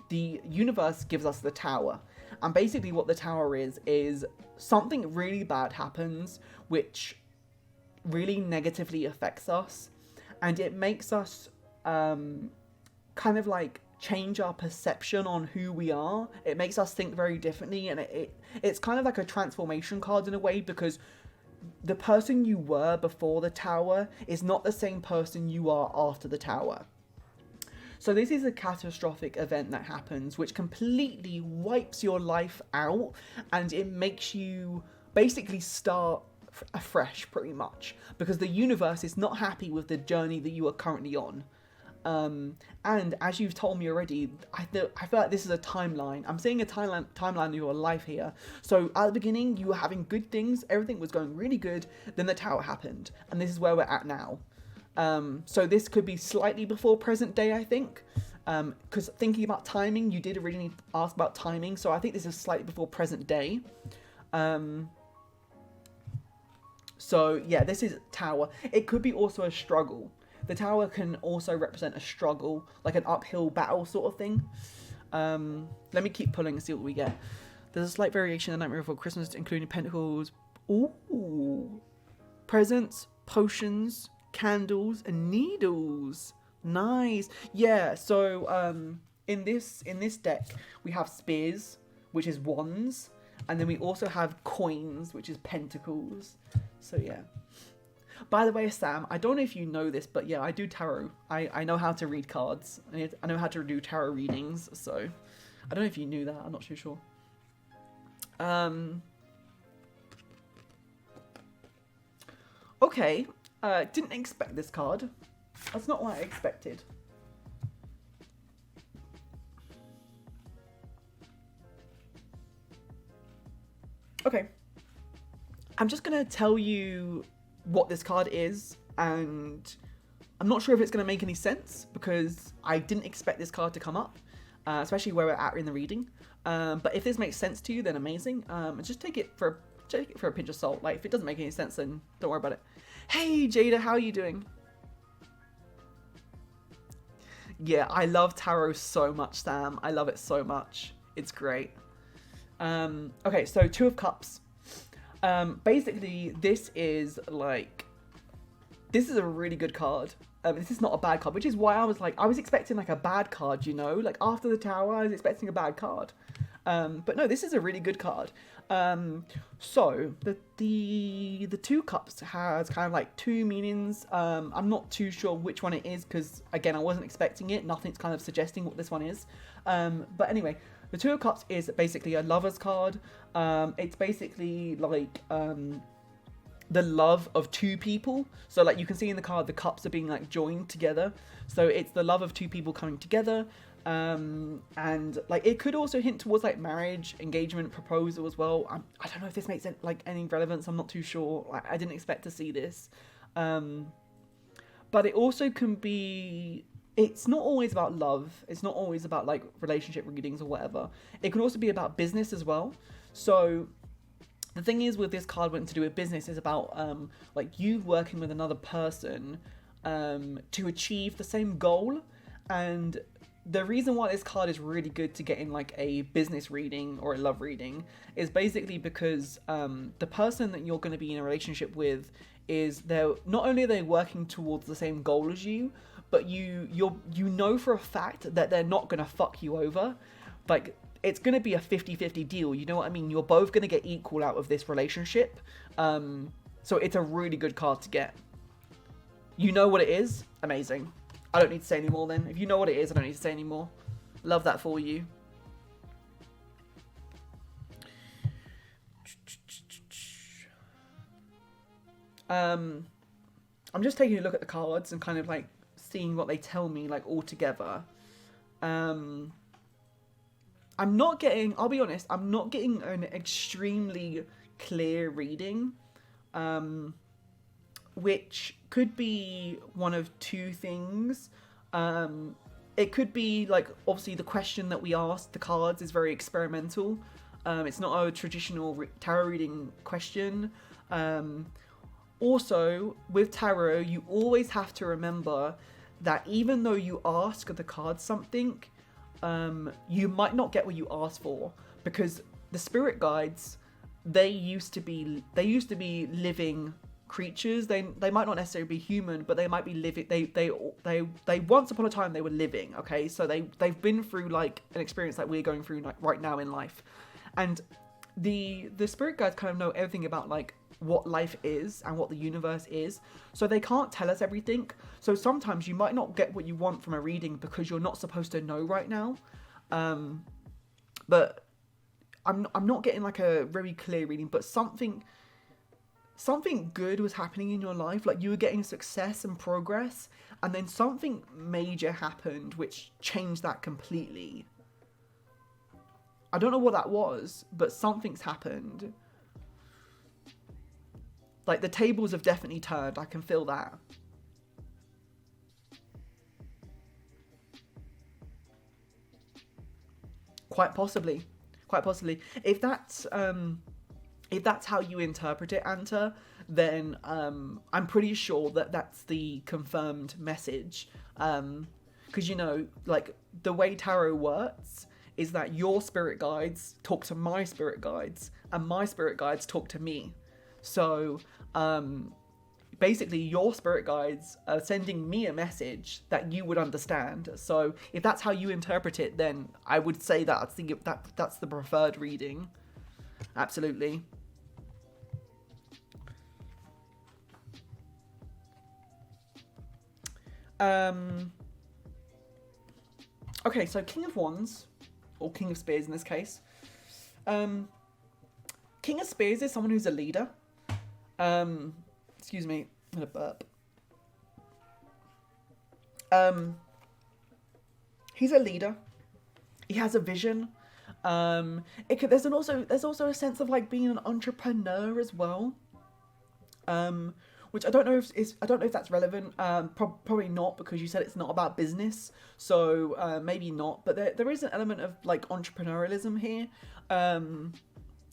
the universe gives us the Tower. And basically what the Tower is something really bad happens, which really negatively affects us. And it makes us kind of like change our perception on who we are. It makes us think very differently. And it's kind of like a transformation card in a way, because the person you were before the Tower is not the same person you are after the Tower. So this is a catastrophic event that happens, which completely wipes your life out, and it makes you basically start afresh, pretty much, because the universe is not happy with the journey that you are currently on. And as you've told me already, I feel like this is a timeline. I'm seeing a timeline of your life here. So at the beginning, you were having good things, everything was going really good, then the Tower happened, and this is where we're at now. So this could be slightly before present day, I think, because thinking about timing, you did originally ask about timing, so I think this is slightly before present day. So yeah, this is Tower. It could be also a struggle. The Tower can also represent a struggle, like an uphill battle sort of thing. Let me keep pulling and see what we get. There's a slight variation in the Nightmare Before Christmas, including pentacles, ooh, presents, potions, candles, and needles. Nice. Yeah, so in this deck we have spears, which is wands, and then we also have coins, which is pentacles. So yeah. By the way, Sam, I don't know if you know this, but yeah, I do tarot. I know how to read cards. I know how to do tarot readings, so I don't know if you knew that. I'm not too sure. Okay. Didn't expect this card. That's not what I expected. Okay. I'm just gonna tell you what this card is, and I'm not sure if it's gonna make any sense because I didn't expect this card to come up, especially where we're at in the reading. But if this makes sense to you, then amazing. Just take it for a pinch of salt. Like, if it doesn't make any sense, then don't worry about it. Hey Jada, how are you doing? Yeah, I love tarot so much, Sam. I love it so much. It's great. Okay, so Two of Cups. Basically, this is a really good card. This is not a bad card, which is why I was expecting like a bad card, you know? Like, after the Tower, I was expecting a bad card. But no, this is a really good card. So the Two Cups has kind of like two meanings. I'm not too sure which one it is because, again, I wasn't expecting it. Nothing's kind of suggesting what this one is. But anyway, the Two of Cups is basically a lover's card. It's basically like the love of two people. So like you can see in the card, the cups are being like joined together. So it's the love of two people coming together. And like it could also hint towards like marriage, engagement, proposal as well. I don't know if this makes it like any relevance. I'm not too sure. Like, I didn't expect to see this. But it also can be, it's not always about love. It's not always about like relationship readings or whatever. It can also be about business as well. So the thing is with this card, when to do with business, is about like you working with another person to achieve the same goal. And the reason why this card is really good to get in like a business reading or a love reading is basically because the person that you're going to be in a relationship with is, they're not only are they working towards the same goal as you, but you know for a fact that they're not going to fuck you over. Like, it's going to be a 50-50 deal, you know what I mean? You're both going to get equal out of this relationship. So it's a really good card to get. You know what it is? Amazing. I don't need to say any more then. If you know what it is, I don't need to say any more. Love that for you. I'm just taking a look at the cards and kind of like seeing what they tell me like all together. I'm not getting, I'll be honest, I'm not getting an extremely clear reading, which could be one of two things. It could be like, obviously the question that we asked the cards is very experimental. It's not a traditional tarot reading question. Also, with tarot, you always have to remember that even though you ask the cards something, you might not get what you asked for, because the spirit guides, they used to be living creatures. They might not necessarily be human, but they might be living. They once upon a time they were living. Okay, so they've been through like an experience like we're going through like right now in life, and the spirit guides kind of know everything about like what life is and what the universe is, so they can't tell us everything. So sometimes you might not get what you want from a reading because you're not supposed to know right now. But I'm not getting like a very clear reading, but something good was happening in your life, like you were getting success and progress, and then something major happened which changed that completely. I don't know what that was, but something's happened. Like, the tables have definitely turned. I can feel that. Quite possibly. Quite possibly. If that's how you interpret it, Anta, then I'm pretty sure that that's the confirmed message. Because, you know, like, the way tarot works is that your spirit guides talk to my spirit guides, and my spirit guides talk to me. So, basically your spirit guides are sending me a message that you would understand. So if that's how you interpret it, then I would say that's the preferred reading. Absolutely. Okay, so King of Wands, or King of Spears in this case. King of Spears is someone who's a leader. Excuse me, I'm gonna burp. He's a leader. He has a vision. There's also a sense of like being an entrepreneur as well. Which I don't know if that's relevant. Probably not, because you said it's not about business. So maybe not. But there is an element of like entrepreneurialism here.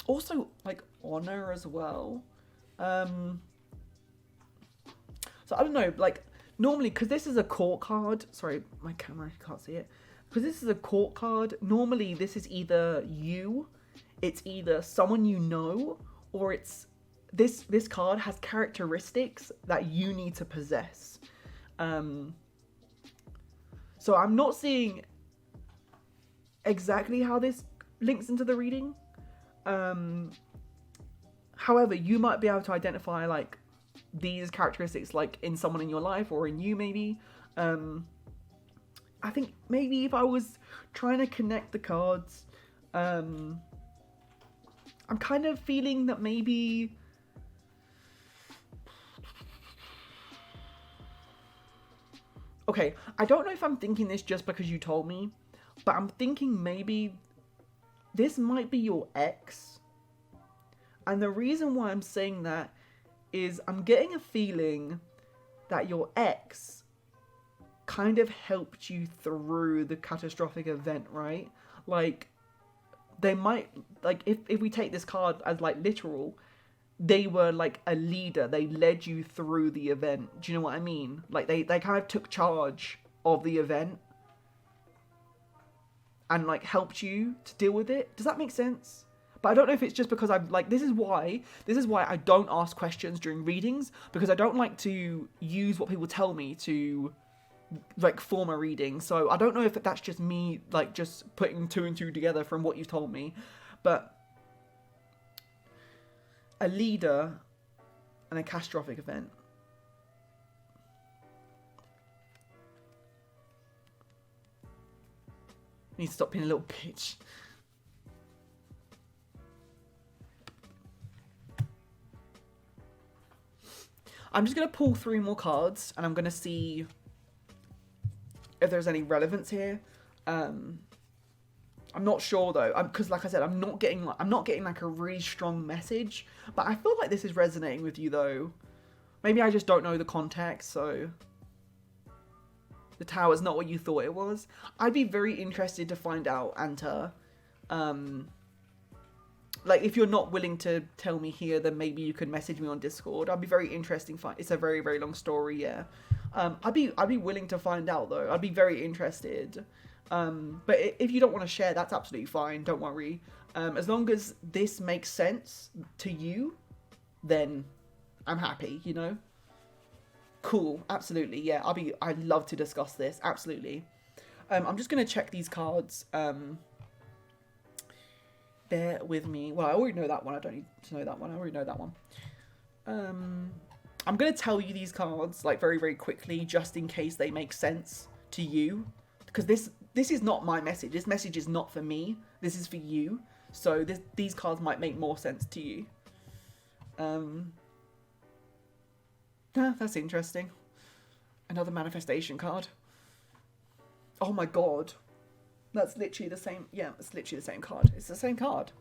Also like honor as well. So I don't know, like normally, because this is a court card, sorry, my camera, can't see it, because this is a court card, normally this is either it's either someone you know, or it's this card has characteristics that you need to possess. So I'm not seeing exactly how this links into the reading. However, you might be able to identify like these characteristics like in someone in your life or in you maybe. I think maybe if I was trying to connect the cards, I'm kind of feeling that maybe Okay, I don't know if I'm thinking this just because you told me, but I'm thinking maybe this might be your ex. And the reason why I'm saying that is I'm getting a feeling that your ex kind of helped you through the catastrophic event, right? Like, they might, like, if we take this card as, like, literal, they were, like, a leader. They led you through the event. Do you know what I mean? Like, they kind of took charge of the event and, like, helped you to deal with it. Does that make sense? But I don't know if it's just because I'm, like, this is why I don't ask questions during readings, because I don't like to use what people tell me to, like, form a reading. So I don't know if that's just me, like, just putting two and two together from what you've told me. But a leader and a catastrophic event. I need to stop being a little bitch. I'm just going to pull 3 more cards, and I'm going to see if there's any relevance here. I'm not sure though, because like I said, I'm not getting like a really strong message, but I feel like this is resonating with you though. Maybe I just don't know the context, so the tower's not what you thought it was. I'd be very interested to find out, Anta. Like, if you're not willing to tell me here, then maybe you can message me on Discord. I'd be very interesting. It's a very, very long story, yeah. I'd be willing to find out, though. I'd be very interested. But if you don't want to share, that's absolutely fine. Don't worry. As long as this makes sense to you, then I'm happy, you know? Cool. Absolutely, yeah. I'd love to discuss this. Absolutely. I'm just going to check these cards. Bear with me. Well, I already know that one. I don't need to know that one. I already know that one. I'm going to tell you these cards, like, very, very quickly, just in case they make sense to you. Because this is not my message. This message is not for me. This is for you. So these cards might make more sense to you. That's interesting. Another manifestation card. Oh my god. That's literally the same. Yeah, it's literally the same card. It's the same card.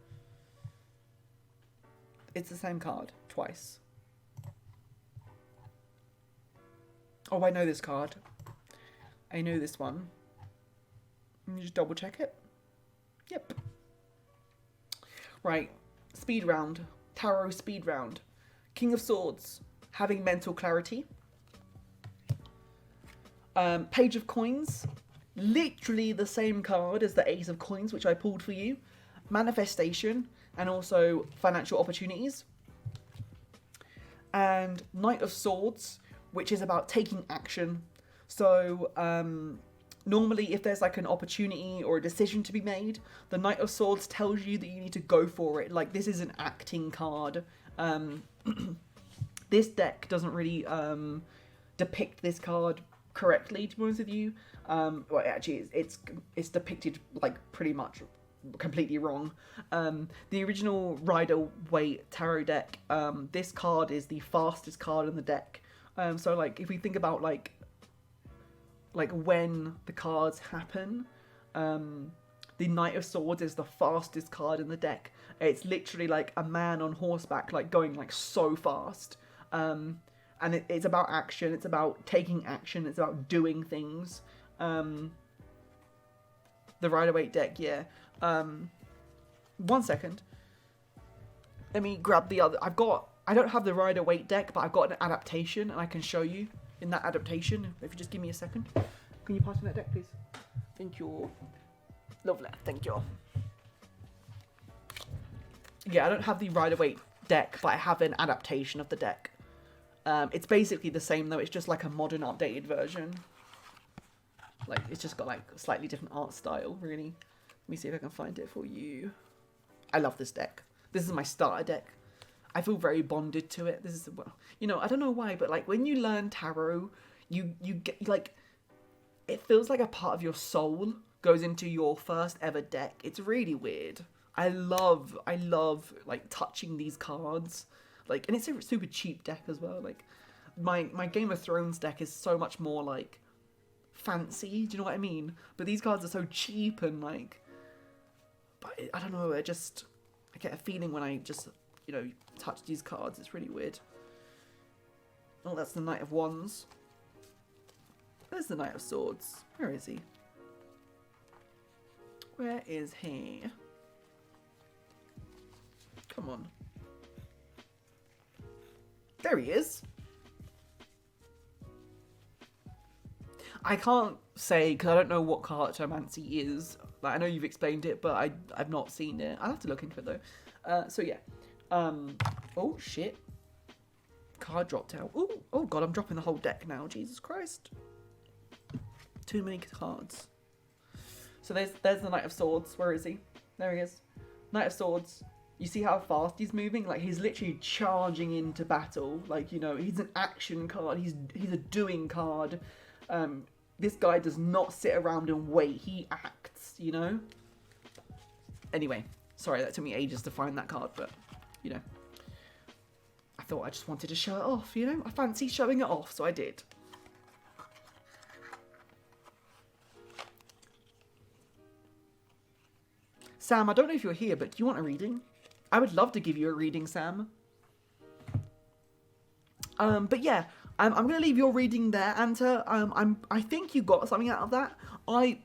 It's the same card twice. Oh, I know this card. I know this one. Let me just double check it. Yep. Right. Speed round. Tarot speed round. King of Swords. Having mental clarity. Page of Coins. Literally the same card as the Ace of Coins, which I pulled for you. Manifestation, and also financial opportunities. And Knight of Swords, which is about taking action. So, normally if there's like an opportunity or a decision to be made, the Knight of Swords tells you that you need to go for it. Like, this is an acting card. This deck doesn't really depict this card correctly, to be honest with you. Well, actually, it's depicted like pretty much completely wrong. The original Rider-Waite tarot deck, this card is the fastest card in the deck. So like if we think about like when the cards happen, the Knight of Swords is the fastest card in the deck. It's literally like a man on horseback, like going like so fast. And it's about action, it's about taking action, it's about doing things. The Rider-Waite deck, yeah. 1 second. Let me grab the other. I don't have the Rider-Waite deck, but I've got an adaptation, and I can show you in that adaptation. If you just give me a second. Can you pass me that deck, please? Thank you. Lovely, thank you. Yeah, I don't have the Rider-Waite deck, but I have an adaptation of the deck. It's basically the same, though. It's just like a modern, updated version. Like, it's just got like a slightly different art style, really. Let me see if I can find it for you. I love this deck. This is my starter deck. I feel very bonded to it. This is, well, you know, I don't know why, but like when you learn tarot, you get like, it feels like a part of your soul goes into your first ever deck. It's really weird. I love like touching these cards. Like, and it's a super cheap deck as well. Like, my Game of Thrones deck is so much more like fancy. Do you know what I mean? But these cards are so cheap and like, but I don't know. I get a feeling when I just, you know, touch these cards. It's really weird. Oh, that's the Knight of Wands. There's the Knight of Swords. Where is he? Where is he? Come on. There he is. I can't say, because I don't know what cartomancy is. Like, I know you've explained it, but I've not seen it. I'll have to look into it, though. So, yeah. Oh, shit. Card dropped out. Oh, God, I'm dropping the whole deck now. Jesus Christ. Too many cards. So, there's the Knight of Swords. Where is he? There he is. Knight of Swords. You see how fast he's moving? Like, he's literally charging into battle. Like, you know, he's an action card. He's a doing card. This guy does not sit around and wait. He acts, you know? Anyway, sorry, that took me ages to find that card, but, you know. I thought I just wanted to show it off, you know? I fancy showing it off, so I did. Sam, I don't know if you're here, but do you want a reading? I would love to give you a reading, Sam. But yeah, I'm going to leave your reading there, Anta. I think you got something out of that. I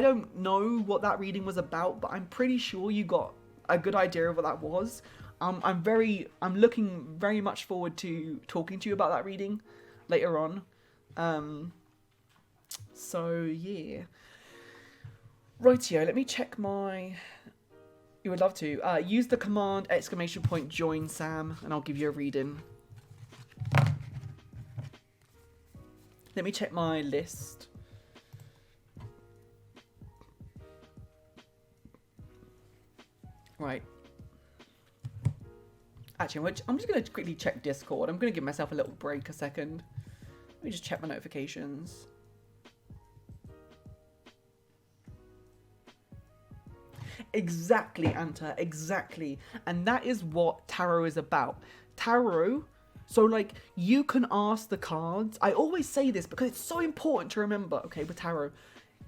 don't know what that reading was about, but I'm pretty sure you got a good idea of what that was. I'm looking very much forward to talking to you about that reading later on. So yeah. Rightio, let me check my... You would love to. Use the command ! join Sam, and I'll give you a reading. Let me check my list. Right. Actually, I'm just going to quickly check Discord. I'm going to give myself a little break a second. Let me just check my notifications. Exactly, Anta, exactly. And that is what tarot is about. Tarot, so like, you can ask the cards. I always say this because it's so important to remember, okay, with tarot.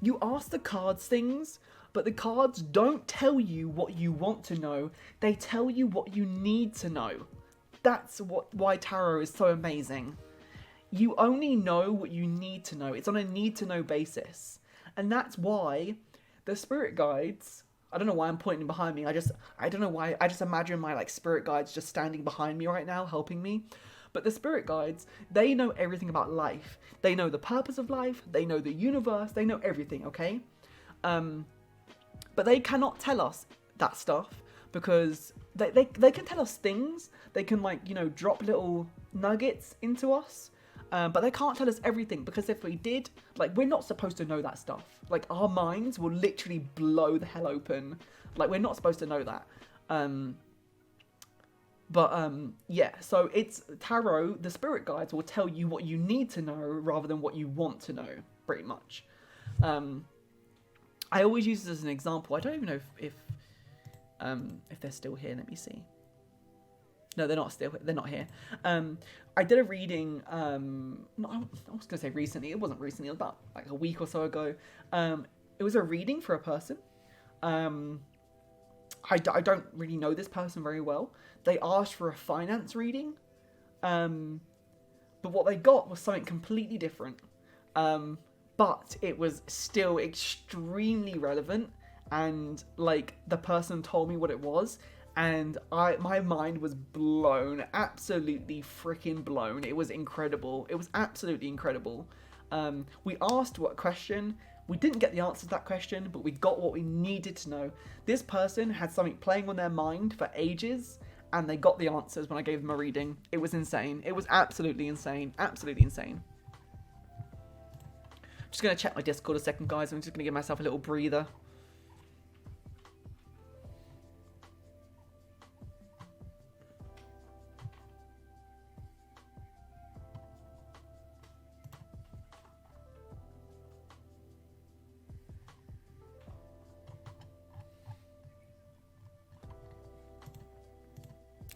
You ask the cards things, but the cards don't tell you what you want to know. They tell you what you need to know. That's why tarot is so amazing. You only know what you need to know. It's on a need-to-know basis. And that's why the spirit guides... I don't know why I'm pointing behind me. I don't know why. I just imagine my like spirit guides just standing behind me right now, helping me. But the spirit guides, they know everything about life. They know the purpose of life. They know the universe. They know everything, okay? But they cannot tell us that stuff because they can tell us things. They can like, you know, drop little nuggets into us. But they can't tell us everything because if we did, like, we're not supposed to know that stuff. Like, our minds will literally blow the hell open. Like, we're not supposed to know that. Yeah, so it's tarot, the spirit guides will tell you what you need to know rather than what you want to know, pretty much. I always use this as an example. I don't even know if they're still here. Let me see. No, they're not still. They're not here. I did a reading. I was gonna say recently. It wasn't recently. It was about like a week or so ago. It was a reading for a person. I don't really know this person very well. They asked for a finance reading, but what they got was something completely different. But it was still extremely relevant, and like the person told me what it was. And my mind was blown, absolutely freaking blown. It was incredible. It was absolutely incredible. We asked what question. We didn't get the answer to that question, but we got what we needed to know. This person had something playing on their mind for ages, and they got the answers when I gave them a reading. It was insane. It was absolutely insane. Absolutely insane. Just going to check my Discord a second, guys. I'm just going to give myself a little breather.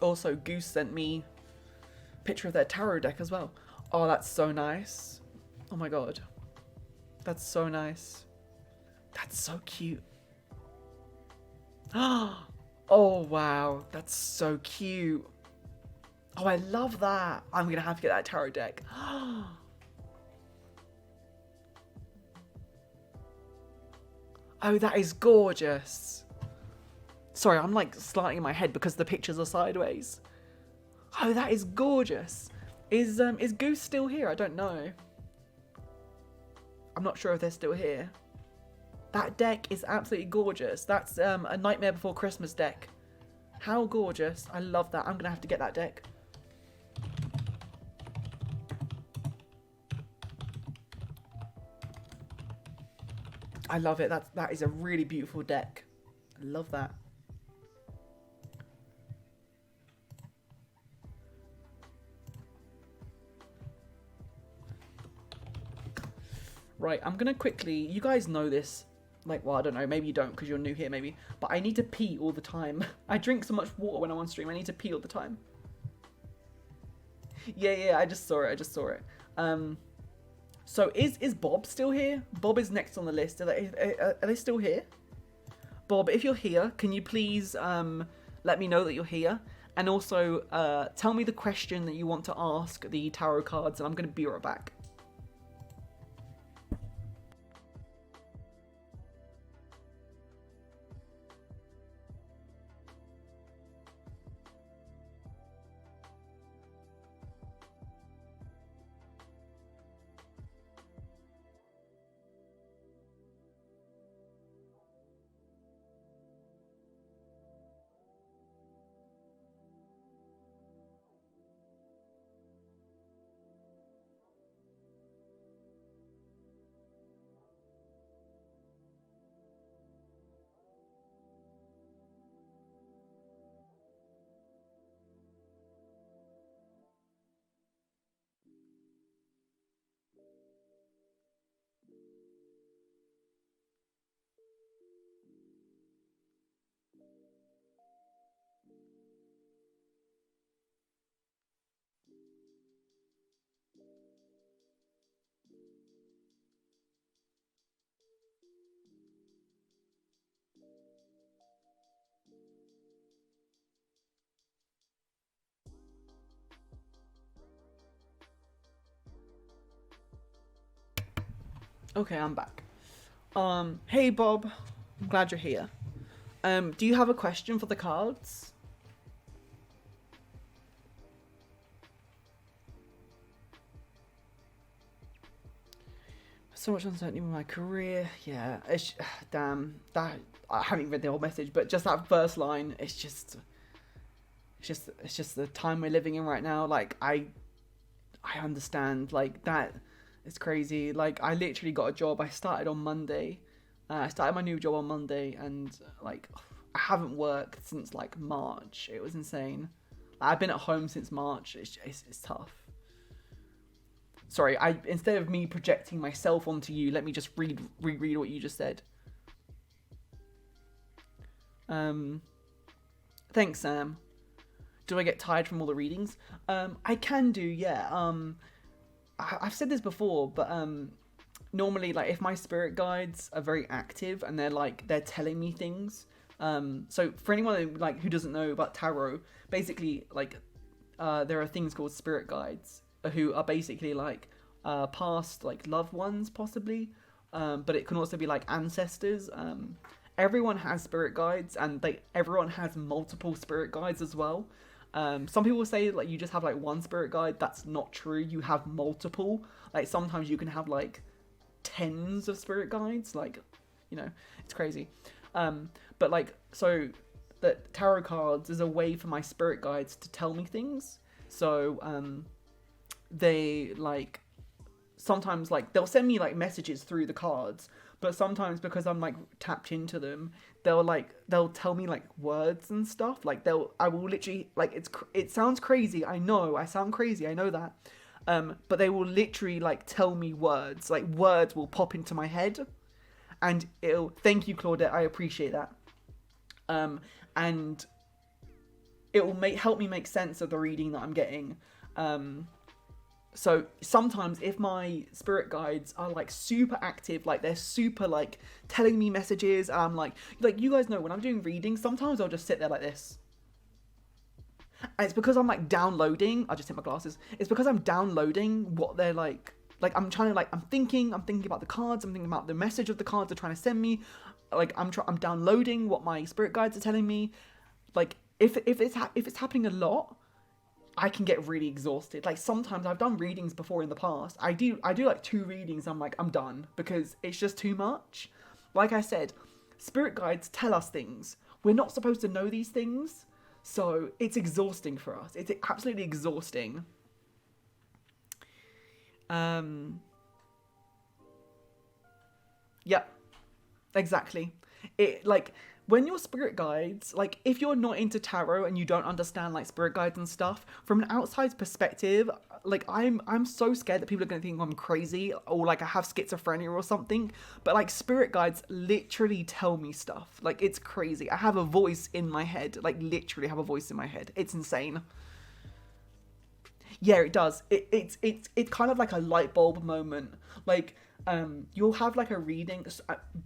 Also, Goose sent me a picture of their tarot deck as well. Oh, that's so nice. Oh my god. That's so nice. That's so cute. Oh, wow. That's so cute. Oh, I love that. I'm going to have to get that tarot deck. Oh, that is gorgeous. Sorry, I'm like slanting in my head because the pictures are sideways. Oh, that is gorgeous. Is Goose still here? I don't know. I'm not sure if they're still here. That deck is absolutely gorgeous. That's a Nightmare Before Christmas deck. How gorgeous. I love that. I'm going to have to get that deck. I love it. That is a really beautiful deck. I love that. Right, I'm going to quickly... You guys know this. Like, well, I don't know. Maybe you don't because you're new here, maybe. But I need to pee all the time. I drink so much water when I'm on stream. I need to pee all the time. Yeah, I just saw it. So is Bob still here? Bob is next on the list. Are they still here? Bob, if you're here, can you please let me know that you're here? And also tell me the question that you want to ask the tarot cards, and I'm going to be right back. Okay, I'm back. Hey Bob, I'm glad you're here. Do you have a question for the cards? So much uncertainty with my career. Yeah, damn. That I haven't read the whole message, but just that first line, it's just the time we're living in right now. Like I understand. Like that. It's crazy. Like I literally got a job. I started on Monday. I started my new job on Monday, and like I haven't worked since like March. It was insane. Like, I've been at home since March. It's tough. Sorry, instead of me projecting myself onto you, let me just reread what you just said. Thanks, Sam. Do I get tired from all the readings? I can do, yeah. I've said this before, but normally, like, if my spirit guides are very active and they're telling me things. So for anyone who doesn't know about tarot, basically, like, there are things called spirit guides who are basically like past like loved ones possibly, but it can also be like ancestors. Everyone has spirit guides, and everyone has multiple spirit guides as well. Some people say like you just have like one spirit guide. That's not true. You have multiple. Like sometimes you can have like tens of spirit guides. Like, you know, it's crazy. But like, so the tarot cards is a way for my spirit guides to tell me things. So they like sometimes like they'll send me like messages through the cards, but sometimes because I'm like tapped into them, they'll tell me like words and stuff. Like I will literally like it sounds crazy. I know I sound crazy. I know that. But they will literally like tell me words. Like words will pop into my head, and thank you, Claudette. I appreciate that. And it will help me make sense of the reading that I'm getting. So sometimes if my spirit guides are like super active, like they're super like telling me messages, and I'm like you guys know when I'm doing readings, sometimes I'll just sit there like this. And it's because I'm like downloading. I just hit my glasses. It's because I'm downloading what they're like. Like I'm trying to like I'm thinking about the cards. I'm thinking about the message of the cards they're trying to send me. Like I'm downloading what my spirit guides are telling me. Like if it's happening a lot, I can get really exhausted. Like sometimes I've done readings before in the past. I do like 2 readings. I'm like I'm done because it's just too much. Like I said, spirit guides tell us things. We're not supposed to know these things. So it's exhausting for us. It's absolutely exhausting. Yeah, exactly. It like when your spirit guides, like if you're not into tarot and you don't understand like spirit guides and stuff, from an outside perspective, like I'm so scared that people are gonna think I'm crazy or like I have schizophrenia or something. But like spirit guides literally tell me stuff. Like it's crazy. I have a voice in my head. Like literally have a voice in my head. It's insane. Yeah, it does. It's kind of like a light bulb moment. Like you'll have like a reading.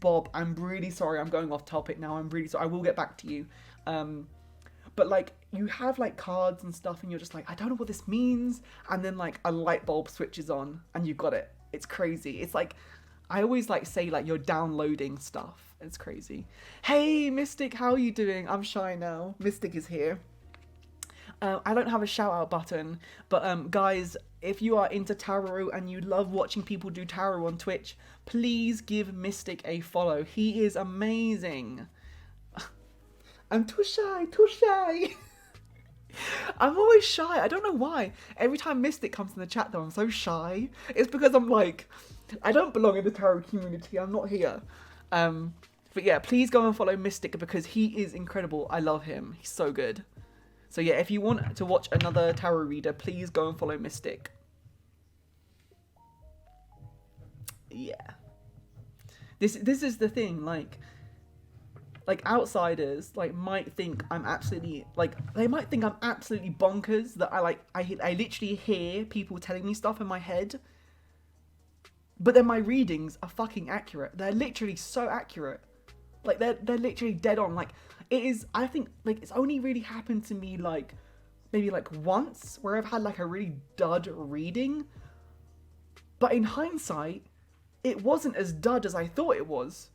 Bob, I'm really sorry. I'm going off topic now. I'm really sorry. I will get back to you. But like you have like cards and stuff, and you're just like, I don't know what this means. And then like a light bulb switches on, and you've got it. It's crazy. It's like I always like say like you're downloading stuff. It's crazy. Hey Mystic, how are you doing? I'm shy now. Mystic is here. I don't have a shout out button, but guys, if you are into tarot and you love watching people do tarot on Twitch, please give Mystic a follow. He is amazing. I'm too shy, too shy. I'm always shy. I don't know why. Every time Mystic comes in the chat though, I'm so shy. It's because I'm like, I don't belong in the tarot community. I'm not here. But yeah, please go and follow Mystic because he is incredible. I love him. He's so good. So yeah, if you want to watch another tarot reader, please go and follow Mystic. Yeah. This is the thing, like outsiders like might think I'm absolutely they might think I'm absolutely bonkers that I literally hear people telling me stuff in my head. But then my readings are fucking accurate. They're literally so accurate. Like they're literally dead on. Like it is, I think like it's only really happened to me like maybe like once where I've had like a really dud reading. But in hindsight, it wasn't as dud as I thought it was.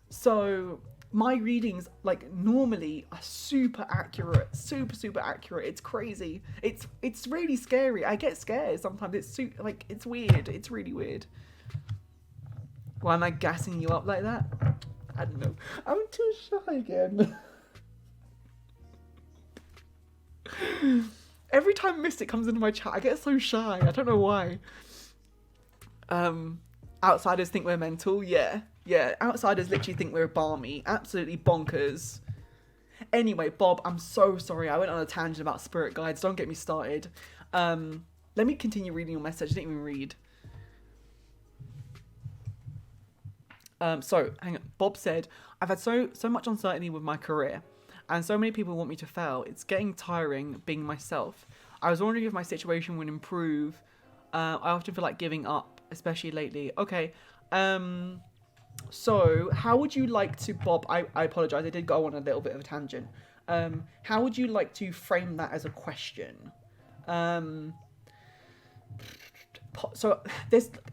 So my readings like normally are super accurate, super accurate. It's crazy. It's really scary. I get scared sometimes. It's weird. It's really weird. Why am I gassing you up like that? I don't know. I'm too shy again. Every time Mystic comes into my chat, I get so shy. I don't know why. Outsiders think we're mental. Yeah. Outsiders literally think we're balmy. Absolutely bonkers. Anyway, Bob, I'm so sorry. I went on a tangent about spirit guides. Don't get me started. Let me continue reading your message. I didn't even read. So hang on. Bob said, I've had so much uncertainty with my career and so many people want me to fail. It's getting tiring being myself. I was wondering if my situation would improve. I often feel like giving up, especially lately. Okay. So how would you like to, Bob, I apologize. I did go on a little bit of a tangent. How would you like to frame that as a question? So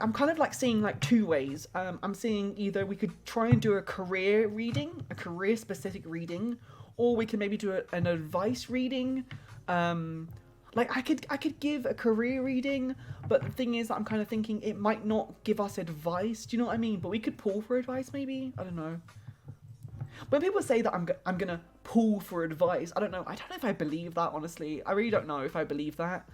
I'm kind of like seeing like 2 ways. I'm seeing either we could try and do a career reading, a career specific reading, or we can maybe do an advice reading. Like I could give a career reading, but the thing is I'm kind of thinking it might not give us advice. Do you know what I mean? But we could pull for advice maybe. I don't know. When people say that I'm gonna pull for advice, I don't know if I believe that, honestly. I really don't know if I believe that.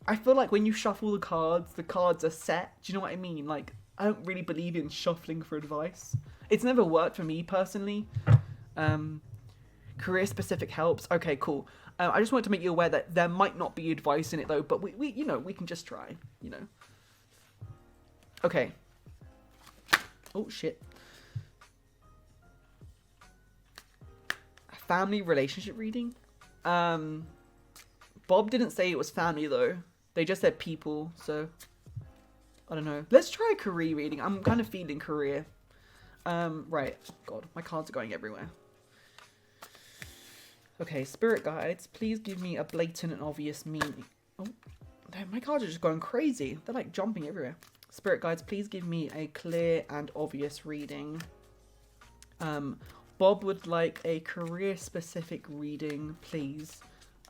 I feel like when you shuffle the cards are set. Do you know what I mean? Like, I don't really believe in shuffling for advice. It's never worked for me personally. Career specific helps. Okay, cool. I just wanted to make you aware that there might not be advice in it though, but we you know, we can just try, you know. Okay. Oh shit. Family relationship reading. Bob didn't say it was family though. They just said people, so I don't know. Let's try a career reading. I'm kind of feeling career. Right. God, my cards are going everywhere. Okay, spirit guides, please give me a blatant and obvious meaning. Oh, damn, my cards are just going crazy. They're like jumping everywhere. Spirit guides, please give me a clear and obvious reading. Bob would like a career-specific reading, please.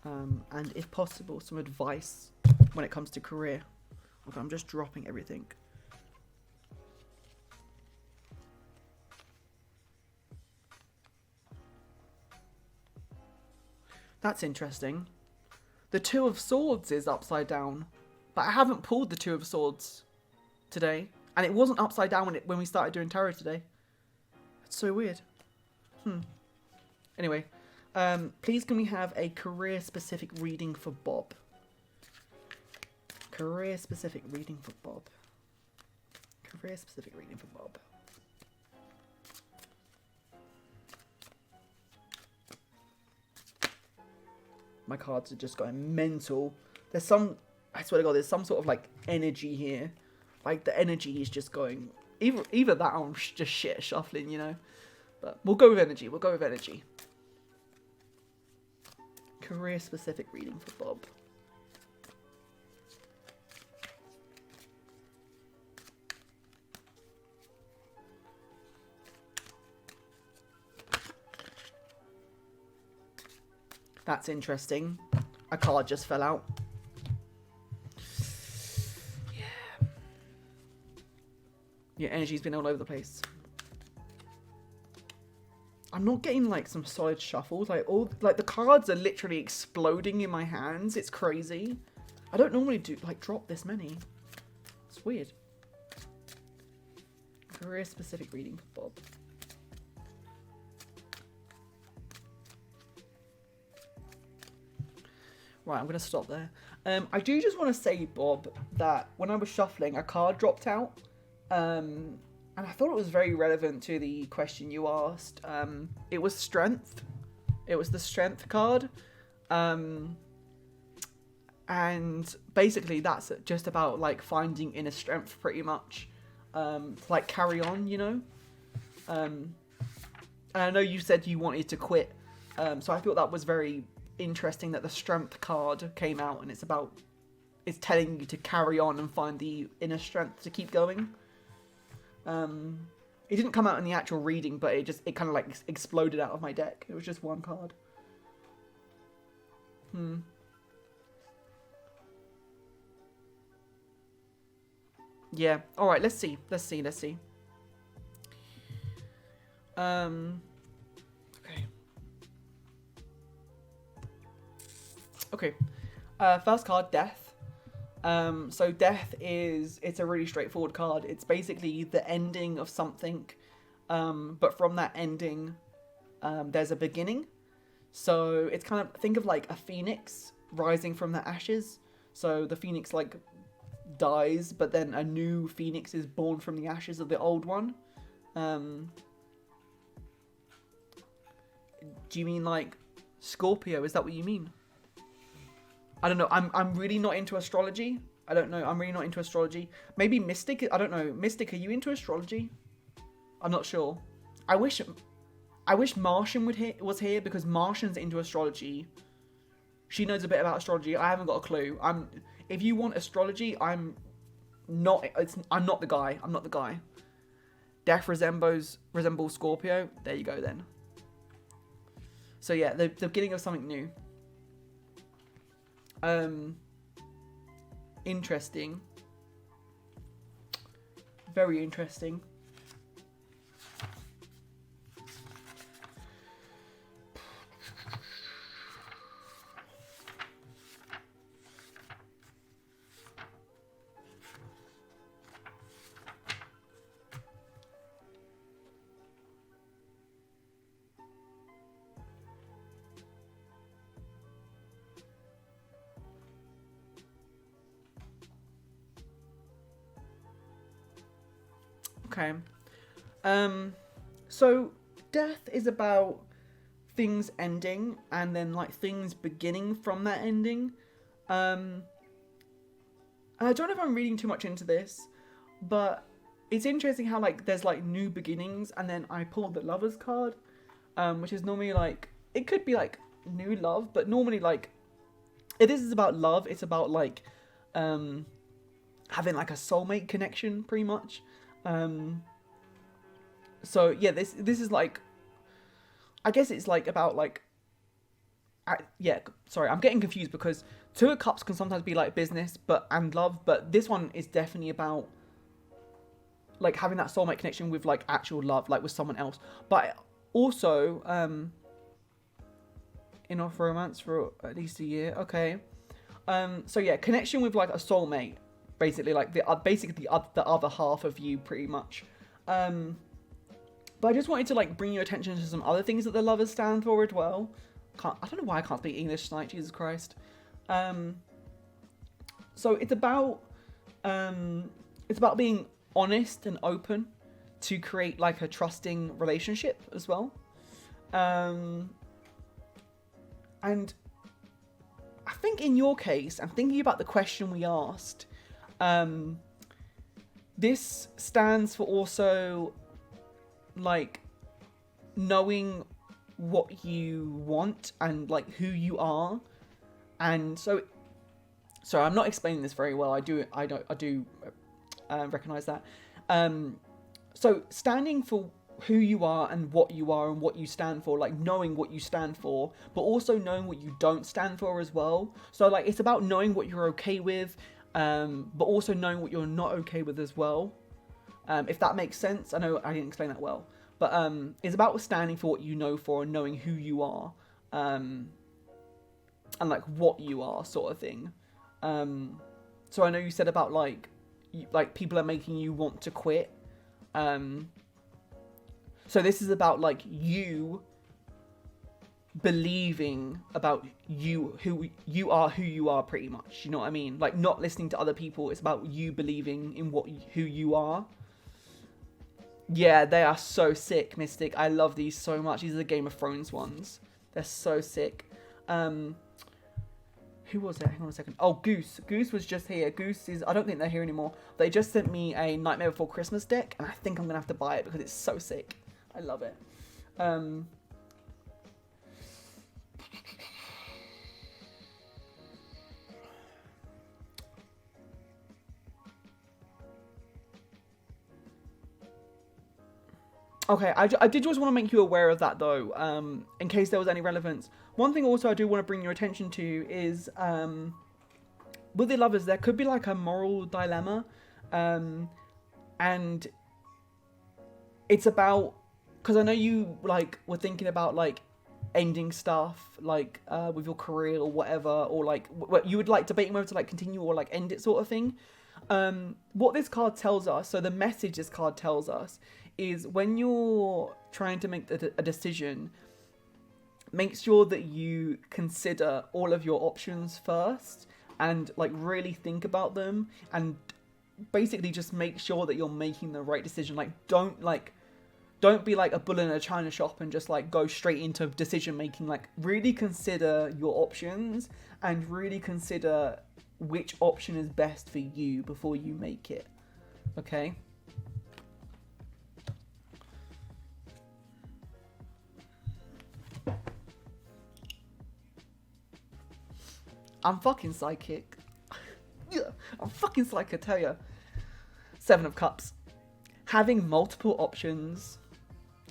And if possible, some advice when it comes to career. Okay, I'm just dropping everything. That's interesting. The Two of Swords is upside down, but I haven't pulled the Two of Swords today, and it wasn't upside down when we started doing tarot today. It's so weird. Anyway, please can we have a career-specific reading for Bob? Career-specific reading for Bob. Career-specific reading for Bob. My cards are just going mental. There's some, I swear to God, there's some sort of like energy here. Like the energy is just going, either that or I'm just shit shuffling, you know. But we'll go with energy. We'll go with energy. Career-specific reading for Bob. That's interesting. A card just fell out. Yeah. Your energy's been all over the place. I'm not getting like some solid shuffles. Like the cards are literally exploding in my hands. It's crazy. I don't normally drop this many. It's weird. Career specific reading for Bob. Right, I'm going to stop there. I do just want to say, Bob, that when I was shuffling, a card dropped out. And I thought it was very relevant to the question you asked. It was Strength. It was the Strength card. And basically that's just about, like, finding inner strength, pretty much. Like, carry on, you know? And I know you said you wanted to quit. So I thought that was very interesting that the Strength card came out, and it's telling you to carry on and find the inner strength to keep going. It didn't come out in the actual reading, but it kind of like exploded out of my deck. It was just one card. Yeah. All right. Let's see. Okay. First card, Death. So Death it's a really straightforward card. It's basically the ending of something, but from that ending, there's a beginning. So it's kind of, think of like a phoenix rising from the ashes. So the phoenix like dies, but then a new phoenix is born from the ashes of the old one. Do you mean like Scorpio? Is that what you mean? I don't know. I'm really not into astrology. I don't know. I'm really not into astrology. Maybe Mystic. I don't know. Mystic, are you into astrology? I'm not sure. I wish Martian was here, because Martian's into astrology. She knows a bit about astrology. I haven't got a clue. If you want astrology, I'm not the guy. I'm not the guy. Death resembles Scorpio. There you go then. So yeah, the beginning of something new. Interesting. Very interesting. Okay. So Death is about things ending and then like things beginning from that ending. And I don't know if I'm reading too much into this, but it's interesting how like there's like new beginnings, and then I pulled the Lovers card, which is normally like, it could be like new love, but normally like it is about love. It's about like having like a soulmate connection, pretty much. So yeah, this is like, I guess it's like about like, yeah, sorry, I'm getting confused because Two of Cups can sometimes be like business and love, but this one is definitely about like having that soulmate connection with like actual love, like with someone else. But also enough romance for at least a year. Okay. So yeah, connection with like a soulmate, basically like the other half of you, pretty much. But I just wanted to like bring your attention to some other things that the Lovers stand for as well. I don't know why I can't speak English tonight, Jesus Christ. So it's about being honest and open to create like a trusting relationship as well. And I think in your case, I'm thinking about the question we asked. This stands for also like knowing what you want and like who you are. And so I'm not explaining this very well. I do recognize that. So standing for who you are and what you stand for, like knowing what you stand for, but also knowing what you don't stand for as well. So like it's about knowing what you're okay with, but also knowing what you're not okay with as well. If that makes sense. I know I didn't explain that well, but it's about standing for what you know for and knowing who you are, and like what you are, sort of thing. So I know you said about like people are making you want to quit. So this is about like you believing about you, who you are, pretty much. You know what I mean? Like not listening to other people. It's about you believing in who you are. Yeah, they are so sick, Mystic. I love these so much. These are the Game of Thrones ones. They're so sick. Who was it? Hang on a second. Oh, Goose. Goose was just here. Goose is... I don't think they're here anymore. They just sent me a Nightmare Before Christmas deck, and I think I'm going to have to buy it because it's so sick. I love it. Okay, I did just want to make you aware of that, though, in case there was any relevance. One thing also I do want to bring your attention to is, with the Lovers, there could be, like, a moral dilemma, and it's about, because I know you, like, were thinking about, like, ending stuff, like, with your career or whatever, or, like, you would, like, debating whether to, like, continue or, like, end it sort of thing. What this card tells us, so the message this card tells us, is when you're trying to make a decision, make sure that you consider all of your options first and like really think about them, and basically just make sure that you're making the right decision. Like don't be like a bull in a china shop and just like go straight into decision making. Like really consider your options and really consider which option is best for you before you make it. Okay? I'm fucking psychic. Yeah, I'm fucking psychic, I tell ya. Seven of Cups. Having multiple options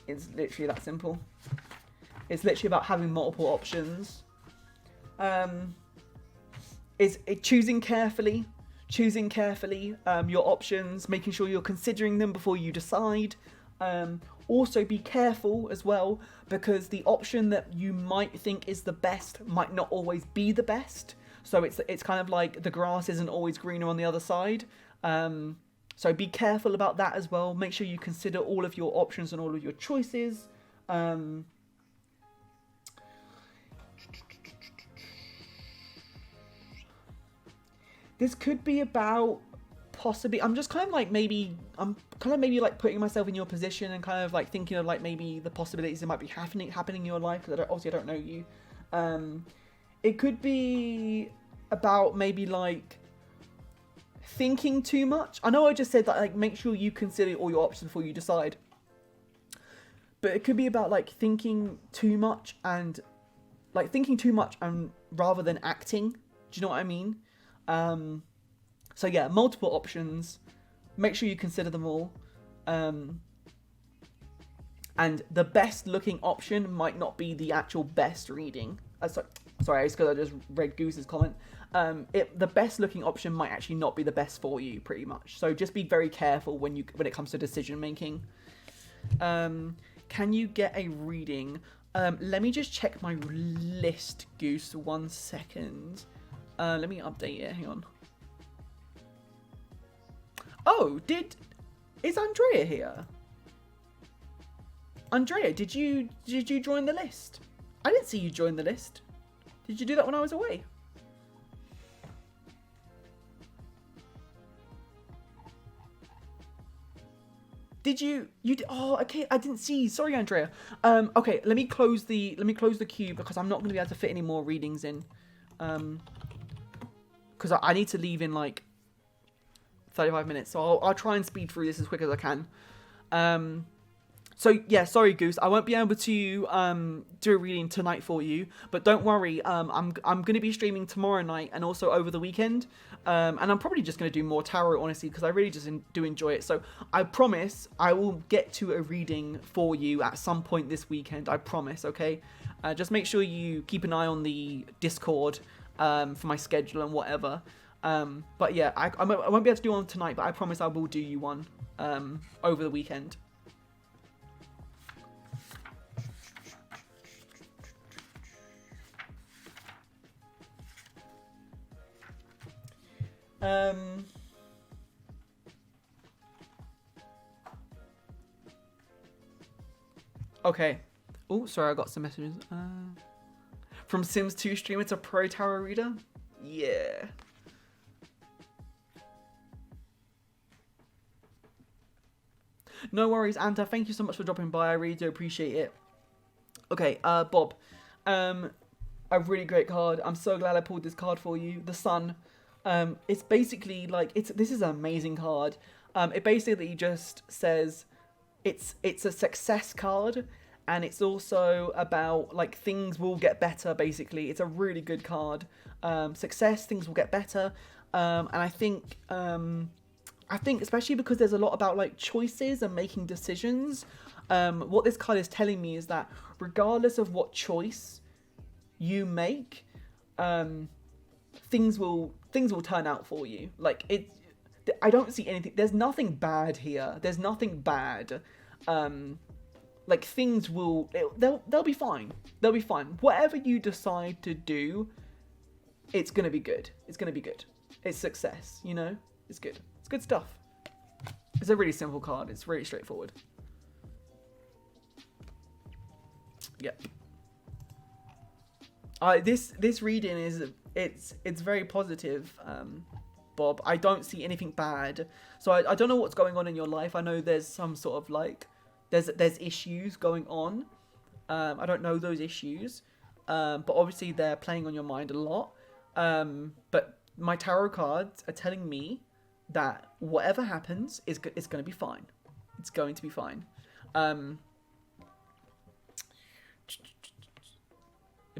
is literally that simple. It's literally about having multiple options. It's choosing carefully your options, making sure you're considering them before you decide. Also be careful as well, because the option that you might think is the best might not always be the best. So it's kind of like the grass isn't always greener on the other side. So be careful about that as well. Make sure you consider all of your options and all of your choices. This could be about possibly, I'm kind of like maybe like putting myself in your position and kind of like thinking of like maybe the possibilities that might be happening in your life, because obviously I don't know you. It could be about maybe like thinking too much. I know I just said that, like, make sure you consider all your options before you decide. But it could be about, like, thinking too much and rather than acting. Do you know what I mean? So yeah, multiple options. Make sure you consider them all. And the best looking option might not be the actual best reading. Sorry, it's because I just read Goose's comment. The best looking option might actually not be the best for you, pretty much. So just be very careful when it comes to decision making. Can you get a reading? Let me just check my list, Goose. 1 second. Let me update it. Hang on. Oh, is Andrea here? Andrea, did you join the list? I didn't see you join the list. Did you do that when I was away? Did you oh, okay, I didn't see. Sorry, Andrea. Okay, let me close the queue because I'm not going to be able to fit any more readings in. Because I need to leave in like 35 minutes. So I'll try and speed through this as quick as I can. So yeah, sorry Goose, I won't be able to do a reading tonight for you, but don't worry, I'm going to be streaming tomorrow night and also over the weekend, and I'm probably just going to do more tarot, honestly, because I really just do enjoy it. So I promise I will get to a reading for you at some point this weekend, I promise, okay? Just make sure you keep an eye on the Discord for my schedule and whatever. But yeah, I won't be able to do one tonight, but I promise I will do you one over the weekend. Okay. Oh, sorry, I got some messages. From Sims 2 streamer to pro tarot reader? Yeah. No worries, Anta. Thank you so much for dropping by. I really do appreciate it. Okay, Bob. A really great card. I'm so glad I pulled this card for you. The Sun. It's basically like this is an amazing card. It basically just says it's a success card, and it's also about like things will get better. Basically, it's a really good card. Success, things will get better, and I think especially because there's a lot about like choices and making decisions. What this card is telling me is that regardless of what choice you make, things will turn out for you. Like I don't see anything. There's nothing bad here. There's nothing bad. Like things they'll be fine. They'll be fine. Whatever you decide to do, it's gonna be good. It's gonna be good. It's success. You know, it's good. It's good stuff. It's a really simple card. It's really straightforward. Yep. This reading is it's very positive, Bob. I don't see anything bad. So I don't know what's going on in your life. I know there's some sort of like there's issues going on. I don't know those issues, but obviously they're playing on your mind a lot. But my tarot cards are telling me that whatever happens it's going to be fine. It's going to be fine.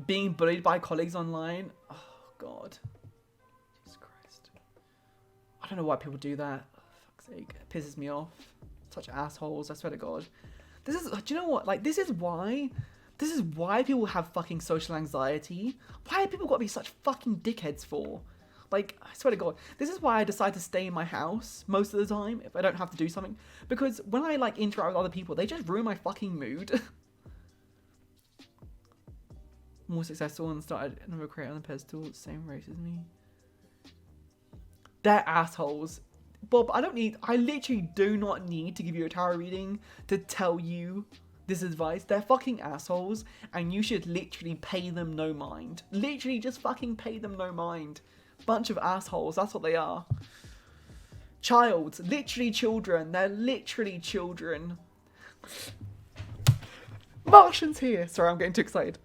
Being bullied by colleagues online. Oh God, Jesus Christ! I don't know why people do that. Oh, fuck's sake, it pisses me off. Such assholes. I swear to God. This is. Do you know what? Like, this is why people have fucking social anxiety. Why have people got to be such fucking dickheads for? Like, I swear to God, this is why I decide to stay in my house most of the time if I don't have to do something. Because when I like interact with other people, they just ruin my fucking mood. More successful and started another creator on the pedestal, same race as me. They're assholes. Bob, I literally do not need to give you a tarot reading to tell you this advice. They're fucking assholes, and you should literally pay them no mind. Literally just fucking pay them no mind. Bunch of assholes, that's what they are. Literally children. They're literally children. Martian's here. Sorry, I'm getting too excited.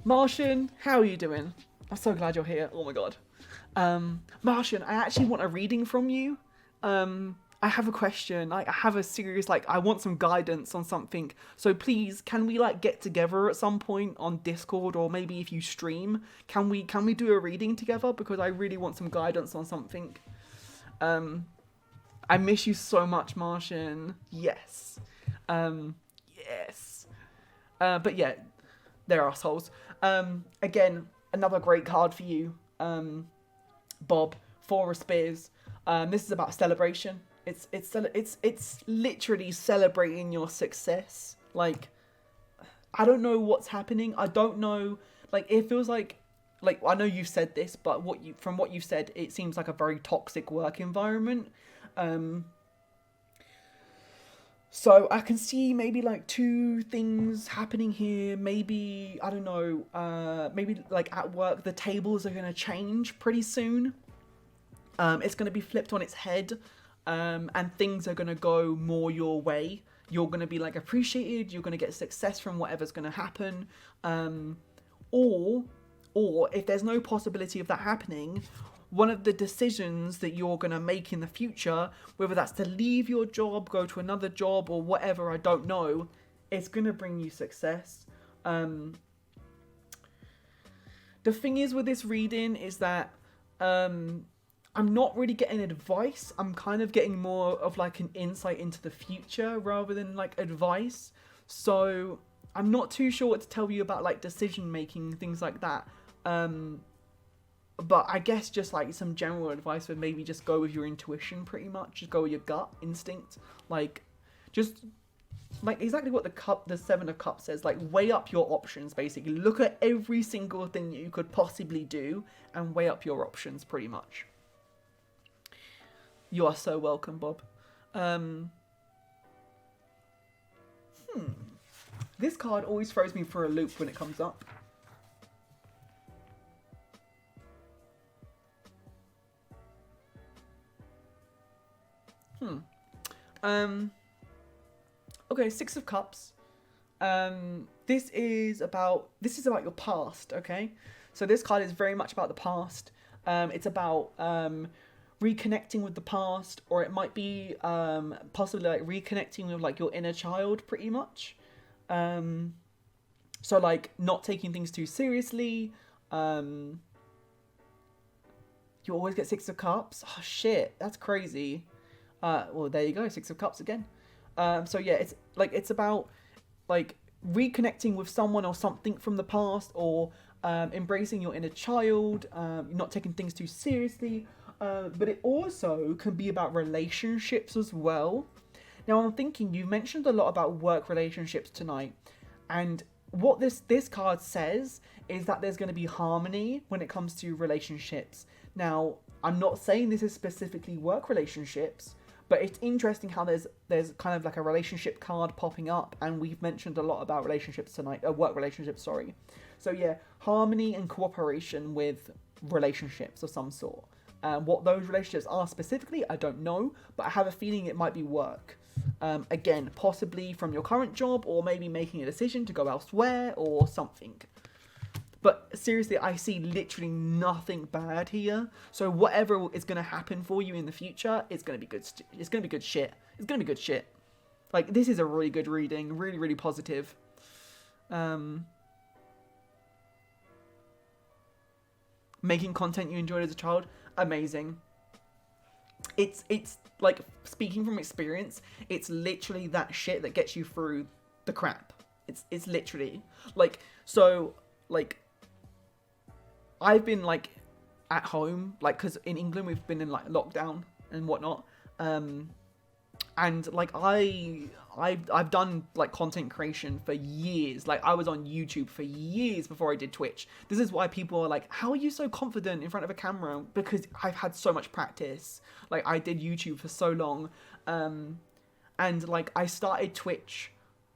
Martian, how are you doing? I'm so glad you're here. Oh my God. Martian, I actually want a reading from you. I have a question. Like, I have a serious, like, I want some guidance on something. So please, can we like get together at some point on Discord, or maybe if you stream, can we do a reading together? Because I really want some guidance on something. I miss you so much, Martian. Yes. Yes. But yeah, they're assholes. Again, another great card for you, Bob. Four of Spears. This is about celebration. It's literally celebrating your success. Like, I don't know what's happening. I don't know. Like, it feels like I know you've said this, but from what you've said, it seems like a very toxic work environment. So I can see maybe like two things happening here. Maybe, I don't know, maybe like at work, the tables are going to change pretty soon. It's going to be flipped on its head, and things are going to go more your way. You're going to be like appreciated. You're going to get success from whatever's going to happen. Or if there's no possibility of that happening, one of the decisions that you're going to make in the future, whether that's to leave your job, go to another job, or whatever, I don't know, it's going to bring you success. The thing is with this reading is that I'm not really getting advice. I'm kind of getting more of like an insight into the future rather than like advice. So I'm not too sure what to tell you about like decision making, things like that. But I guess just like some general advice would maybe just go with your intuition pretty much. Just go with your gut instinct. Like, just like exactly what the Seven of Cups says. Like, weigh up your options, basically. Look at every single thing that you could possibly do and weigh up your options pretty much. You are so welcome, Bob. This card always throws me for a loop when it comes up. Okay, Six of Cups. This is about your past, okay? So this card is very much about the past. It's about reconnecting with the past, or it might be possibly like reconnecting with like your inner child pretty much. So like not taking things too seriously. You always get Six of Cups. Oh shit, that's crazy. Well, there you go, Six of Cups again. So yeah, it's about like reconnecting with someone or something from the past, or embracing your inner child, not taking things too seriously. But it also can be about relationships as well. Now I'm thinking, you mentioned a lot about work relationships tonight, and what this card says is that there's going to be harmony when it comes to relationships. Now, I'm not saying this is specifically work relationships, but it's interesting how there's kind of like a relationship card popping up, and we've mentioned a lot about relationships tonight, work relationships, sorry. So yeah, harmony and cooperation with relationships of some sort. What those relationships are specifically, I don't know, but I have a feeling it might be work. Again, possibly from your current job, or maybe making a decision to go elsewhere or something. But seriously, I see literally nothing bad here. So whatever is going to happen for you in the future, it's going to be good. It's going to be good shit. It's going to be good shit. Like, this is a really good reading. Really, really positive. Making content you enjoyed as a child, amazing. It's like, speaking from experience, it's literally that shit that gets you through the crap. It's literally like, so like, I've been like at home, like, because in England we've been in like lockdown and whatnot, and like I've done like content creation for years. Like, I was on YouTube for years before I did Twitch. This is why people are like, how are you so confident in front of a camera? Because I've had so much practice. Like, I did YouTube for so long, and like I started Twitch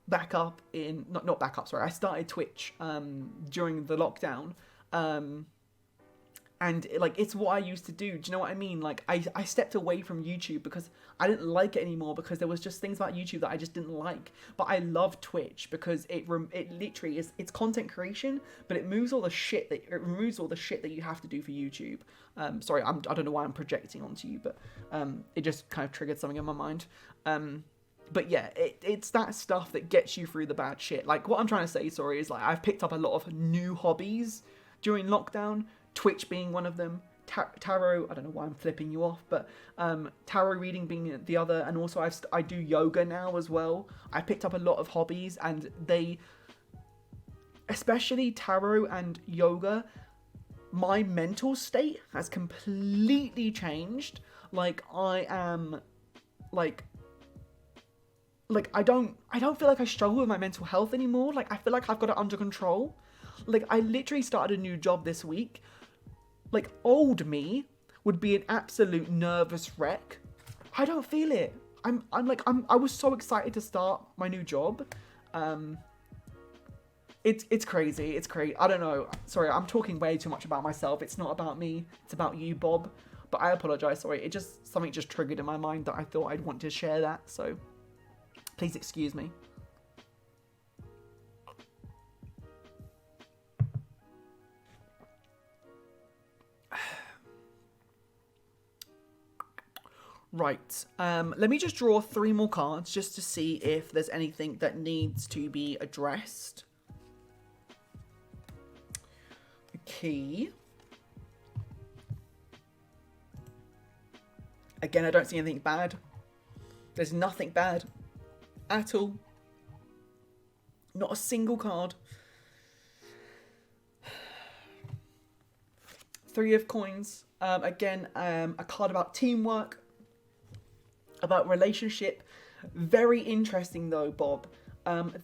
back up in not back up, sorry. I started Twitch during the lockdown. And like, it's what I used to do. Do you know what I mean? Like, I stepped away from YouTube because I didn't like it anymore, because there was just things about YouTube that I just didn't like. But I love Twitch because it literally is, it's content creation, but it removes all the shit that you have to do for YouTube. Sorry, I don't know why I'm projecting onto you, but it just kind of triggered something in my mind. But yeah, it's that stuff that gets you through the bad shit. Like, what I'm trying to say, sorry, is like, I've picked up a lot of new hobbies during lockdown, Twitch being one of them, tarot, I don't know why I'm flipping you off, but tarot reading being the other, and also I do yoga now as well. I picked up a lot of hobbies, and they, especially tarot and yoga, my mental state has completely changed. Like, I am, like I don't feel like I struggle with my mental health anymore. Like, I feel like I've got it under control. Like, I literally started a new job this week. Like, old me would be an absolute nervous wreck. I don't feel it. I was so excited to start my new job. It's crazy. It's crazy. I don't know. Sorry, I'm talking way too much about myself. It's not about me. It's about you, Bob. But I apologize. Sorry. Something just triggered in my mind that I thought I'd want to share that. So please excuse me. Right, let me just draw 3 more cards just to see if there's anything that needs to be addressed. Okay. Again, I don't see anything bad. There's nothing bad at all. Not a single card. 3 of coins. Again, a card about teamwork, about relationship. Very interesting though, Bob.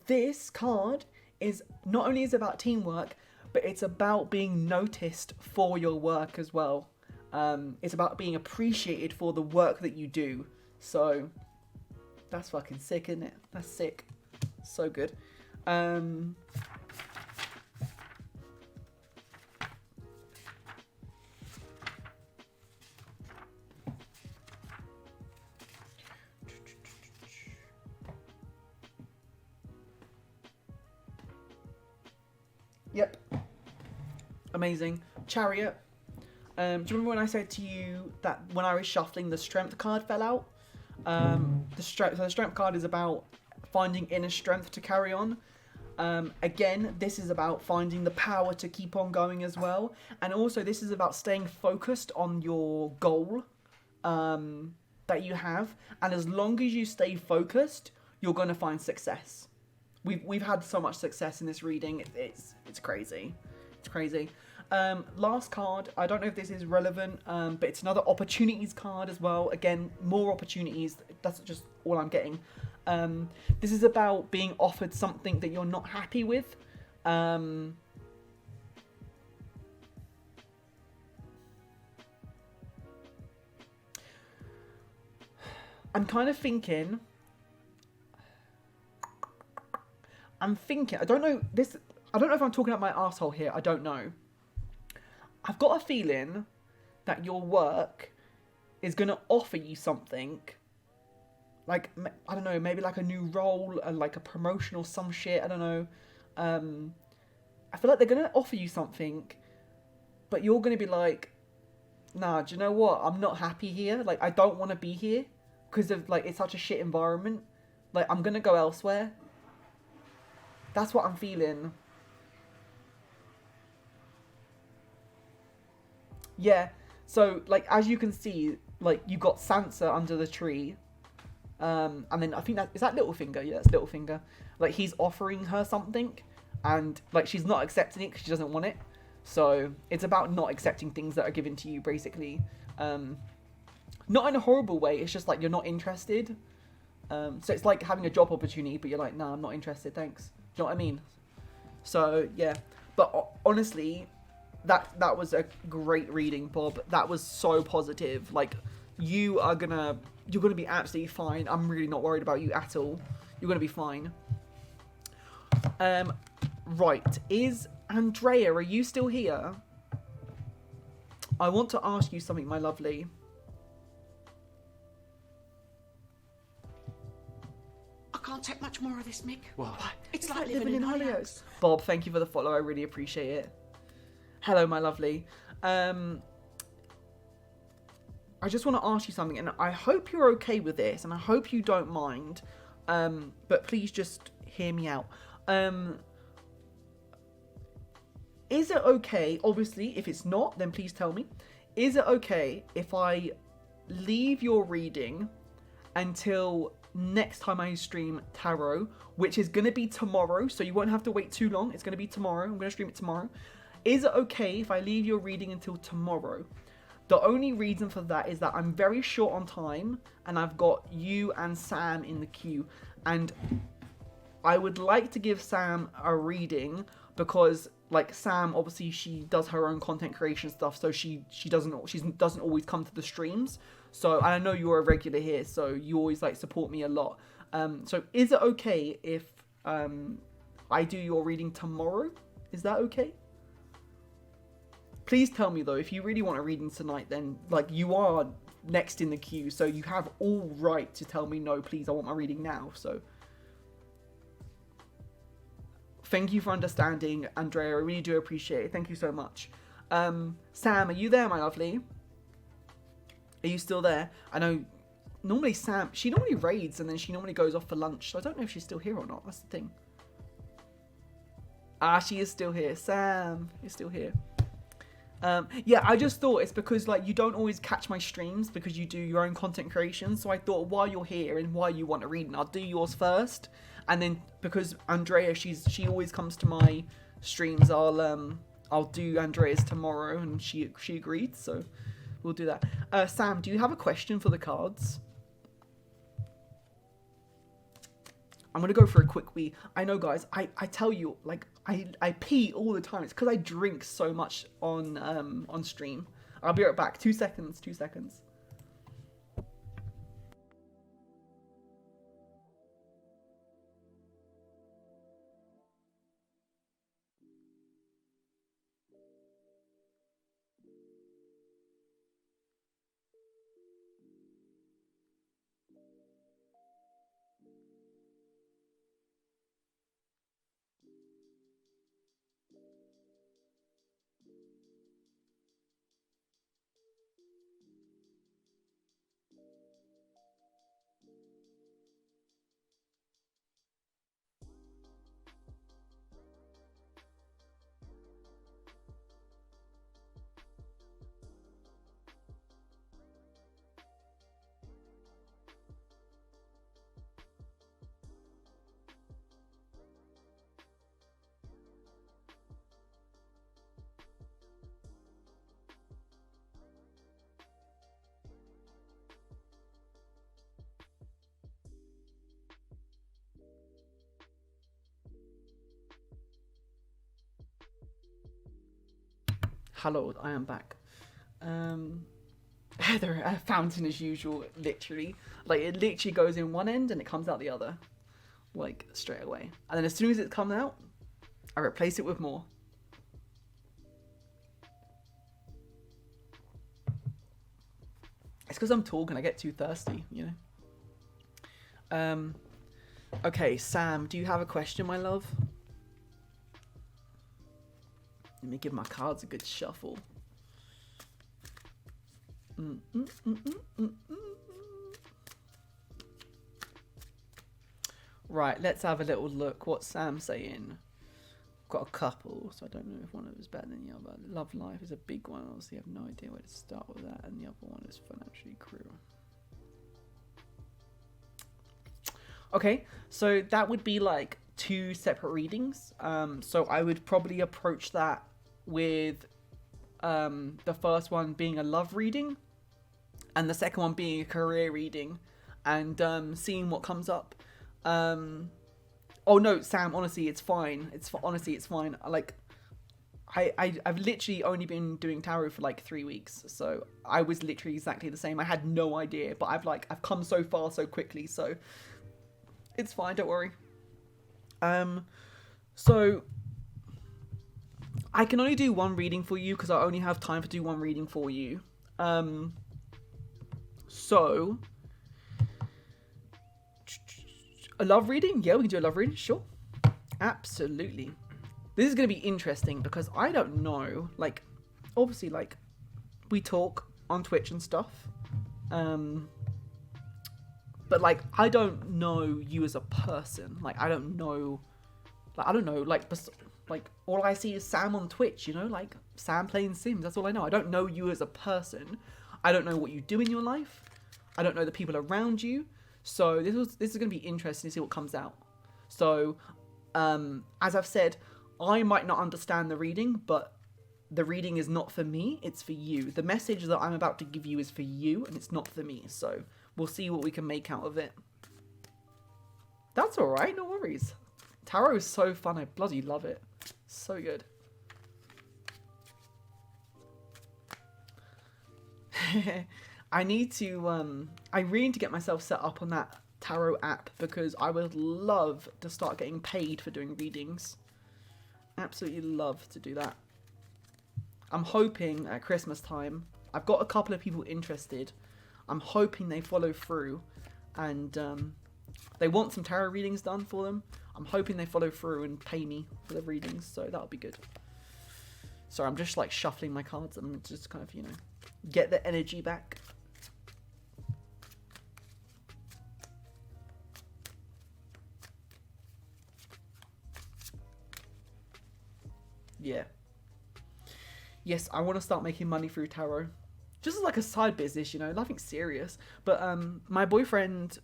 This card is not only is about teamwork, but it's about being noticed for your work as well. It's about being appreciated for the work that you do. So that's fucking sick, isn't it? That's sick. So good. Yep. Amazing. Chariot. Do you remember when I said to you that when I was shuffling, the strength card fell out? The strength card is about finding inner strength to carry on. Again, this is about finding the power to keep on going as well. And also, this is about staying focused on your goal that you have. And as long as you stay focused, you're going to find success. We've had so much success in this reading. It's crazy. It's crazy. Last card, I don't know if this is relevant, but it's another opportunities card as well. Again, more opportunities. That's just all I'm getting. This is about being offered something that you're not happy with. I'm kind of thinking... I don't know if I'm talking out my arsehole here. I don't know. I've got a feeling that your work is going to offer you something. Like, I don't know, maybe like a new role, like a promotion or some shit. I don't know. I feel like they're going to offer you something, but you're going to be like, nah, do you know what? I'm not happy here. Like, I don't want to be here because of, like, it's such a shit environment. Like, I'm going to go elsewhere. That's what I'm feeling. Yeah, so, like, as you can see, like, you got Sansa under the tree. And then I think is that Littlefinger? Yeah, that's Littlefinger. Like, he's offering her something, and, like, she's not accepting it because she doesn't want it. So, it's about not accepting things that are given to you, basically. Not in a horrible way, it's just, like, you're not interested. So it's like having a job opportunity, but you're like, nah, I'm not interested, thanks. Do you know what I mean? So, yeah. But honestly, that was a great reading, Bob. That was so positive. Like, you're gonna be absolutely fine. I'm really not worried about you at all. You're gonna be fine. Right. Is Andrea, are you still here? I want to ask you something, my lovely. I can't take much more of this, Mick. What? It's like living in Hollyoaks. Bob, thank you for the follow. I really appreciate it. Hello, my lovely. I just want to ask you something, and I hope you're okay with this, and I hope you don't mind. But please just hear me out. Is it okay, obviously, if it's not, then please tell me. Is it okay if I leave your reading until next time I stream tarot, which is going to be tomorrow, so you won't have to wait too long. It's going to be tomorrow. I'm going to stream it tomorrow. Is it okay if I leave your reading until tomorrow? The only reason for that is that I'm very short on time, and I've got you and Sam in the queue, and I would like to give Sam a reading because, like, Sam, obviously she does her own content creation stuff, so she doesn't always come to the streams. So, and I know you're a regular here, so you always like support me a lot. So is it okay if I do your reading tomorrow? Is that okay? Please tell me though, if you really want a reading tonight, then like you are next in the queue, so you have all right to tell me no, please, I want my reading now. So thank you for understanding, Andrea. I really do appreciate it. Thank you so much. Sam, are you there, my lovely? Are you still there? I know normally Sam, she normally raids and then she normally goes off for lunch. So I don't know if she's still here or not. That's the thing. Ah, she is still here. Sam is still here. Yeah, I just thought it's because like you don't always catch my streams because you do your own content creation. So I thought while you're here and while you want a reading, I'll do yours first. And then because Andrea, she always comes to my streams, I'll do Andrea's tomorrow, and she agreed. So we'll do that. Sam, do you have a question for the cards? I'm going to go for a quick wee. I know, guys, I tell you, like, I pee all the time. It's because I drink so much on stream. I'll be right back. 2 seconds, 2 seconds. Hello, I am back. There, a fountain as usual, literally. Like, it literally goes in one end and it comes out the other. Like, straight away. And then as soon as it comes out, I replace it with more. It's because I'm talking, I get too thirsty, you know? Okay, Sam, do you have a question, my love? Let me give my cards a good shuffle. Right, let's have a little look. What's Sam saying? Got a couple, so I don't know if one of them is better than the other. Love life is a big one. Obviously, I have no idea where to start with that. And the other one is financially cruel. Okay, so that would be like 2 separate readings. So I would probably approach that with the first one being a love reading and the second one being a career reading, and seeing what comes up. Oh no, Sam, honestly, it's fine. Honestly, it's fine. Like, I've literally only been doing tarot for like 3 weeks, so I was literally exactly the same. I had no idea, but I've come so far so quickly, so it's fine, don't worry. So I can only do one reading for you because I only have time to do one reading for you. So a love reading? Yeah, we can do a love reading, sure. Absolutely. This is going to be interesting because I don't know, like, obviously, like, we talk on Twitch and stuff. But, like, I don't know you as a person. Like, I don't know, like, all I see is Sam on Twitch, you know? Like, Sam playing Sims, that's all I know. I don't know you as a person. I don't know what you do in your life. I don't know the people around you. So this is going to be interesting to see what comes out. So, as I've said, I might not understand the reading, but the reading is not for me, it's for you. The message that I'm about to give you is for you, and it's not for me. So we'll see what we can make out of it. That's alright, no worries. Tarot is so fun, I bloody love it. So good. I need to, I really need to get myself set up on that tarot app because I would love to start getting paid for doing readings. Absolutely love to do that. I'm hoping at Christmas time, I've got a couple of people interested. I'm hoping they follow through and they want some tarot readings done for them. I'm hoping they follow through and pay me for the readings, so that'll be good. Sorry, I'm just like shuffling my cards and just kind of, you know, get the energy back. Yeah. Yes, I want to start making money through tarot. Just as like a side business, you know, nothing serious. But my boyfriend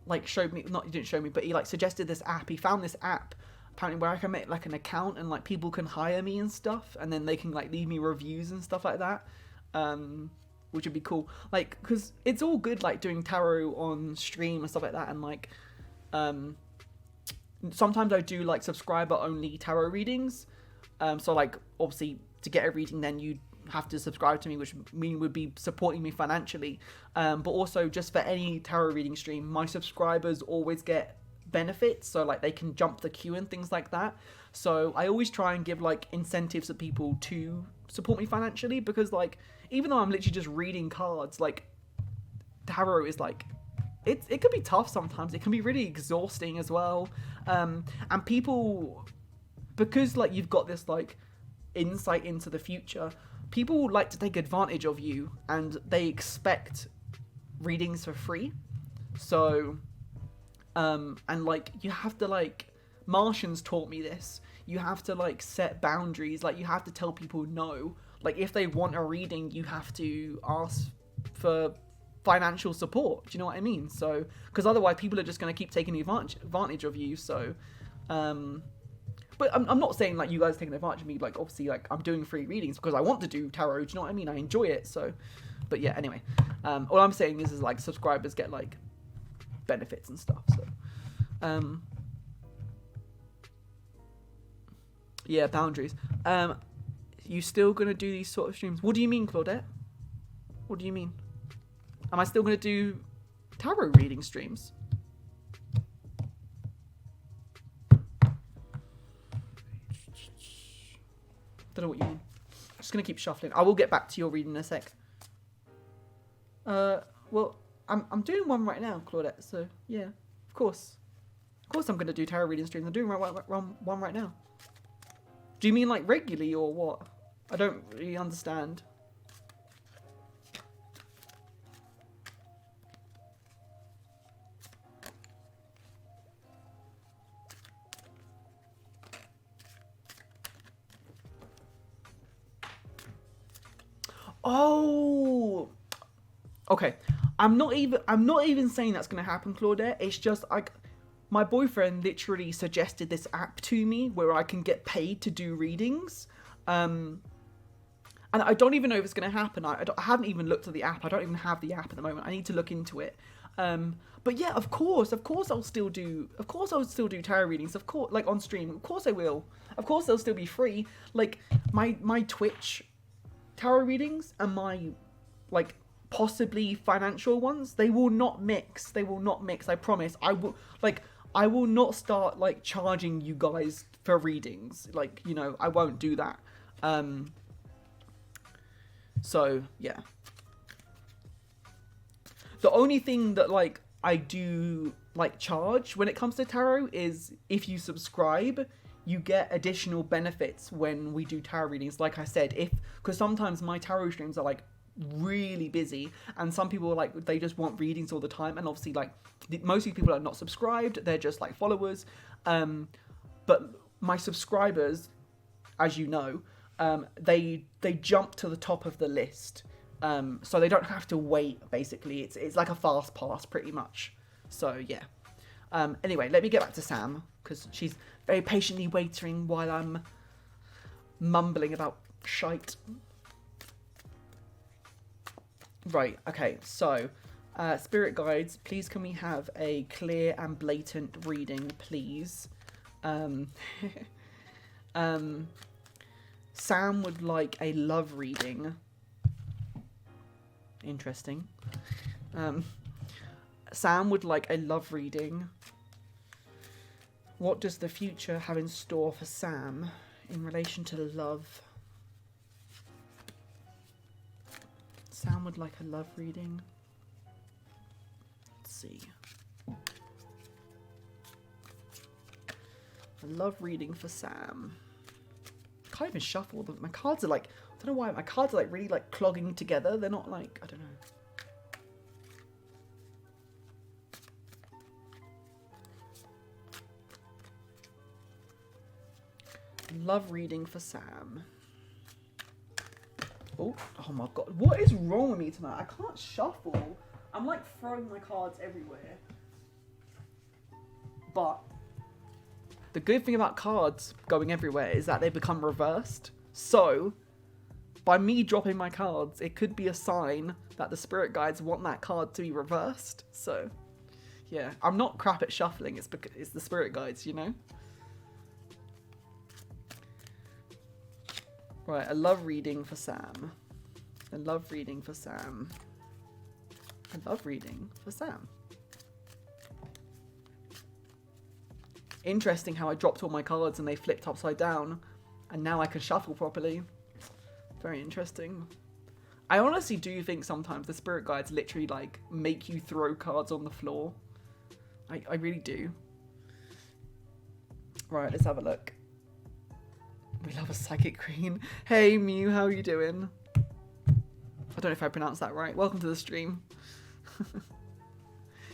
like showed me, not, he didn't show me, but he like suggested this app. He found this app apparently where I can make like an account and like people can hire me and stuff, and then they can like leave me reviews and stuff like that. Which would be cool. Like, because it's all good like doing tarot on stream and stuff like that, and like sometimes I do like subscriber only tarot readings. So like obviously to get a reading then you have to subscribe to me, which would be supporting me financially. But also just for any tarot reading stream, my subscribers always get benefits, so like they can jump the queue and things like that. So I always try and give like incentives to people to support me financially, because like even though I'm literally just reading cards, like tarot is like it could be tough sometimes. It can be really exhausting as well. And people, because like you've got this like insight into the future, people like to take advantage of you and they expect readings for free. So and like you have to, like, Martians taught me this, you have to like set boundaries. Like you have to tell people no. Like if they want a reading, you have to ask for financial support. Do you know what I mean? So because otherwise people are just going to keep taking advantage of you. So but I'm not saying like you guys are taking advantage of me. Like obviously like I'm doing free readings because I want to do tarot. Do you know what I mean? I enjoy it. So but yeah, anyway, all I'm saying is like subscribers get like benefits and stuff. So yeah, boundaries. You still gonna do these sort of streams? What do you mean, Claudette? What do you mean? Am I still gonna do tarot reading streams? Don't know what you mean. I'm just gonna keep shuffling. I will get back to your reading in a sec. Well, I'm doing one right now, Claudette. So yeah, of course I'm gonna do tarot reading streams. I'm doing one right now. Do you mean like regularly or what? I don't really understand. Oh, okay. I'm not even saying that's gonna happen, Claudette. It's just like my boyfriend literally suggested this app to me where I can get paid to do readings. And I don't even know if it's gonna happen. I haven't even looked at the app. I don't even have the app at the moment. I need to look into it. But yeah, of course I'll still do tarot readings. Of course, like on stream. Of course I will. Of course they'll still be free. Like my Twitch tarot readings and my like possibly financial ones, they will not mix. I promise. I will not start like charging you guys for readings. Like, you know, I won't do that. So yeah. The only thing that like I do like charge when it comes to tarot is if you subscribe, you get additional benefits when we do tarot readings. Like I said, because sometimes my tarot streams are like really busy, and some people like they just want readings all the time, and obviously like most of the people are not subscribed, they're just like followers. But my subscribers, as you know, they jump to the top of the list. So they don't have to wait, basically. It's like a fast pass, pretty much. So, yeah. Anyway, let me get back to Sam, because she's very patiently waiting while I'm mumbling about shite. Right, okay, so, spirit guides, please can we have a clear and blatant reading, please? Sam would like a love reading. Interesting. Sam would like a love reading. What does the future have in store for Sam in relation to love? Sam would like a love reading. Let's see. A love reading for Sam. I can't even shuffle them. My cards are like, I don't know why, my cards are like really like clogging together. They're not like, I don't know. Love reading for Sam. Oh my god. What is wrong with me tonight? I can't shuffle. I'm like throwing my cards everywhere. But the good thing about cards going everywhere is that they become reversed. So, by me dropping my cards, it could be a sign that the spirit guides want that card to be reversed. So, yeah. I'm not crap at shuffling. It's because it's the spirit guides, you know? Right, a love reading for Sam. A love reading for Sam. A love reading for Sam. Interesting how I dropped all my cards and they flipped upside down. And now I can shuffle properly. Very interesting. I honestly do think sometimes the spirit guides literally like make you throw cards on the floor. I really do. Right, let's have a look. We love a psychic queen. Hey Mew, how are you doing? I don't know if I pronounced that right. Welcome to the stream.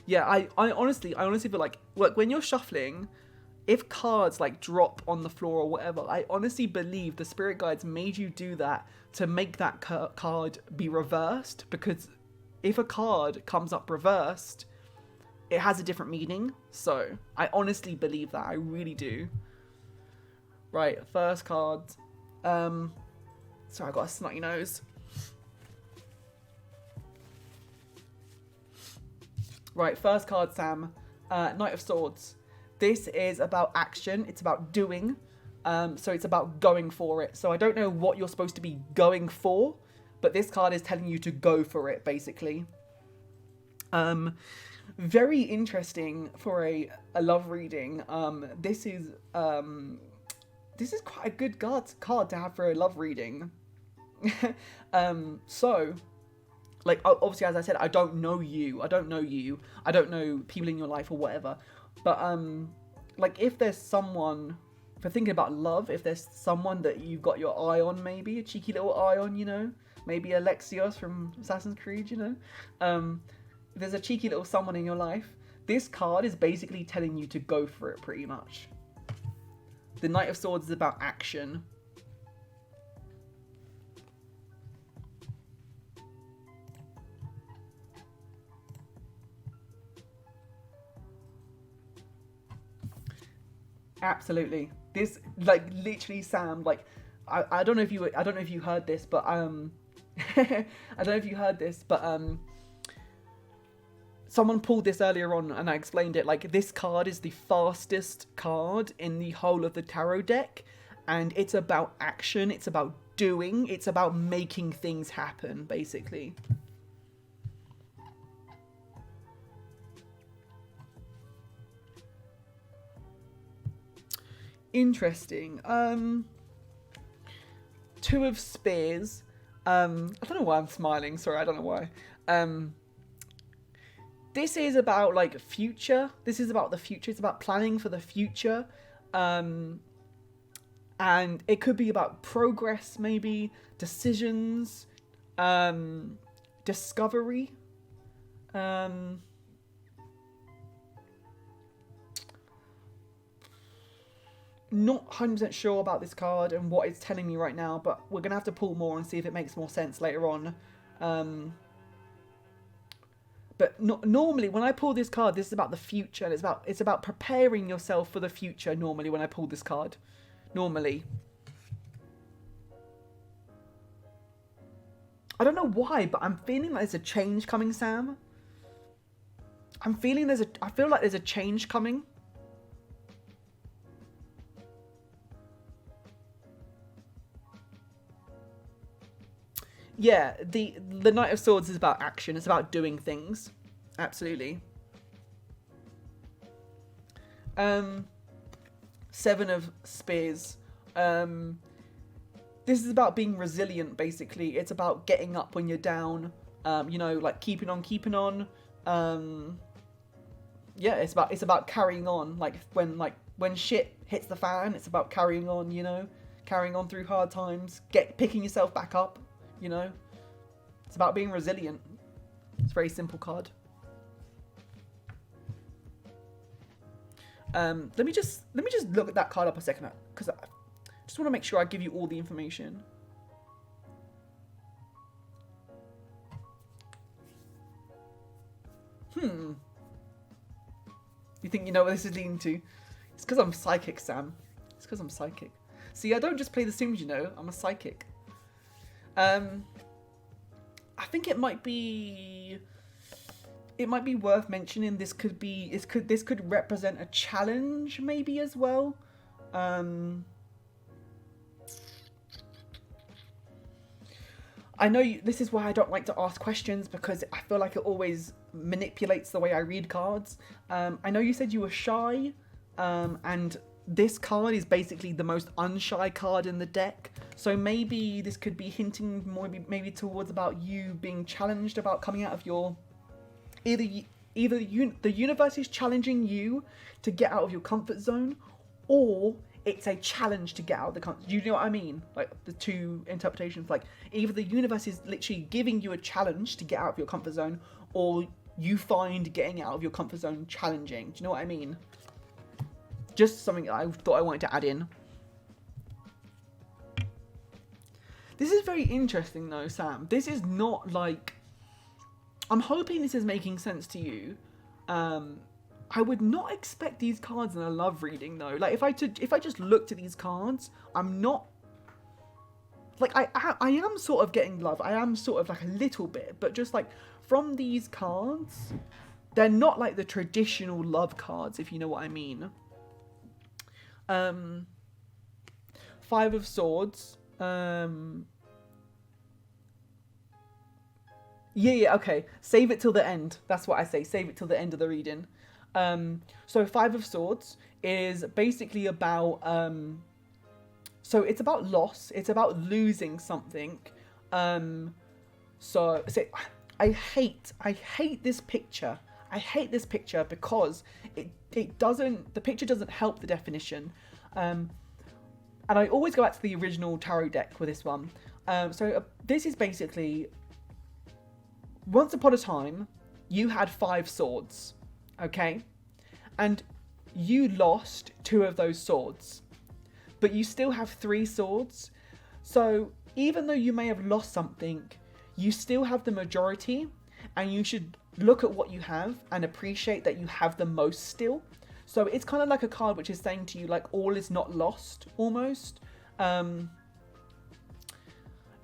Yeah, I honestly feel like when you're shuffling, if cards like drop on the floor or whatever, I honestly believe the spirit guides made you do that to make that card be reversed, because if a card comes up reversed, it has a different meaning. So I honestly believe that. I really do. Right, first card. Sorry, I got a snotty nose. Right, first card, Sam. Knight of Swords. This is about action. It's about doing. So it's about going for it. So I don't know what you're supposed to be going for, but this card is telling you to go for it, basically. Very interesting for a love reading. This is quite a good card to have for a love reading. So, like, obviously, as I said, I don't know you. I don't know people in your life or whatever. But, like, if there's someone, for thinking about love, if there's someone that you've got your eye on, maybe, a cheeky little eye on, you know, maybe Alexios from Assassin's Creed, you know, if there's a cheeky little someone in your life, this card is basically telling you to go for it, pretty much. The Knight of Swords is about action. Absolutely. This, like, literally, Sam, like, I don't know if you heard this, but I don't know if you heard this, but someone pulled this earlier on and I explained it. Like, this card is the fastest card in the whole of the tarot deck, and it's about action, it's about doing, it's about making things happen, basically. Interesting. Two of Spears. I don't know why I'm smiling. Sorry, I don't know why. This is about like future. This is about the future. It's about planning for the future. And it could be about progress, maybe decisions, discovery. Not 100% sure about this card and what it's telling me right now, but we're going to have to pull more and see if it makes more sense later on. But normally when I pull this card, this is about the future, and it's about preparing yourself for the future normally when I pull this card. Normally. I don't know why, but I'm feeling like there's a change coming, Sam. I feel like there's a change coming. Yeah, the Knight of Swords is about action. It's about doing things. Absolutely. Seven of Spears. This is about being resilient, basically. It's about getting up when you're down. You know, like keeping on. Yeah, it's about carrying on. Like when shit hits the fan, it's about carrying on. You know, carrying on through hard times. Picking yourself back up. You know, it's about being resilient. It's a very simple card. Let me just look at that card up a second, because I just want to make sure I give you all the information. You think you know where this is leading to? It's because I'm psychic, Sam. It's because I'm psychic. See, I don't just play The Sims, you know. I'm a psychic. I think it might be worth mentioning. This could represent a challenge, maybe, as well. I know this is why I don't like to ask questions, because I feel like it always manipulates the way I read cards. I know you said you were shy, and this card is basically the most unshy card in the deck. So maybe this could be hinting more, maybe towards about you being challenged about coming out of your... Either the universe is challenging you to get out of your comfort zone, or it's a challenge to get out of the comfort. Do you know what I mean? Like the two interpretations. Like either the universe is literally giving you a challenge to get out of your comfort zone, or you find getting out of your comfort zone challenging. Do you know what I mean? Just something I thought I wanted to add in. This is very interesting though, Sam. This is not like... I'm hoping this is making sense to you. I would not expect these cards in a love reading though. Like if I just looked at these cards, I'm not... Like I am sort of getting love. I am sort of like a little bit, but just like from these cards, they're not like the traditional love cards, if you know what I mean. Five of Swords. Yeah, okay. Save it till the end. That's what I say. Save it till the end of the reading. So Five of Swords is basically about... so it's about loss. It's about losing something. So I hate this picture. I hate this picture because the picture doesn't help the definition. And I always go back to the original tarot deck with this one. This is basically, once upon a time, you had 5 swords, okay? And you lost 2 of those swords, but you still have 3 swords. So even though you may have lost something, you still have the majority, and you should look at what you have and appreciate that you have the most still. So it's kind of like a card which is saying to you, like, all is not lost, almost.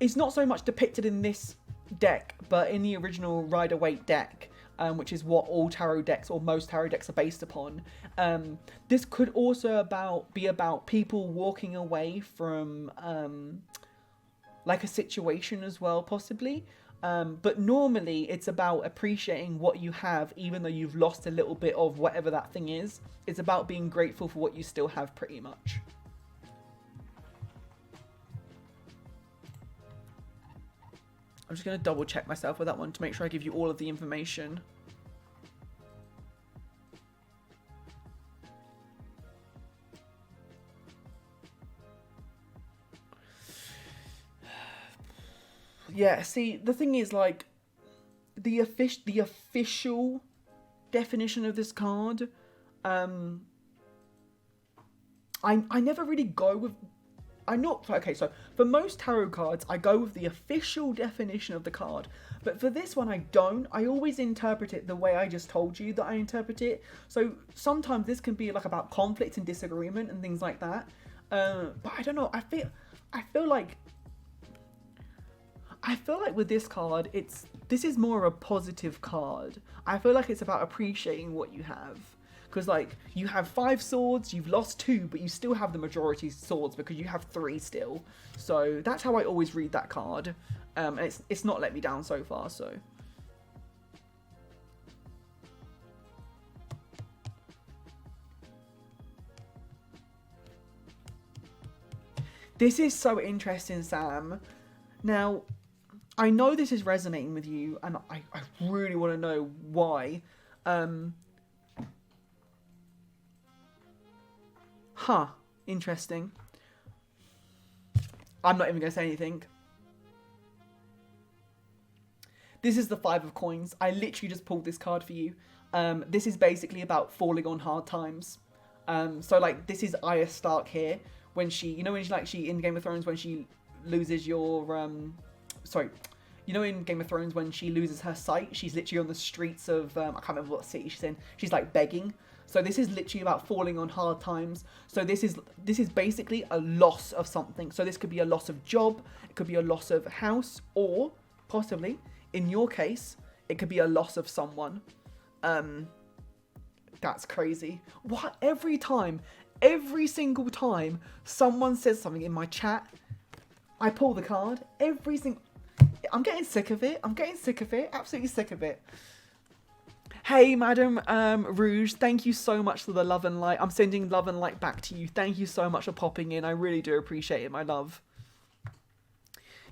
It's not so much depicted in this deck, but in the original Rider-Waite deck, which is what all tarot decks, or most tarot decks, are based upon. This could also be about people walking away from, like, a situation as well, possibly. But normally it's about appreciating what you have, even though you've lost a little bit of whatever that thing is. It's about being grateful for what you still have, pretty much. I'm just going to double check myself with that one to make sure I give you all of the information. Yeah, see, the thing is, like, the official definition of this card, I never really go with... Okay, so for most tarot cards, I go with the official definition of the card. But for this one, I don't. I always interpret it the way I just told you that I interpret it. So sometimes this can be like about conflict and disagreement and things like that. But I don't know. I feel like with this card, this is more of a positive card. I feel like it's about appreciating what you have. Because, like, you have 5 swords, you've lost 2, but you still have the majority swords because you have 3 still. So that's how I always read that card. And it's not let me down so far, so. This is so interesting, Sam. Now, I know this is resonating with you, and I really want to know why. Interesting. I'm not even going to say anything. This is the 5 of Coins. I literally just pulled this card for you. This is basically about falling on hard times. So, like, this is Arya Stark here. When she, you know, when she in Game of Thrones, when she loses your, you know, in Game of Thrones, when she loses her sight, she's literally on the streets of, I can't remember what city she's in. She's, like, begging. So this is literally about falling on hard times. So this is basically a loss of something. So this could be a loss of job, it could be a loss of house, or possibly, in your case, it could be a loss of someone. That's crazy. What? Every single time someone says something in my chat, I pull the card. I'm getting sick of it. Absolutely sick of it. Hey, Madam Rouge, thank you so much for the love and light. I'm sending love and light back to you. Thank you so much for popping in. I really do appreciate it, my love.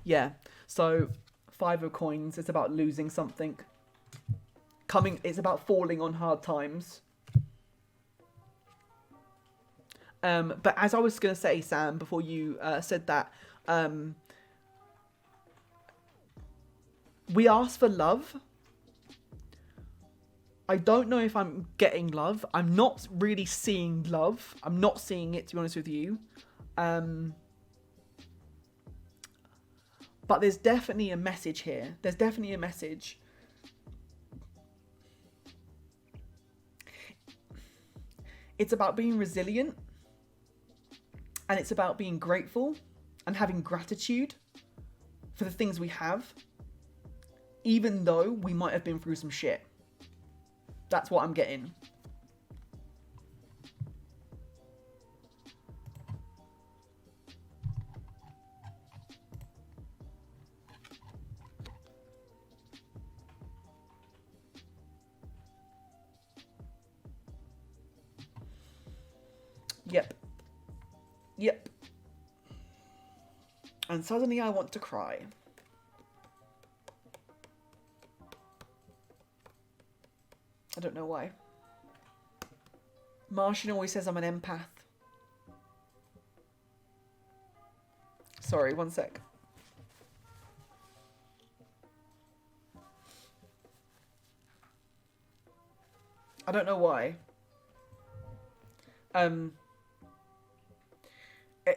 Yeah, so 5 of Coins. It's about losing something. It's about falling on hard times. But as I was going to say, Sam, before you said that, we asked for love. I don't know if I'm getting love. I'm not really seeing love. I'm not seeing it, to be honest with you. But there's definitely a message here. There's definitely a message. It's about being resilient. And it's about being grateful and having gratitude for the things we have. Even though we might have been through some shit. That's what I'm getting. Yep. And suddenly I want to cry. I don't know why. Martian always says I'm an empath. Sorry, one sec. I don't know why.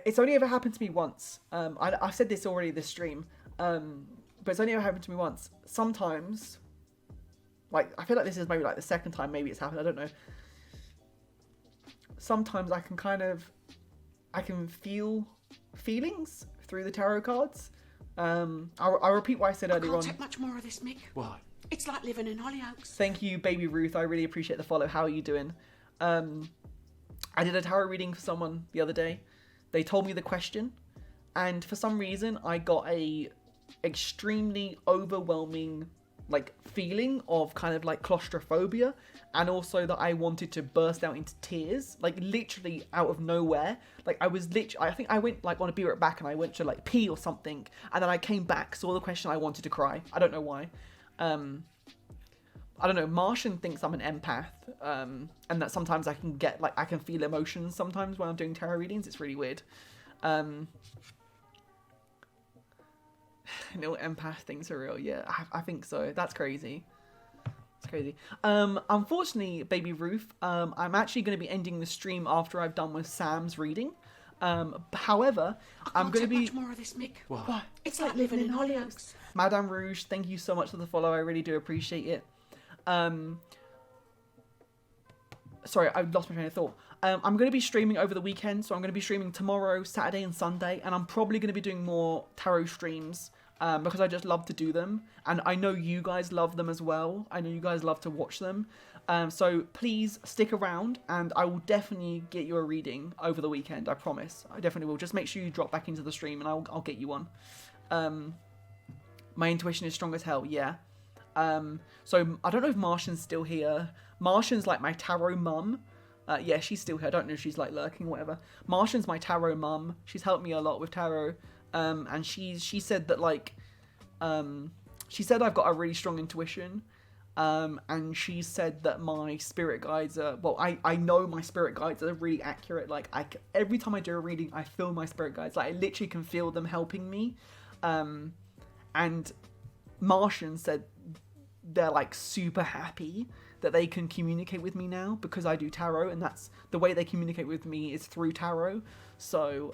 It's only ever happened to me once. I've said this already this stream. But it's only ever happened to me once. Sometimes... Like, I feel like this is maybe like the second time maybe it's happened. I don't know. Sometimes I can feel feelings through the tarot cards. I'll repeat what I said earlier on. I can't take much more of this, Mick. Why? It's like living in Hollyoaks. Thank you, Baby Ruth. I really appreciate the follow. How are you doing? I did a tarot reading for someone the other day. They told me the question. And for some reason, I got a extremely overwhelming like feeling of kind of like claustrophobia, and also that I wanted to burst out into tears, like literally out of nowhere. Like I was literally, I think I went like on a Be Right Back and I went to like pee or something, and then I came back, saw the question, I wanted to cry. I don't know why. I don't know, Martian thinks I'm an empath, and that sometimes I can get, like, I can feel emotions sometimes when I'm doing tarot readings. It's really weird. No, empath things are real. Yeah, I think so. That's crazy. It's crazy. Unfortunately, Baby Ruth, I'm actually going to be ending the stream after I've done with Sam's reading. However, I'm going to be... much more of this, Mick. What? It's like living in Hollyoaks. Madame Rouge, thank you so much for the follow. I really do appreciate it. Sorry, I lost my train of thought. I'm going to be streaming over the weekend, so I'm going to be streaming tomorrow, Saturday and Sunday, and I'm probably going to be doing more tarot streams, because I just love to do them, and I know you guys love them as well. I know you guys love to watch them, so please stick around, and I will definitely get you a reading over the weekend, I promise. I definitely will. Just make sure you drop back into the stream, and I'll get you one. My intuition is strong as hell, yeah. So I don't know if Martian's still here. Martian's like my tarot mum. Yeah, she's still here. I don't know if she's like lurking or whatever. Martian's my tarot mum. She's helped me a lot with tarot. And she said that like, she said I've got a really strong intuition. And she said that my spirit guides are, well, I know my spirit guides are really accurate. Like every time I do a reading, I feel my spirit guides. Like I literally can feel them helping me. And Martian said they're like super happy that they can communicate with me now because I do tarot, and that's the way they communicate with me is through tarot. So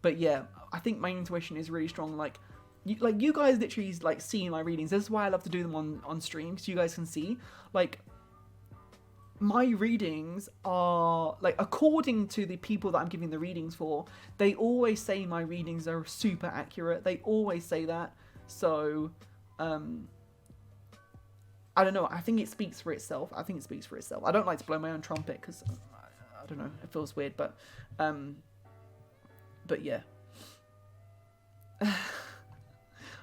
but yeah, I think my intuition is really strong. Like you guys literally like see my readings. This is why I love to do them on stream, so you guys can see like my readings are like, according to the people that I'm giving the readings for, they always say my readings are super accurate. They always say that. So I don't know. I think it speaks for itself. I don't like to blow my own trumpet because I don't know. It feels weird, but yeah.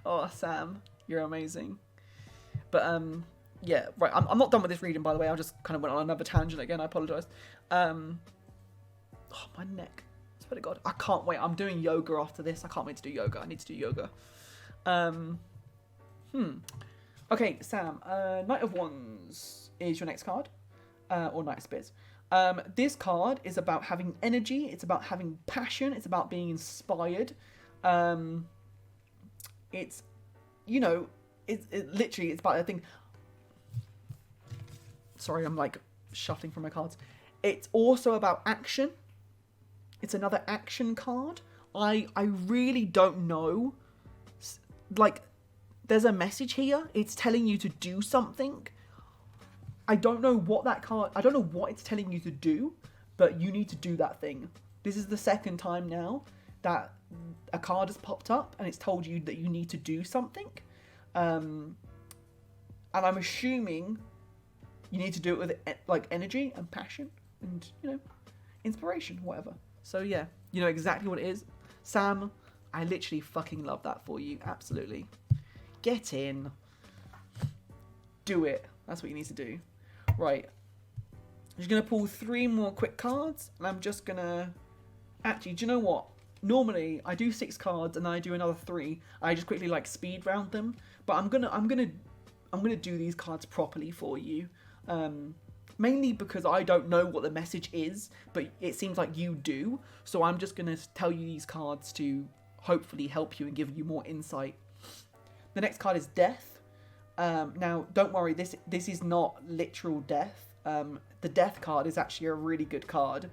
Oh, Sam, you're amazing. But yeah, right. I'm not done with this reading, by the way. I just kind of went on another tangent again. I apologise. Oh, my neck. I swear to God, I can't wait. I'm doing yoga after this. I can't wait to do yoga. I need to do yoga. Okay, Sam, Knight of Wands is your next card, or Knight of Spears. This card is about having energy, it's about having passion, it's about being inspired. It's, you know, it's about, I think, sorry, I'm like shuffling from my cards. It's also about action. It's another action card. I really don't know, like, there's a message here. It's telling you to do something. I don't know what that card... I don't know what it's telling you to do, but you need to do that thing. This is the second time now that a card has popped up and it's told you that you need to do something. And I'm assuming you need to do it with like energy and passion and, you know, inspiration, whatever. So yeah, you know exactly what it is. Sam, I literally fucking love that for you. Absolutely. Get in. Do it. That's what you need to do. Right. I'm just going to pull 3 more quick cards. And I'm just going to... Actually, do you know what? Normally, I do 6 cards and then I do another 3. I just quickly, like, speed round them. But I'm gonna do these cards properly for you. Mainly because I don't know what the message is. But it seems like you do. So I'm just going to tell you these cards to hopefully help you and give you more insight. The next card is Death. Now, don't worry, this is not literal death. The Death card is actually a really good card.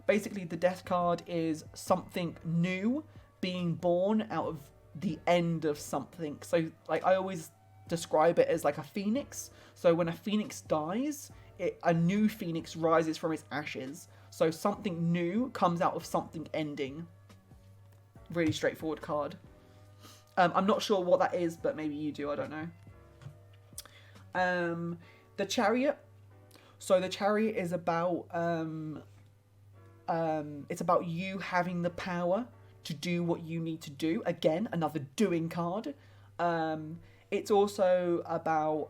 Basically, the Death card is something new being born out of the end of something. So, like, I always describe it as like a phoenix. So when a phoenix dies, a new phoenix rises from its ashes. So something new comes out of something ending. Really straightforward card. I'm not sure what that is, but maybe you do, I don't know. The Chariot. So the Chariot is about, it's about you having the power to do what you need to do. Again, another doing card. it's also about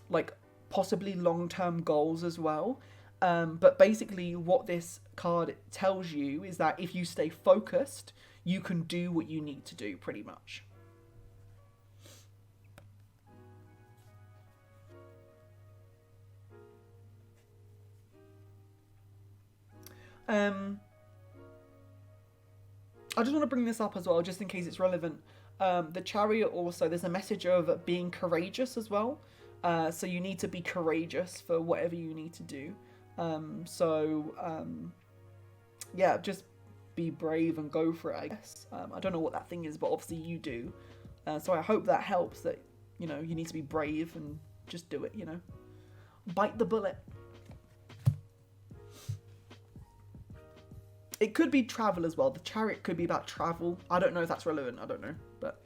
like possibly long-term goals as well. But basically what this card tells you is that if you stay focused, you can do what you need to do, pretty much. I just want to bring this up as well, just in case it's relevant. The Chariot also, there's a message of being courageous as well. So you need to be courageous for whatever you need to do. Yeah, just be brave and go for it, I guess. I don't know what that thing is, but obviously you do. So I hope that helps, that, you know, you need to be brave and just do it, you know. Bite the bullet. It could be travel as well. The Chariot could be about travel. I don't know if that's relevant. I don't know, but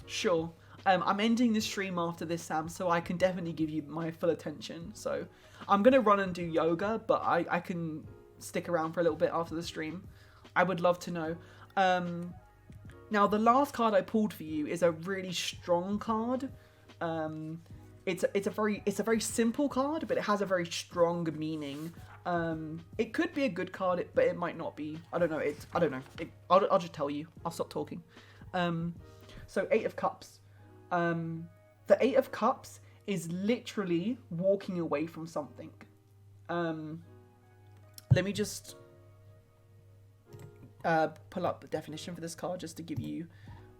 sure. I'm ending the stream after this, Sam, so I can definitely give you my full attention. So I'm gonna run and do yoga, but I can stick around for a little bit after the stream. I would love to know. Now the last card I pulled for you is a really strong card. It's a very simple card, but it has a very strong meaning. It could be a good card, but it might not be. I don't know. I'll just tell you. I'll stop talking. So 8 of Cups. The 8 of Cups is literally walking away from something. Let me just pull up the definition for this card just to give you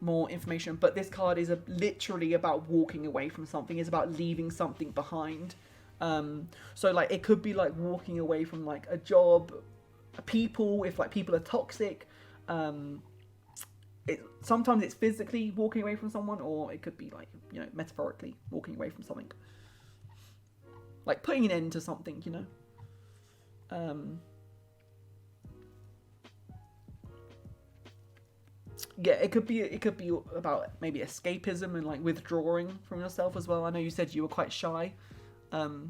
more information. But this card is literally about walking away from something. It's about leaving something behind. So like it could be like walking away from like a job, people, if like people are toxic. Sometimes it's physically walking away from someone, or it could be like, you know, metaphorically walking away from something. Like putting an end to something, you know. Yeah, it could be about maybe escapism and like withdrawing from yourself as well. I know you said you were quite shy. I don't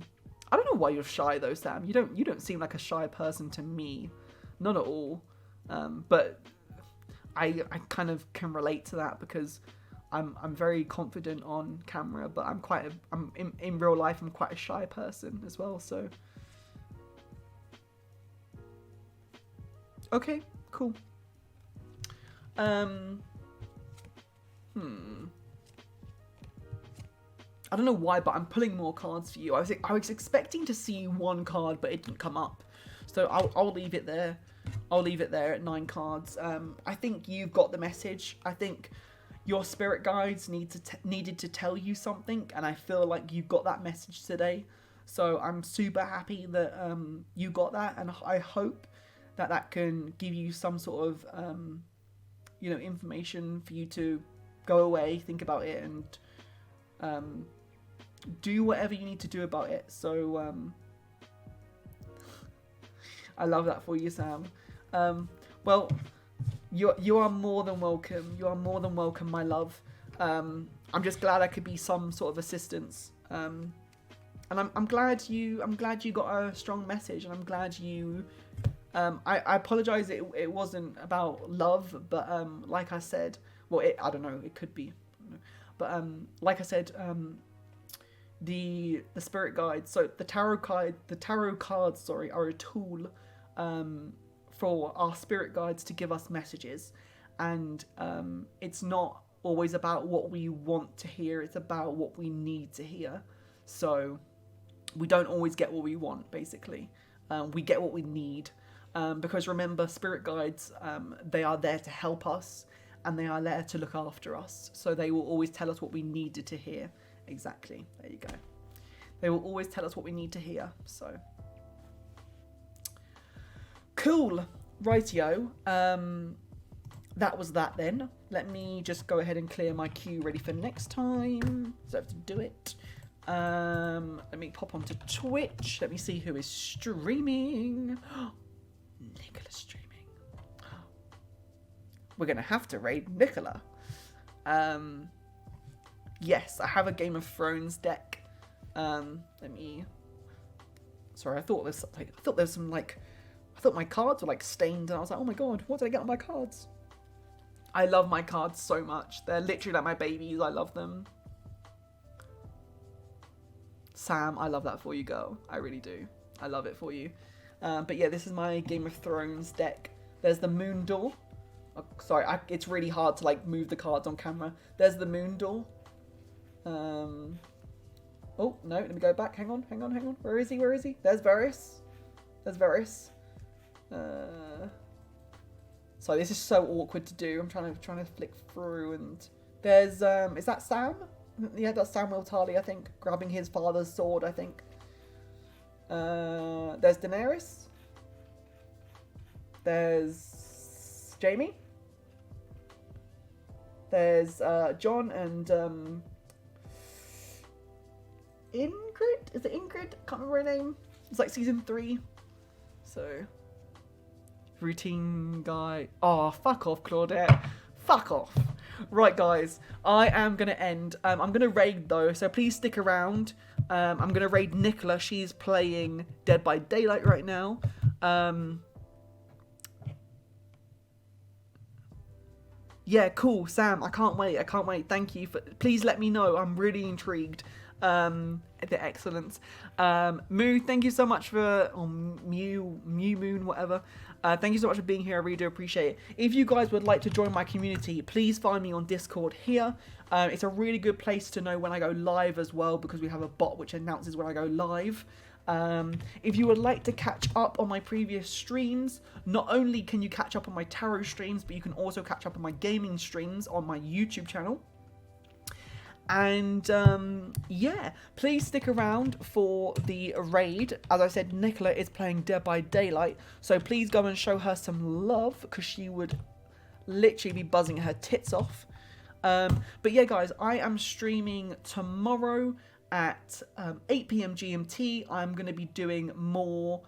know why you're shy though, Sam. You don't seem like a shy person to me, not at all. But I kind of can relate to that because I'm very confident on camera, but I'm in real life I'm quite a shy person as well. So okay, cool. I don't know why, but I'm pulling more cards for you. I was expecting to see one card, but it didn't come up, so I'll leave it there. I'll leave it there at 9 cards. I think you've got the message. I think your spirit guides needed to tell you something, and I feel like you got that message today. So I'm super happy that you got that, and I hope that can give you some sort of you know, information for you to go away, think about it, and do whatever you need to do about it. So I love that for you, Sam. Well, you are more than welcome. You are more than welcome, my love. I'm just glad I could be some sort of assistance. And I'm glad you got a strong message, and I'm glad you. I apologize. It wasn't about love, but like I said, well, I don't know. It could be, but like I said, the spirit guides. So the tarot cards, sorry, are a tool for our spirit guides to give us messages, and it's not always about what we want to hear. It's about what we need to hear. So we don't always get what we want. Basically, we get what we need. Because remember, spirit guides, they are there to help us, and they are there to look after us. So they will always tell us what we needed to hear. Exactly. There you go. They will always tell us what we need to hear. So cool. Rightio. That was that then. Let me just go ahead and clear my queue ready for next time. So I have to do it. Let me pop onto Twitch. Let me see who is streaming. Nicola's streaming. We're gonna have to raid Nicola. Yes, I have a Game of Thrones deck. Let me. Sorry, I thought my cards were like stained, and I was like, oh my god, what did I get on my cards? I love my cards so much. They're literally like my babies. I love them. Sam, I love that for you, girl. I really do. I love it for you. But yeah, this is my Game of Thrones deck. There's the Moon Door. Oh, sorry, it's really hard to like move the cards on camera. There's the Moon Door. Oh, no, let me go back. Hang on. Where is he? There's Varys. Sorry, this is so awkward to do. I'm trying to flick through, and there's is that Sam? Yeah, that's Samwell Tarly, I think, grabbing his father's sword, I think. There's Daenerys. There's Jaime. There's Jon and Ingrid? Is it Ingrid? Can't remember her name. It's like season 3. So, routine guy. Oh, fuck off, Claudette. Fuck off. Right, guys, I am going to end. I'm going to raid, though, so please stick around. I'm going to raid Nicola. She's playing Dead by Daylight right now. Yeah, cool, Sam. I can't wait. Thank you. Please let me know. I'm really intrigued. The excellence. Moo, thank you so much for, or Mew Moon, whatever. Thank you so much for being here. I really do appreciate it. If you guys would like to join my community, please find me on Discord here. It's a really good place to know when I go live as well, because we have a bot which announces when I go live. If you would like to catch up on my previous streams, not only can you catch up on my tarot streams, but you can also catch up on my gaming streams on my YouTube channel. And yeah, please stick around for the raid. As I said, Nicola is playing Dead by Daylight, so please go and show her some love, because she would literally be buzzing her tits off. But yeah, guys, I am streaming tomorrow at 8 p.m. GMT. I'm going to be doing more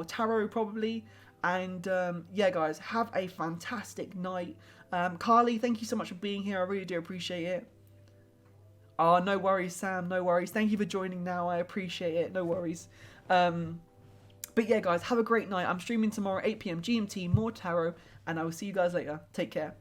tarot probably. And yeah, guys, have a fantastic night. Carly, thank you so much for being here. I really do appreciate it. Oh, no worries, Sam. No worries. Thank you for joining now. I appreciate it. No worries. But yeah, guys, have a great night. I'm streaming tomorrow, 8 p.m. GMT, more tarot. And I will see you guys later. Take care.